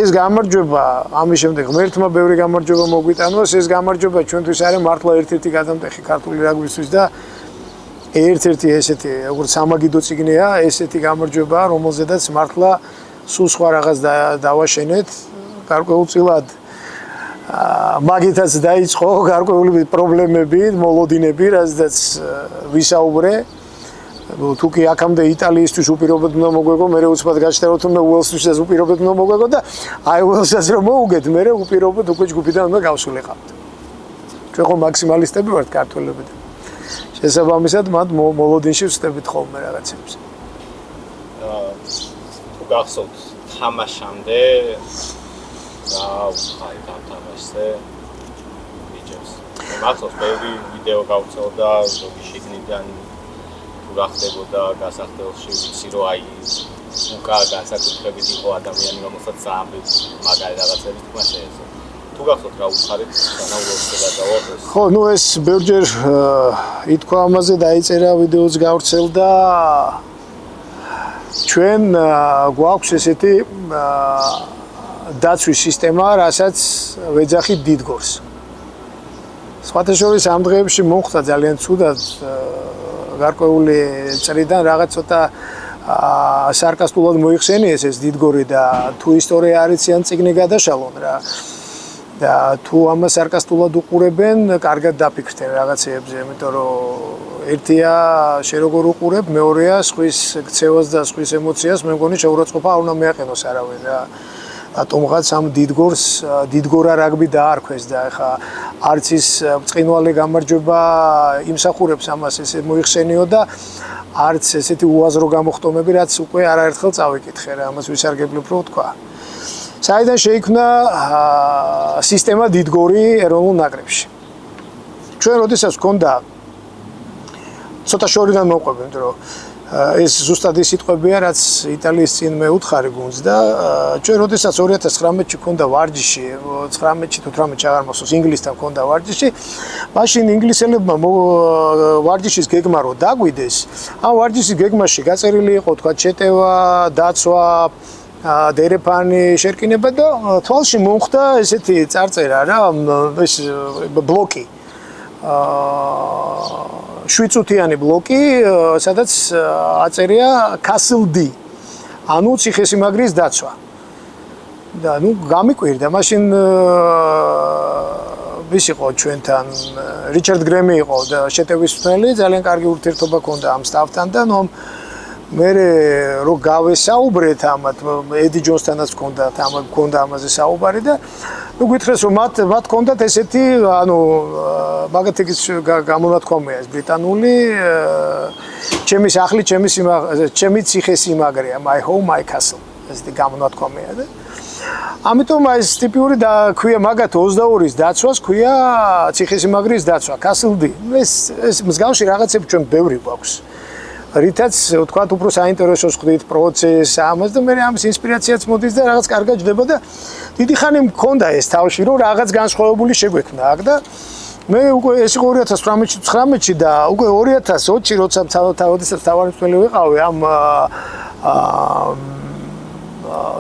ეს გამარჯვება ამის შემდეგ ღმერთმა ბევრი გამარჯვება მოგვიტანოს ეს გამარჯვება ჩვენთვის არის მართლა ერთ-ერთი გადამტეხი ქართული რაგბისთვის და ერთ-ერთი ესეთი როგორც სამაგიდო წიგნია, ესეთი გამარჯვება, რომელზედაც მართლა სულ სხვა რაღაც დავაშენეთ, გარკვეულწილად მაგითაც დაიწყო გარკვეული პრობლემები, მოლოდინები, რაზედაც ვისაუბრე. თუ კი აქამდე იტალიისთვის უპირობოდ უნდა მოგვეგო, მე უცბად გაჩნდა რომ თუნდა უელსთვისაც უპირობოდ უნდა მოგვეგო და აი უელსაც რომ მოუგეთ, მე უპირობოდ უკვე ჯგუფიდან უნდა გავსულიყავთ. ჩვენ ხო მაქსიმალისტები ვართ ქართველები. შესაბამისად მათ მოლოდინში ვწდებით ხოლმე რაღაცებს. თუ გახსოვთ თამაშამდე რა უხარი თამაშზე ვიჯებს. მახსოვს ბევრი ვიდეო გავწევდა ზოგი შიგნიდან თუ რა ხდებოდა გასახდელში ვიცი რომ აი უკა განსაკუთრებით იყო ადამიანი რომელსაც ძალიან მაგარი რაღაცები თქვა შეეძლო. თუ გახსოვთ რა უხარით თანაუგრძნობა გადავარდეს. ხო, ნუ ეს ბევრჯერ ითქვა ამაზე დაიწერა ვიდეოც გავრცელდა. ჩვენ გვაქვს ესეთი დაცვის სისტემა, რასაც ვეძახით დიდგორს. სხვათა შორის ამ დღეებში მომხდა ძალიან ცუდად გარკვეული წრიდან რაღაც ცოტა სარკასტულად მოიხსენიეს ეს დიდგორი და თუ ისტორია არ იციან წიგნი გადაშალონ რა. და თუ ამას სარკასტულად უყურებენ, კარგად დაფიქრდნენ რაღაცეებზე, იმიტომ რომ ერთია შე როგორ უყურებ, მეორეა სხვის ქცევას და სხვის ემოციას, მე მგონი შეურაცხყოფა არ უნდა მეაყენოს არავინ რა. რატომღაც ამ დიდგორა რაგბი დაარქვეს და ეხა არც ის ბრწყინვალე გამარჯვება იმსახურებს ამას ესე მოიხსენიო და არც ესეთი უაზრო გამოხტომები რაც უკვე არაერთხელ წავიკითხე რა ამას ვისარგებლებ რო ვთქვა. საიდან შეიქმნა სისტემა დიდგორი ეროვნულ ნაკრებში. ჩვენ როდესაც გქონდა ცოტა შორიდან მოვყვები, იმიტომ რომ ეს ზუსტად ის სიტყვებია, რაც იტალიის წინ მე უთხარი გუნდს და ჩვენ როდესაც 2019-ში გქონდა ვარჯიში, 19-ში თუ 18-ში აღარ მახსოვს, ინგლისთან გქონდა ვარჯიში, მაშინ ინგლისელებმა ვარჯიშის გეგმა რო დაგვიდეს, ამ ვარჯიშის გეგმაში გაწერილი იყო თქვა შეტევა, დაცვა, დერეფანი, შერკინება და თვალში მომხდა ესეთი წარწერა რა, ეს ბლოკი. 7 წუთიანი ბლოკი, სადაც აწერია Castle D. ანუ ციხესიმაგრის დაცვა. და ნუ გამიკვირდა, მაშინ ვის იყო ჩვენთან რიჩარდ გრემი იყო და შეტევის მწვრთნელი, ძალიან კარგი ურთიერთობა ჰქონდა ამ სტაფთან და ნუ მე რო გავესაუბრეთ ამათ ედი ჯონსთანაც ჰქონდა ამაზე საუბარი და ნუ გითხრეს რომ მათ ჰქონდათ ესეთი ანუ მაგათი გამონათქვამია ეს ბრიტანული ჩემი სახლი ჩემი ციხესიმაგრეა my home my castle ესეთი გამონათქვამია და ამიტომ ეს ტიპიური და ქვია მაგათ 22-ის დაცვას ქვია ციხესიმაგრის დაცვა castle D ეს მსგავსი რაღაცები ჩვენ ბევრი გვაქვს რითაც ვთქვათ უფრო საინტერესოს ხვდით პროცესს ამას და მე ამის ინსპირაციაც მოდის და რაღაც კარგად ჯდება და დიდი ხანი მქონდა ეს თავში რომ რაღაც განსხვავებული შეგვექმნა აქ და მე უკვე ეს იყო 2018-19-ში და უკვე 2020-ში როცა თავადაც თავარი მწველი ვიყავი ამ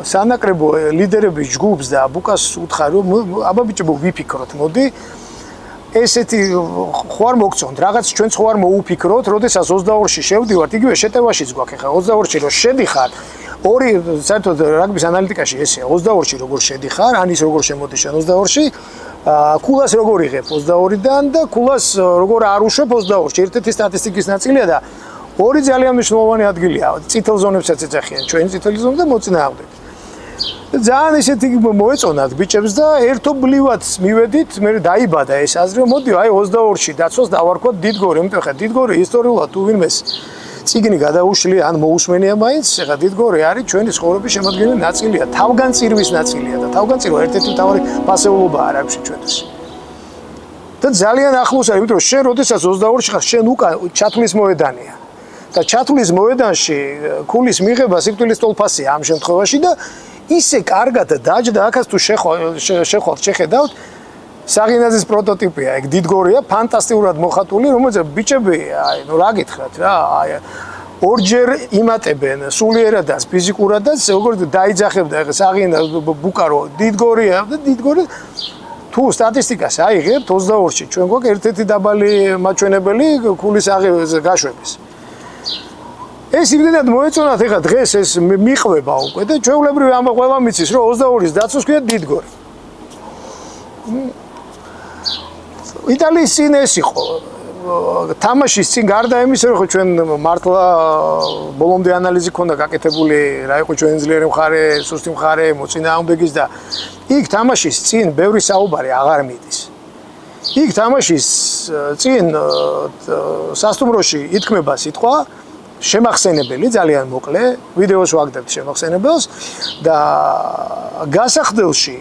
სანაკრებო ლიდერების ჯგუფს და ბუკას უთხარი რომ აბა ბიჭებო ვიფიქროთ მოდი ესეთი ხوار მოგწონთ რაღაც ჩვენც ხوار მოუფიქროთ როდესაც 22-ში შევდივართ იგივე შეტევაშიც გვაქვს ხა 22-ში რო შედიხარ ორი საერთოდ რაგბის ანალიტიკაში ესეა 22-ში როგორ შედიხარ ან ის როგორ შემოდი შენ 22-ში კულას როგორ იღებ 22-დან და კულას როგორ არ უშვებ 22-ში ერთ-ერთი სტატისტიკის ნაწილია და ორი ძალიან მნიშვნელოვანი ადგილია წითელ ზონებსაც ეძახიან ჩვენი წითელი ზონა და მოწინააღმდეგე ძალიან ისეთი მოეწონათ ბიჭებს და ერთობლივად მივედით მე დაიბადა ეს აზრი მოდი აი 22-ში დაცვას დავარქვათ დიდგორი იმიტომ ხა დიდგორი ისტორიულად თუ ვინმეს წიგნი გადაუშლი ან მოусმენია მაინც ხა დიდგორი არის ჩვენი ცხოვრების შემადგენელი ნაწილია თავგანწირვის ნაწილია და თავგანწირვა ერთ-ერთი მთავარი ფასეულობაა რაგბში ჩვენთვის და ძალიან ახლოს არის იმიტომ რომ შენ როდესაც 22-ში ხარ შენ უკან ჩათვლის მოედანია და ჩათვლის მოედანში ქულის მიღება სიკვდილის ტოლფასია ამ შემთხვევაში და ისე კარგად დაჯდა აქაც თუ შეხვალთ შეხედავთ საღინაძის პროტოტიპია ეგ დიდგორია ფანტასტიკურად მოხატული რომელზეც ბიჭები აი ნუ რა გითხრათ რა აი ორჯერ იმატებენ სულიერადაც ფიზიკურადაც როგორ დაიძახებდა ეგ საღინაძ ბუკარო დიდგორია და დიდგორი თუ სტატისტიკას აიღებთ 22-ში ჩვენ გვაქვს ერთ-ერთი დაბალი მაჩვენებელი ქულის გაშვების ეს იმდენად მოეწონათ ეხლა დღეს ეს მიყვება უკვე და ჩვეულებრივი ამ ყველა მიცის რომ 22-ის დაცვას ქვია დიდგორი. იტალიის წინ ეს იყო თამაშის წინ გარდა იმისა რომ ჩვენ მართლა ბოლომდე ანალიზი ქონდა გაკეთებული რა იყო ჩვენი ძლიერი მხარე, სუსტი მხარე, მოწინააღმდეგის და იქ თამაშის წინ ბევრი საუბარი აღარ მიდის. იქ თამაშის წინ სასტუმროში ითქმება სიტყვა შემახსენებელი ძალიან მოკლე ვიდეოს ვაგდებთ შემახსენებელს და გასახდელში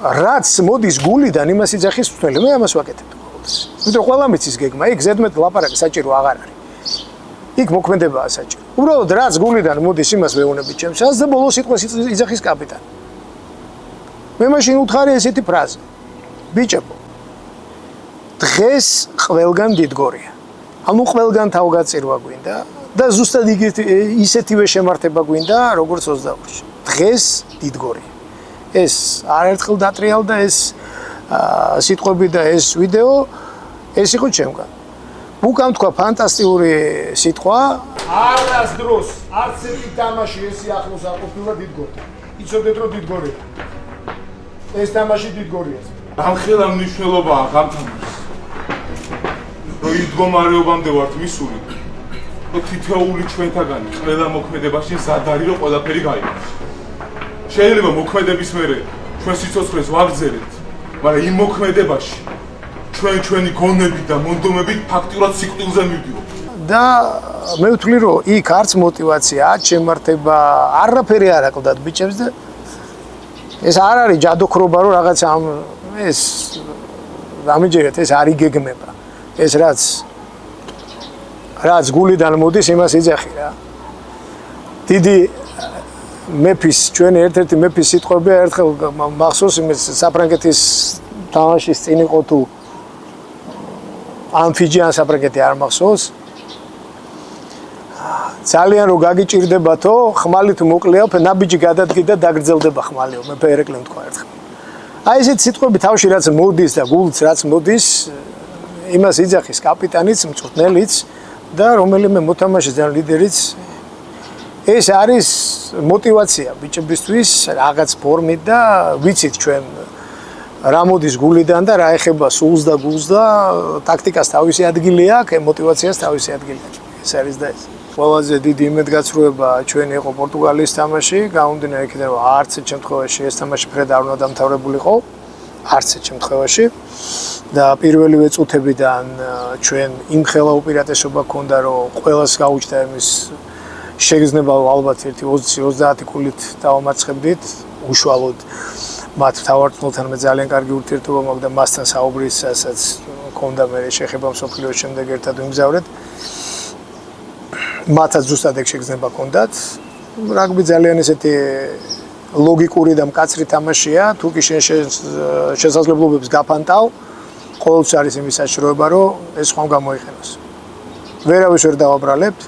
რაც მოდის გულიდან იმას იძახის მწვრთნელი მე ამას ვაკეთებ ყოველთვის იმიტომ ყველა მიცის გეგმა იქ ზედმეტ ლაპარაკი საჭირო აღარ არის იქ მოქმედებაა საჭირო უბრალოდ რაც გულიდან მოდის იმას ვეუბნები ჩემსაც და ბოლოს სიტყვას იძახის კაპიტანი მე მაშინ უთხარი ესეთი ფრაზა ბიჭებო დღეს ყველგან დიდგორია ანუ ყველგან თავგაწირვა გვინდა და ზუსტად ისეთივე შემართება გვინდა როგორც 22-ში. დღეს დიდგორი. ეს არაერთხელ დატრიალდა ეს სიტყვები და ეს ვიდეო ეს იყო ჩემგან. ბუკამ თქვა ფანტასტიკური სიტყვა არასდროს არც ერთი თამაში ესი ახლოს არ ყოფილა დიდგორთან. იცოდეთ რომ დიდგორია. ეს თამაში დიდგორია. ამხელა მნიშვნელობაა ამ თამაშს. რომ იდგომარეობამდე ვართ მისული, რომ თითოეული ჩვენთაგანი ყველა მოქმედებაში ზად არის რომ ყველაფერი გაიგოს. შეიძლება მოქმედების მერე ჩვენ სიცოცხლეს ვაგრძელებთ, მაგრამ იმ მოქმედებაში ჩვენი გონები და მონდომები ფაქტიურად სიკვდილზე მივდივართ. და მე ვთვლი რომ იქ არც мотиваცია, არც შემართება, არაფერი არ აკლდათ ბიჭებს და ეს არ არის ჯადოქრობა რომ რაღაც ამ ეს დამიჯერეთ ეს არ იგეგმება. ეს რაც გულიდან მოდის იმას იძახი რა. დიდი მეფის ჩვენი ერთ-ერთი მეფის სიტყვები ერთხელ მახსოვს იმის საფრანგეთის თამაშის წინ იყო თუ ამფიჯიან საფრანგეთი არ მახსოვს ძალიან რო გაგიჭირდებათო ხმალი თუ მოკლეავ ნაბიჯი გადადგი და დაგრძელდება ხმალიო მეფე ერეკლემ თქვა ერთხელ აი ესეთ სიტყვები თავში რაც მოდის და გულს რაც მოდის იმას იძახის კაპიტანიც მწვრთნელიც და რომელიმე მოთამაშე ძალიან ლიდერიც ეს არის мотиваცია ბიჭებისთვის რაღაც ფორმით და ვიცით ჩვენ რა მოდის გულიდან და რა ეხება სულს და გულს და ტაქტიკას თავისი ადგილი აქვს, мотиваციას თავისი ადგილი აქვს. ეს არის და ეს. ყველაზე დიდი იმედგაცრუება ჩვენ იყო პორტუგალიის თამაში, გამომდინარე იქიდან რომ არც ერთ შემთხვევაში ეს თამაში ფრედ არ უნდა დამთავრებულიყო, არც ერთ შემთხვევაში და პირველივე წუთებიდან ჩვენ იმხელა უპირატესობა ჰქონდა რომ ყველას გაუჩნდა იმის შეგრძნება ალბათ 1-20 ქულით დავამარცხებდით უშუალოდ მათ თავმჯდომარეთან მე ძალიან კარგი ურთიერთობა მაქვს და მასთან საუბრისასაც მქონდა მე შეხება მსოფლიოს შემდეგ ერთად ვიმგზავრეთ მათაც ზუსტად ეგ შეგრძნება ჰქონდათ რაგბი ძალიან ესეთი ლოგიკური და მკაცრი თამაშია თუ კი შენ შესაძლებლობებს გაფანტავ ყოველთვის არის იმის საშიშროება რომ ეს ხომ გამოიყენოს ვერავის ვერ დავაბრალებთ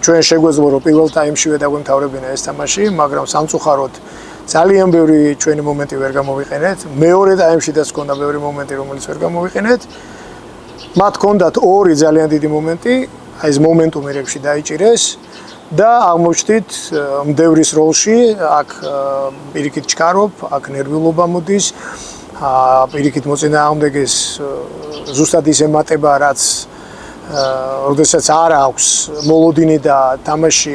ჩვენ შეგვეძლო რომ პირველ ტაიმშივე დაგვემთავრებინა ეს თამაში, მაგრამ სამწუხაროდ ძალიან ბევრი ჩვენი მომენტი ვერ გამოვიყენეთ. მეორე ტაიმშიდაც ჰქონდა ბევრი მომენტი, რომელიც ვერ გამოვიყენეთ. მათ ჰქონდათ ორი ძალიან დიდი მომენტი, აი ეს მომენტუმი რეგში დაიჭირეს და აღმოჩნდით მდევრის როლში, აქ პირიქით ჩქარობ, აქ ნერვიულობა მოდის, პირიქით მოწინააღმდეგეს ზუსტად ის ემატება, რაც როდესაც არ აქვს მოლოდინი და თამაში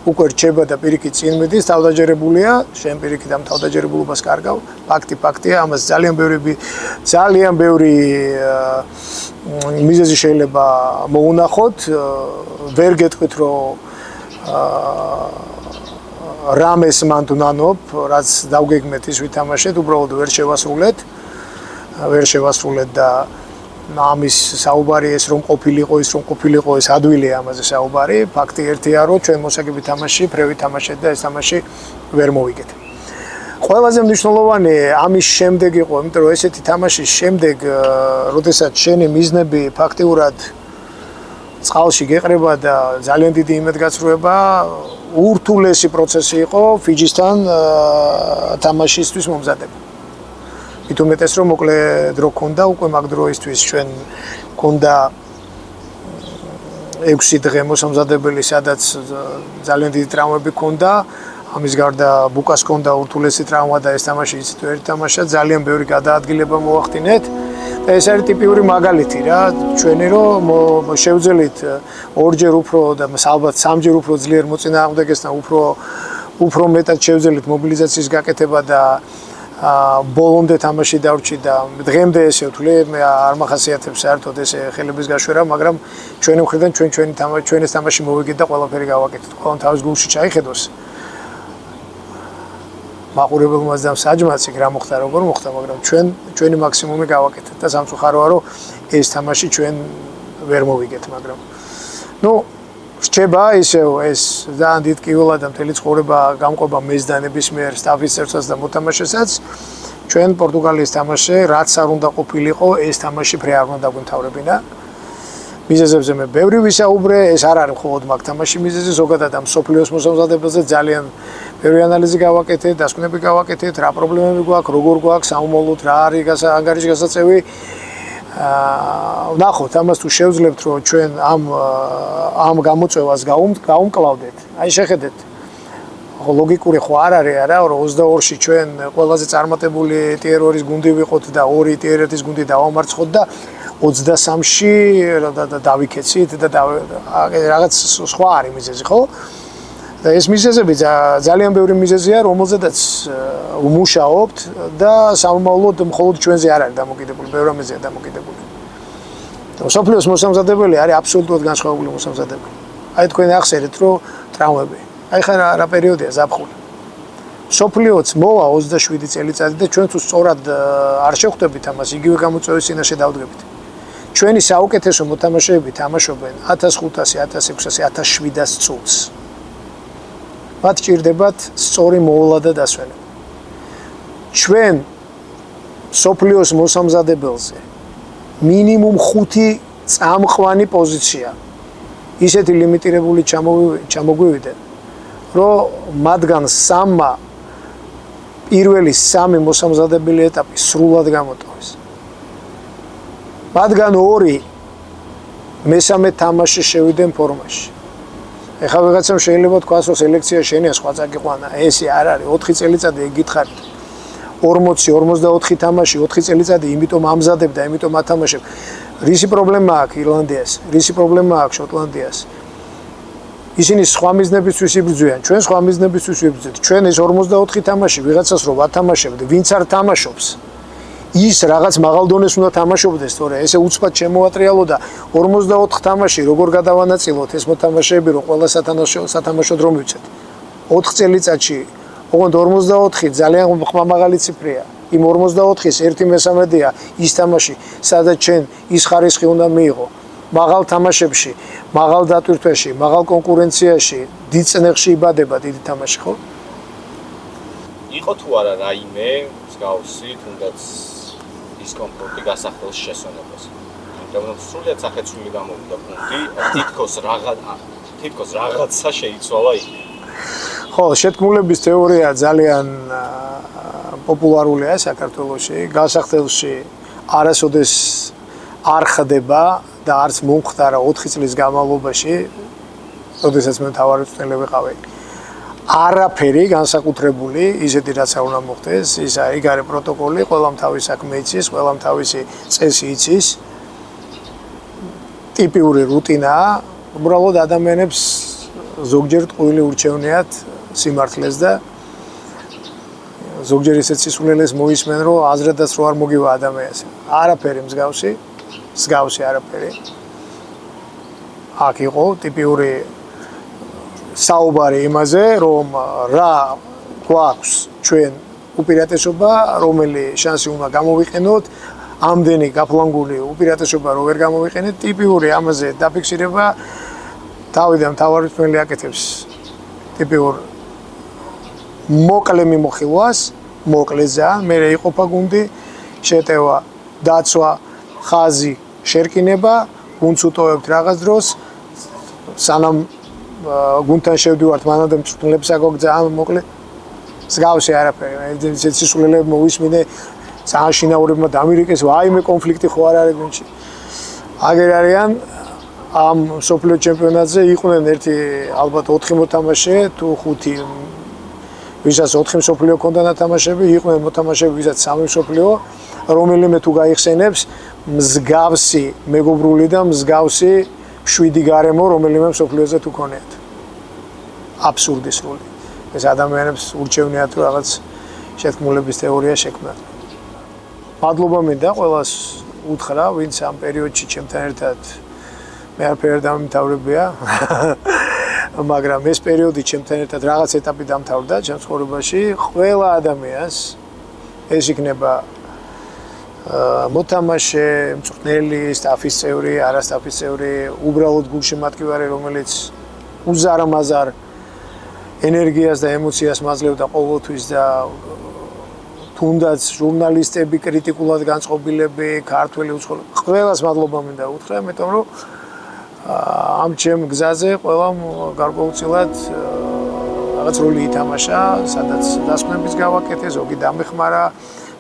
უკვე რჩება და პირიქით წინ მიდის, თავდაჯერებულია, შენ პირიქით ამ თავდაჯერებულობას კარგავ, ფაქტია, ამას ძალიან ბევრი მიზეზი შეიძლება მოუნახოთ, ვერ გეტყვით რომ რამეს მან თუ ნანობ, რაც დავგეგმეთ ის ვითამაშეთ, უბრალოდ ვერ შევასრულეთ და ამის საუბარი ეს რომ ყოფილიყო ეს ადვილია ამაზე საუბარი ფაქტი ერთია რომ ჩვენ მოსაგები თამაში ფრევი თამაშეთ და ეს თამაში ვერ მოვიგეთ ყველაზე მნიშვნელოვანი ამის შემდეგ იყო იმიტომ რომ ესეთი თამაშის შემდეგ როდესაც შენი მიზნები ფაქტიურად წყალში გეყრება და ძალიან დიდი იმედგაცრუება ურთულესი პროცესი იყო ფიჯისთან თამაშისთვის მომზადება ითუმეტეს რომ მოკლე დრო ქონდა უკვე მაგ დროისთვის ჩვენ ქონდა 6 დღე მოსამზადებელი სადაც ძალიან დიდი ტრავმები ქონდა ამის გარდა ბუკას ქონდა ურთულესი ტრავმა და ეს თამაში იცით ვერ თამაშა ძალიან ბევრი გადაადგილება მოახდინეთ და ეს არის ტიპიური მაგალითი რა ჩვენი რომ შევძელით ორჯერ უფრო და ალბათ სამჯერ უფრო ძლიერ მოწინააღმდეგესთან უფრო მეტად შევძელით მობილიზაციის გაკეთება და ბოლომდე თამაში დავრჩი და დღემდე ესე ვთვლი მე არ მახასიათებს საერთოდ ესე ხელების გაშვერა მაგრამ ჩვენი მხრიდან ჩვენი თამაში მოვიგეთ და ყველაფერი გავაკეთეთ ყველამ თავის გულში ჩაიხედოს მაყურებელმაც და საჯმაც იქ რა მოხდა როგორ მოხდა მაგრამ ჩვენი მაქსიმუმი გავაკეთეთ და სამწუხაროა რომ ეს თამაში ჩვენ ვერ მოვიგეთ მაგრამ ნუ რჩება ისევ ეს ძალიან დიდ კივილად და მთელი ცხოვრება გამყოფა მეზდანების მიერ სტაფის წევრსაც და მოთამაშესაც ჩვენ პორტუგალიის თამაში რაც არ უნდა ყოფილიყო ეს თამაში ფრე არ უნდა დაგვემთავრებინა მიზეზებზე მე ბევრი ვისაუბრე ეს არ არის მხოლოდ მაგ თამაში მიზეზი ზოგადად ამ სოფლიოს მოსამზადებელზე ძალიან ბევრი ანალიზი გავაკეთეთ დასკვნები გავაკეთეთ რა პრობლემები გვაქვს როგორ გვაქვს საომოლოდ რა არის ანგარიში გასაწევი ვნახოთ ამას თუ შევძლებთ რომ ჩვენ ამ გამოწვევას გავუმკლავდეთ აი შეხედეთ ლოგიკური ხო არ არის არა რომ 22-ში ჩვენ ყველაზე წარმატებული ტიერ-2-ის გუნდი ვიყოთ და 2 ტიერ-1-ის გუნდი დავამარცხოთ და 23-ში დავიქეცით და რაღაც სხვა არის მიზეზი ხო და ეს მიზეზები ძალიან ბევრი მიზეზია, რომელზედაც ვმუშაობთ და სამომავლოდ მხოლოდ ჩვენზე არ არის დამოკიდებული, ბევრ რამეზეა დამოკიდებული. და სოფლიოს მოსამზადებელი არის აბსოლუტურად განსხვავებული მოსამზადებელი. აი თქვენ ახსენეთ, რომ ტრავმები. აი ხარ რა პერიოდია ზაფხული. სოფლიოც მოვა 27 წელიწადი და ჩვენ თუ სწორად არ შევხვდებით ამას, იგივე გამოწვევის წინაშე დავდგებით. ჩვენი საუკეთესო მოთამაშეები თამაშობენ 1500, 1600, 1700 წუთს. მათ ჭირდებათ სწორი მოვლა და დასვენება. ჩვენ სოფლიოს მოსამზადებელზე მინიმუმ 5 წამყვანი პოზიცია ისეთი ლიმიტირებული ჩამოგვივიდნენ, რომ მათგან 3 პირველი 3 მოსამზადებელი ეტაპი სრულად გამოტოვეს. მათგან 2 მესამე თამაში შევიდნენ ფორმაში. ეხლა ვიღაცამ შეიძლება თქვას, რომ სელექცია შენია სხვა წაგიყვანა. ესე არ არის, 4 წელიწადი ეგითხარით. 40-44 თამაში 4 წელიწადი იმიტომ ამზადებ და იმიტომ ათამაშებ. რისი პრობლემა აქვს ირლანდიას? რისი პრობლემა აქვს შოტლანდიას? ისინი სხვა მიზნებისთვის იბრძვიან, ჩვენ სხვა მიზნებისთვის ვიბრძვით. ჩვენ ეს 44 თამაში ვიღაცას რო ვათამაშებთ, ვინც არ თამაშობს, ის რაღაც მაღალ დონეს უნდა თამაშობდეს, თორე ესე უცბად შემოატრიალო და 44 თამაში როგორ გადავანაწილოთ ეს მოთამაშეები, რომ ყველა სათამაშოდ რომ მივცეთ. 4 წელიწადში ოღონდ 44 ძალიან ხმამაღალი ციფრია. იმ 44-ის 1/3-ია ის თამაში, სადაც ჩვენ ის ხარისხი უნდა მიიღო. მაღალ თამაშებში, მაღალ დატვირთვაში, მაღალ კონკურენციაში, დიდ წნეხში იბადება დიდი თამაში, ხო? იყო თუ არა რაიმე მსგავსი, თუნდაც დისკომფორტი გასახდელს შესვენებას. იმიტომ რომ სრულიად სახეცვლილი გამოვიდა პუნქტი, თითქოს რაღაცა შეიცვალა იქ. ხო, შეთქმულების თეორია ძალიან პოპულარულია საქართველოში. გასახდელში არასოდეს არ ხდება და არც მომხდარა 4 წლის განმავლობაში, როდესაც მე მთავარი მწვრთნელი ვიყავი. არაფერი განსაკუთრებული, ისეთი რაც არ უნდა მოხდეს, იქ არის პროტოკოლი, ყველამ თავის საქმე იცის, ყველამ თავისი წესი იცის. ტიპიური რუტინაა, უბრალოდ ადამიანებს ზოგჯერ ტყუილი ურჩევნიათ სიმართლეს და ზოგჯერ ისეთ სისულელეს მოისმენ, რომ აზრადაც რო არ მოგივა ადამიანს. არაფერი მსგავსი არაფერი. აქ იყო ტიპიური საუბარი იმაზე, რომ რა გვაქვს ჩვენ უპირატესობა, რომელი შანსი უნდა გამოვიყენოთ, ამდენი გაფლანგული უპირატესობა რო ვერ გამოვიყენეთ, ტიპიური ამაზე დაფიქსირება თავიდან მთავარი მწვრთნელი აკეთებს ტიპიურ მოკლე მიმოხილვას, მოკლე ძალიან, მერე იყოფა გუნდი, შეტევა, დაცვა, ხაზი, შერკინება, გუნდს უტოვებთ რაღაც დროს, სანამ გუნდთან შევდივართ, მანამდე მწვრთნელებს აქვთ ძალიან მოკლე მსგავსი არაფერი. ეს სისულელები მოვისმინე, ძალიან შინაურებმა დამირეკეს, ვაიმე კონფლიქტი ხო არ არის გუნდში. აგერ არიან ამ სოფლიო ჩემპიონატზე იყვნენ ერთი ალბათ 4 მოთამაშე თუ 5, ვისაც 4 მსოფლიო ქონდა ნათამაშები, იყვნენ მოთამაშეები, ვისაც 3 მსოფლიო, რომელიმე თუ გაიხსენებს მსგავსი მეგობრული და მსგავსი 7 გარემო, რომელიმე მსოფლიოზე თუ ქონიათ. აბსურდი სრული. ეს ადამიანებს ურჩევნიათ რომ რაღაც შეთქმულების თეორია შექმნათ. მადლობა მინდა ყველას უთხრა, ვინც ამ პერიოდში ჩემთან ერთად მე არაფერი დამთავრებია, მაგრამ ეს პერიოდი ჩემთან ერთად რაღაც ეტაპი დამთავრდა ჩემს ცხოვრებაში. ყველა ადამიანს ეს იქნება მოთამაშე, მწვრთნელი, სტაფის წევრი, არა სტაფის წევრი, უბრალოდ გულშემატკივარი, რომელიც უზარმაზარ ენერგიას და ემოციას მაძლევდა ყოველთვის და თუნდაც ჟურნალისტები, კრიტიკულად განწყობილები, ქართველი უცხოელი, ყველას მადლობა მინდა უთხრა, იმიტომ რომ ამ ჩემ გზაზე ყველამ გარკვეულწილად რაღაც როლი ითამაშა, სადაც დასკვნების გავაკეთე, ზოგი დამეხმარა,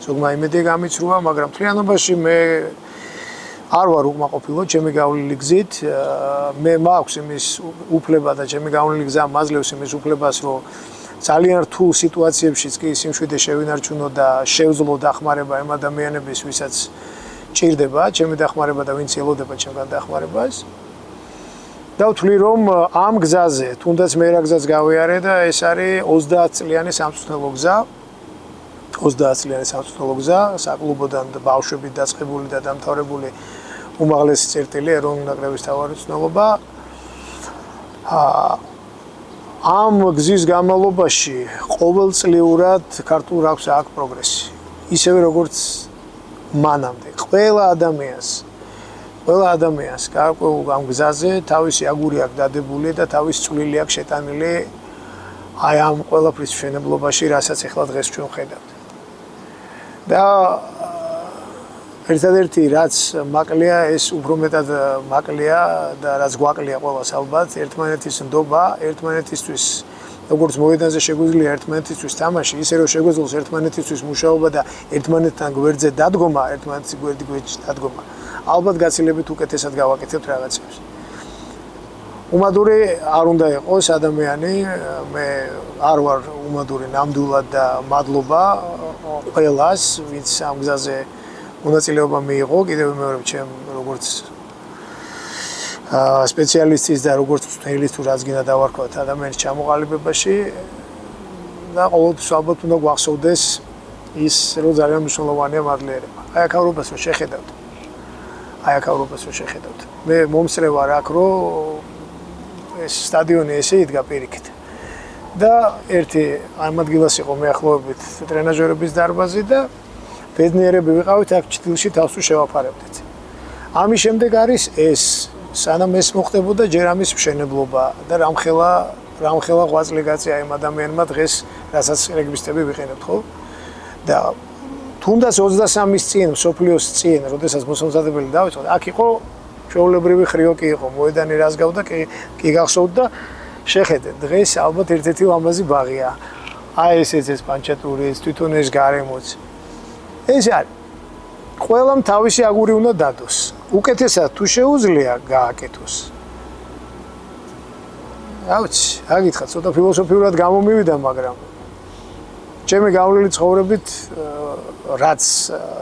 ზოგმა იმედი გამიცრუა, მაგრამ მთლიანობაში მე არ ვარ უკმაყოფილო ჩემი გავლილი გზით. მე მაქვს იმის უფლება და ჩემი გავლილი გზა მაძლევს იმის უფლებას, რომ ძალიან რთულ სიტუაციებშიც კი სიმშვიდე შევინარჩუნო და შევძლო დახმარება იმ ადამიანების, ვისაც ჭირდება ჩემი დახმარება და ვინც ელოდება ჩემგან დახმარებას. და ვთვლი რომ ამ გზაზე, თუნდაც მე რა გზას გავიარე და ეს არის 30 წლიანი სამწვრთნელო გზა. 30 წლიანი სამწვრთნელო გზა, საკლუბოდან ბავშვებით დაწყებული და დამთავრებული უმაღლესი წერტილი ეროვნული ნაკრების მთავარი მწვრთნელობა. ამ გზის განმავლობაში ყოველწლიურად ქართულ რაგბს აქვს პროგრესი. ისევე როგორც მანამდე. ყველა ადამიანს გარკვეულ ამ გზაზე თავისი აგური აქვს დადებული და თავის წვლილი აქვს შეტანილი აი ამ ყველაფრის მშენებლობაში, რასაც ახლა დღეს ჩვენ ხედავთ. და ერთადერთი რაც მაკლია, ეს უფრო მეტად მაკლია და რაც გვაკლია ყველას ალბათ, ერთმანეთის ნდობა, ერთმანეთისთვის როგორც მოედანზე შეგვიძლია ერთმანეთისთვის თამაში, ისე რომ შეგვეძლოს ერთმანეთისთვის მუშაობა და ერთმანეთთან გვერდზე დადგომა, ერთმანეთის გვერდში დადგომა. ალბათ გაცილებით უკეთესად გავაკეთებთ რაღაცებს. უმადური არ უნდა იყოს ადამიანი, მე არ ვარ უმადური ნამდვილად და მადლობა ყველას, ვინც ამ გზაზე მონაწილეობა მიიღო, კიდევ მეორე ჩემ როგორც სპეციალისტის და როგორც მწვრთნელის თუ რაც გინდა დავარქვათ ადამიანის ჩამოყალიბებაში და ყოველთვის ალბათ უნდა გვახსოვდეს ის რომ ძალიან მნიშვნელოვანია მადლიერება. აი აქ ევროპას რო შეხედავთ. მე მომსწრე ვარ აქ რომ ეს სტადიონი ესე იდგა პირიქით. და ერთი ამ ადგილას იყო მეახლოებით ტრენაჟერების დარბაზი და ბედნიერები ვიყავით აქ ჭtildeში თავს თუ შევაფარებდით. ამის შემდეგ არის ეს სანამ ეს მოხდებოდა ჯერ ამის მშენებლობა და რამხელა ღვაწლი გაწია იმ ადამიანმა დღეს რასაც რეგბისტები ვიყენებთ ხო? და თუნდაც 23-ის წინ, სოფლიოს წინ, როდესაც მოსამზადებელი დავიწყოთ, აქ იყო ჩვეულებრივი ხრიოკი იყო, მოედანი რას გავდა, კი გახსოვთ და შეხედეთ, დღეს ალბათ ერთ-ერთი ლამაზი ბაღია. აი ეს პანჩატური, თვითონ ეს გარემოც. ეს არის. ყველამ თავისი აგური უნდა დადოს. უკეთესად თუ შეუძლია გააკეთოს. რა ვიცი, აგითხრათ, ცოტა ფილოსოფიურად გამომივიდა, მაგრამ ჩემი გავლილი ცხოვრებით რაც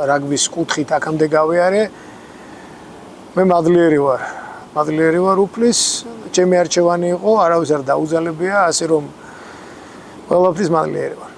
რაგბის კუთხით აქამდე გავიარე, მე მადლიერი ვარ უფლის, ჩემი არჩევანი იყო, არავის არ დაუძალებია, ასე რომ ყველაფრის მადლიერი ვარ.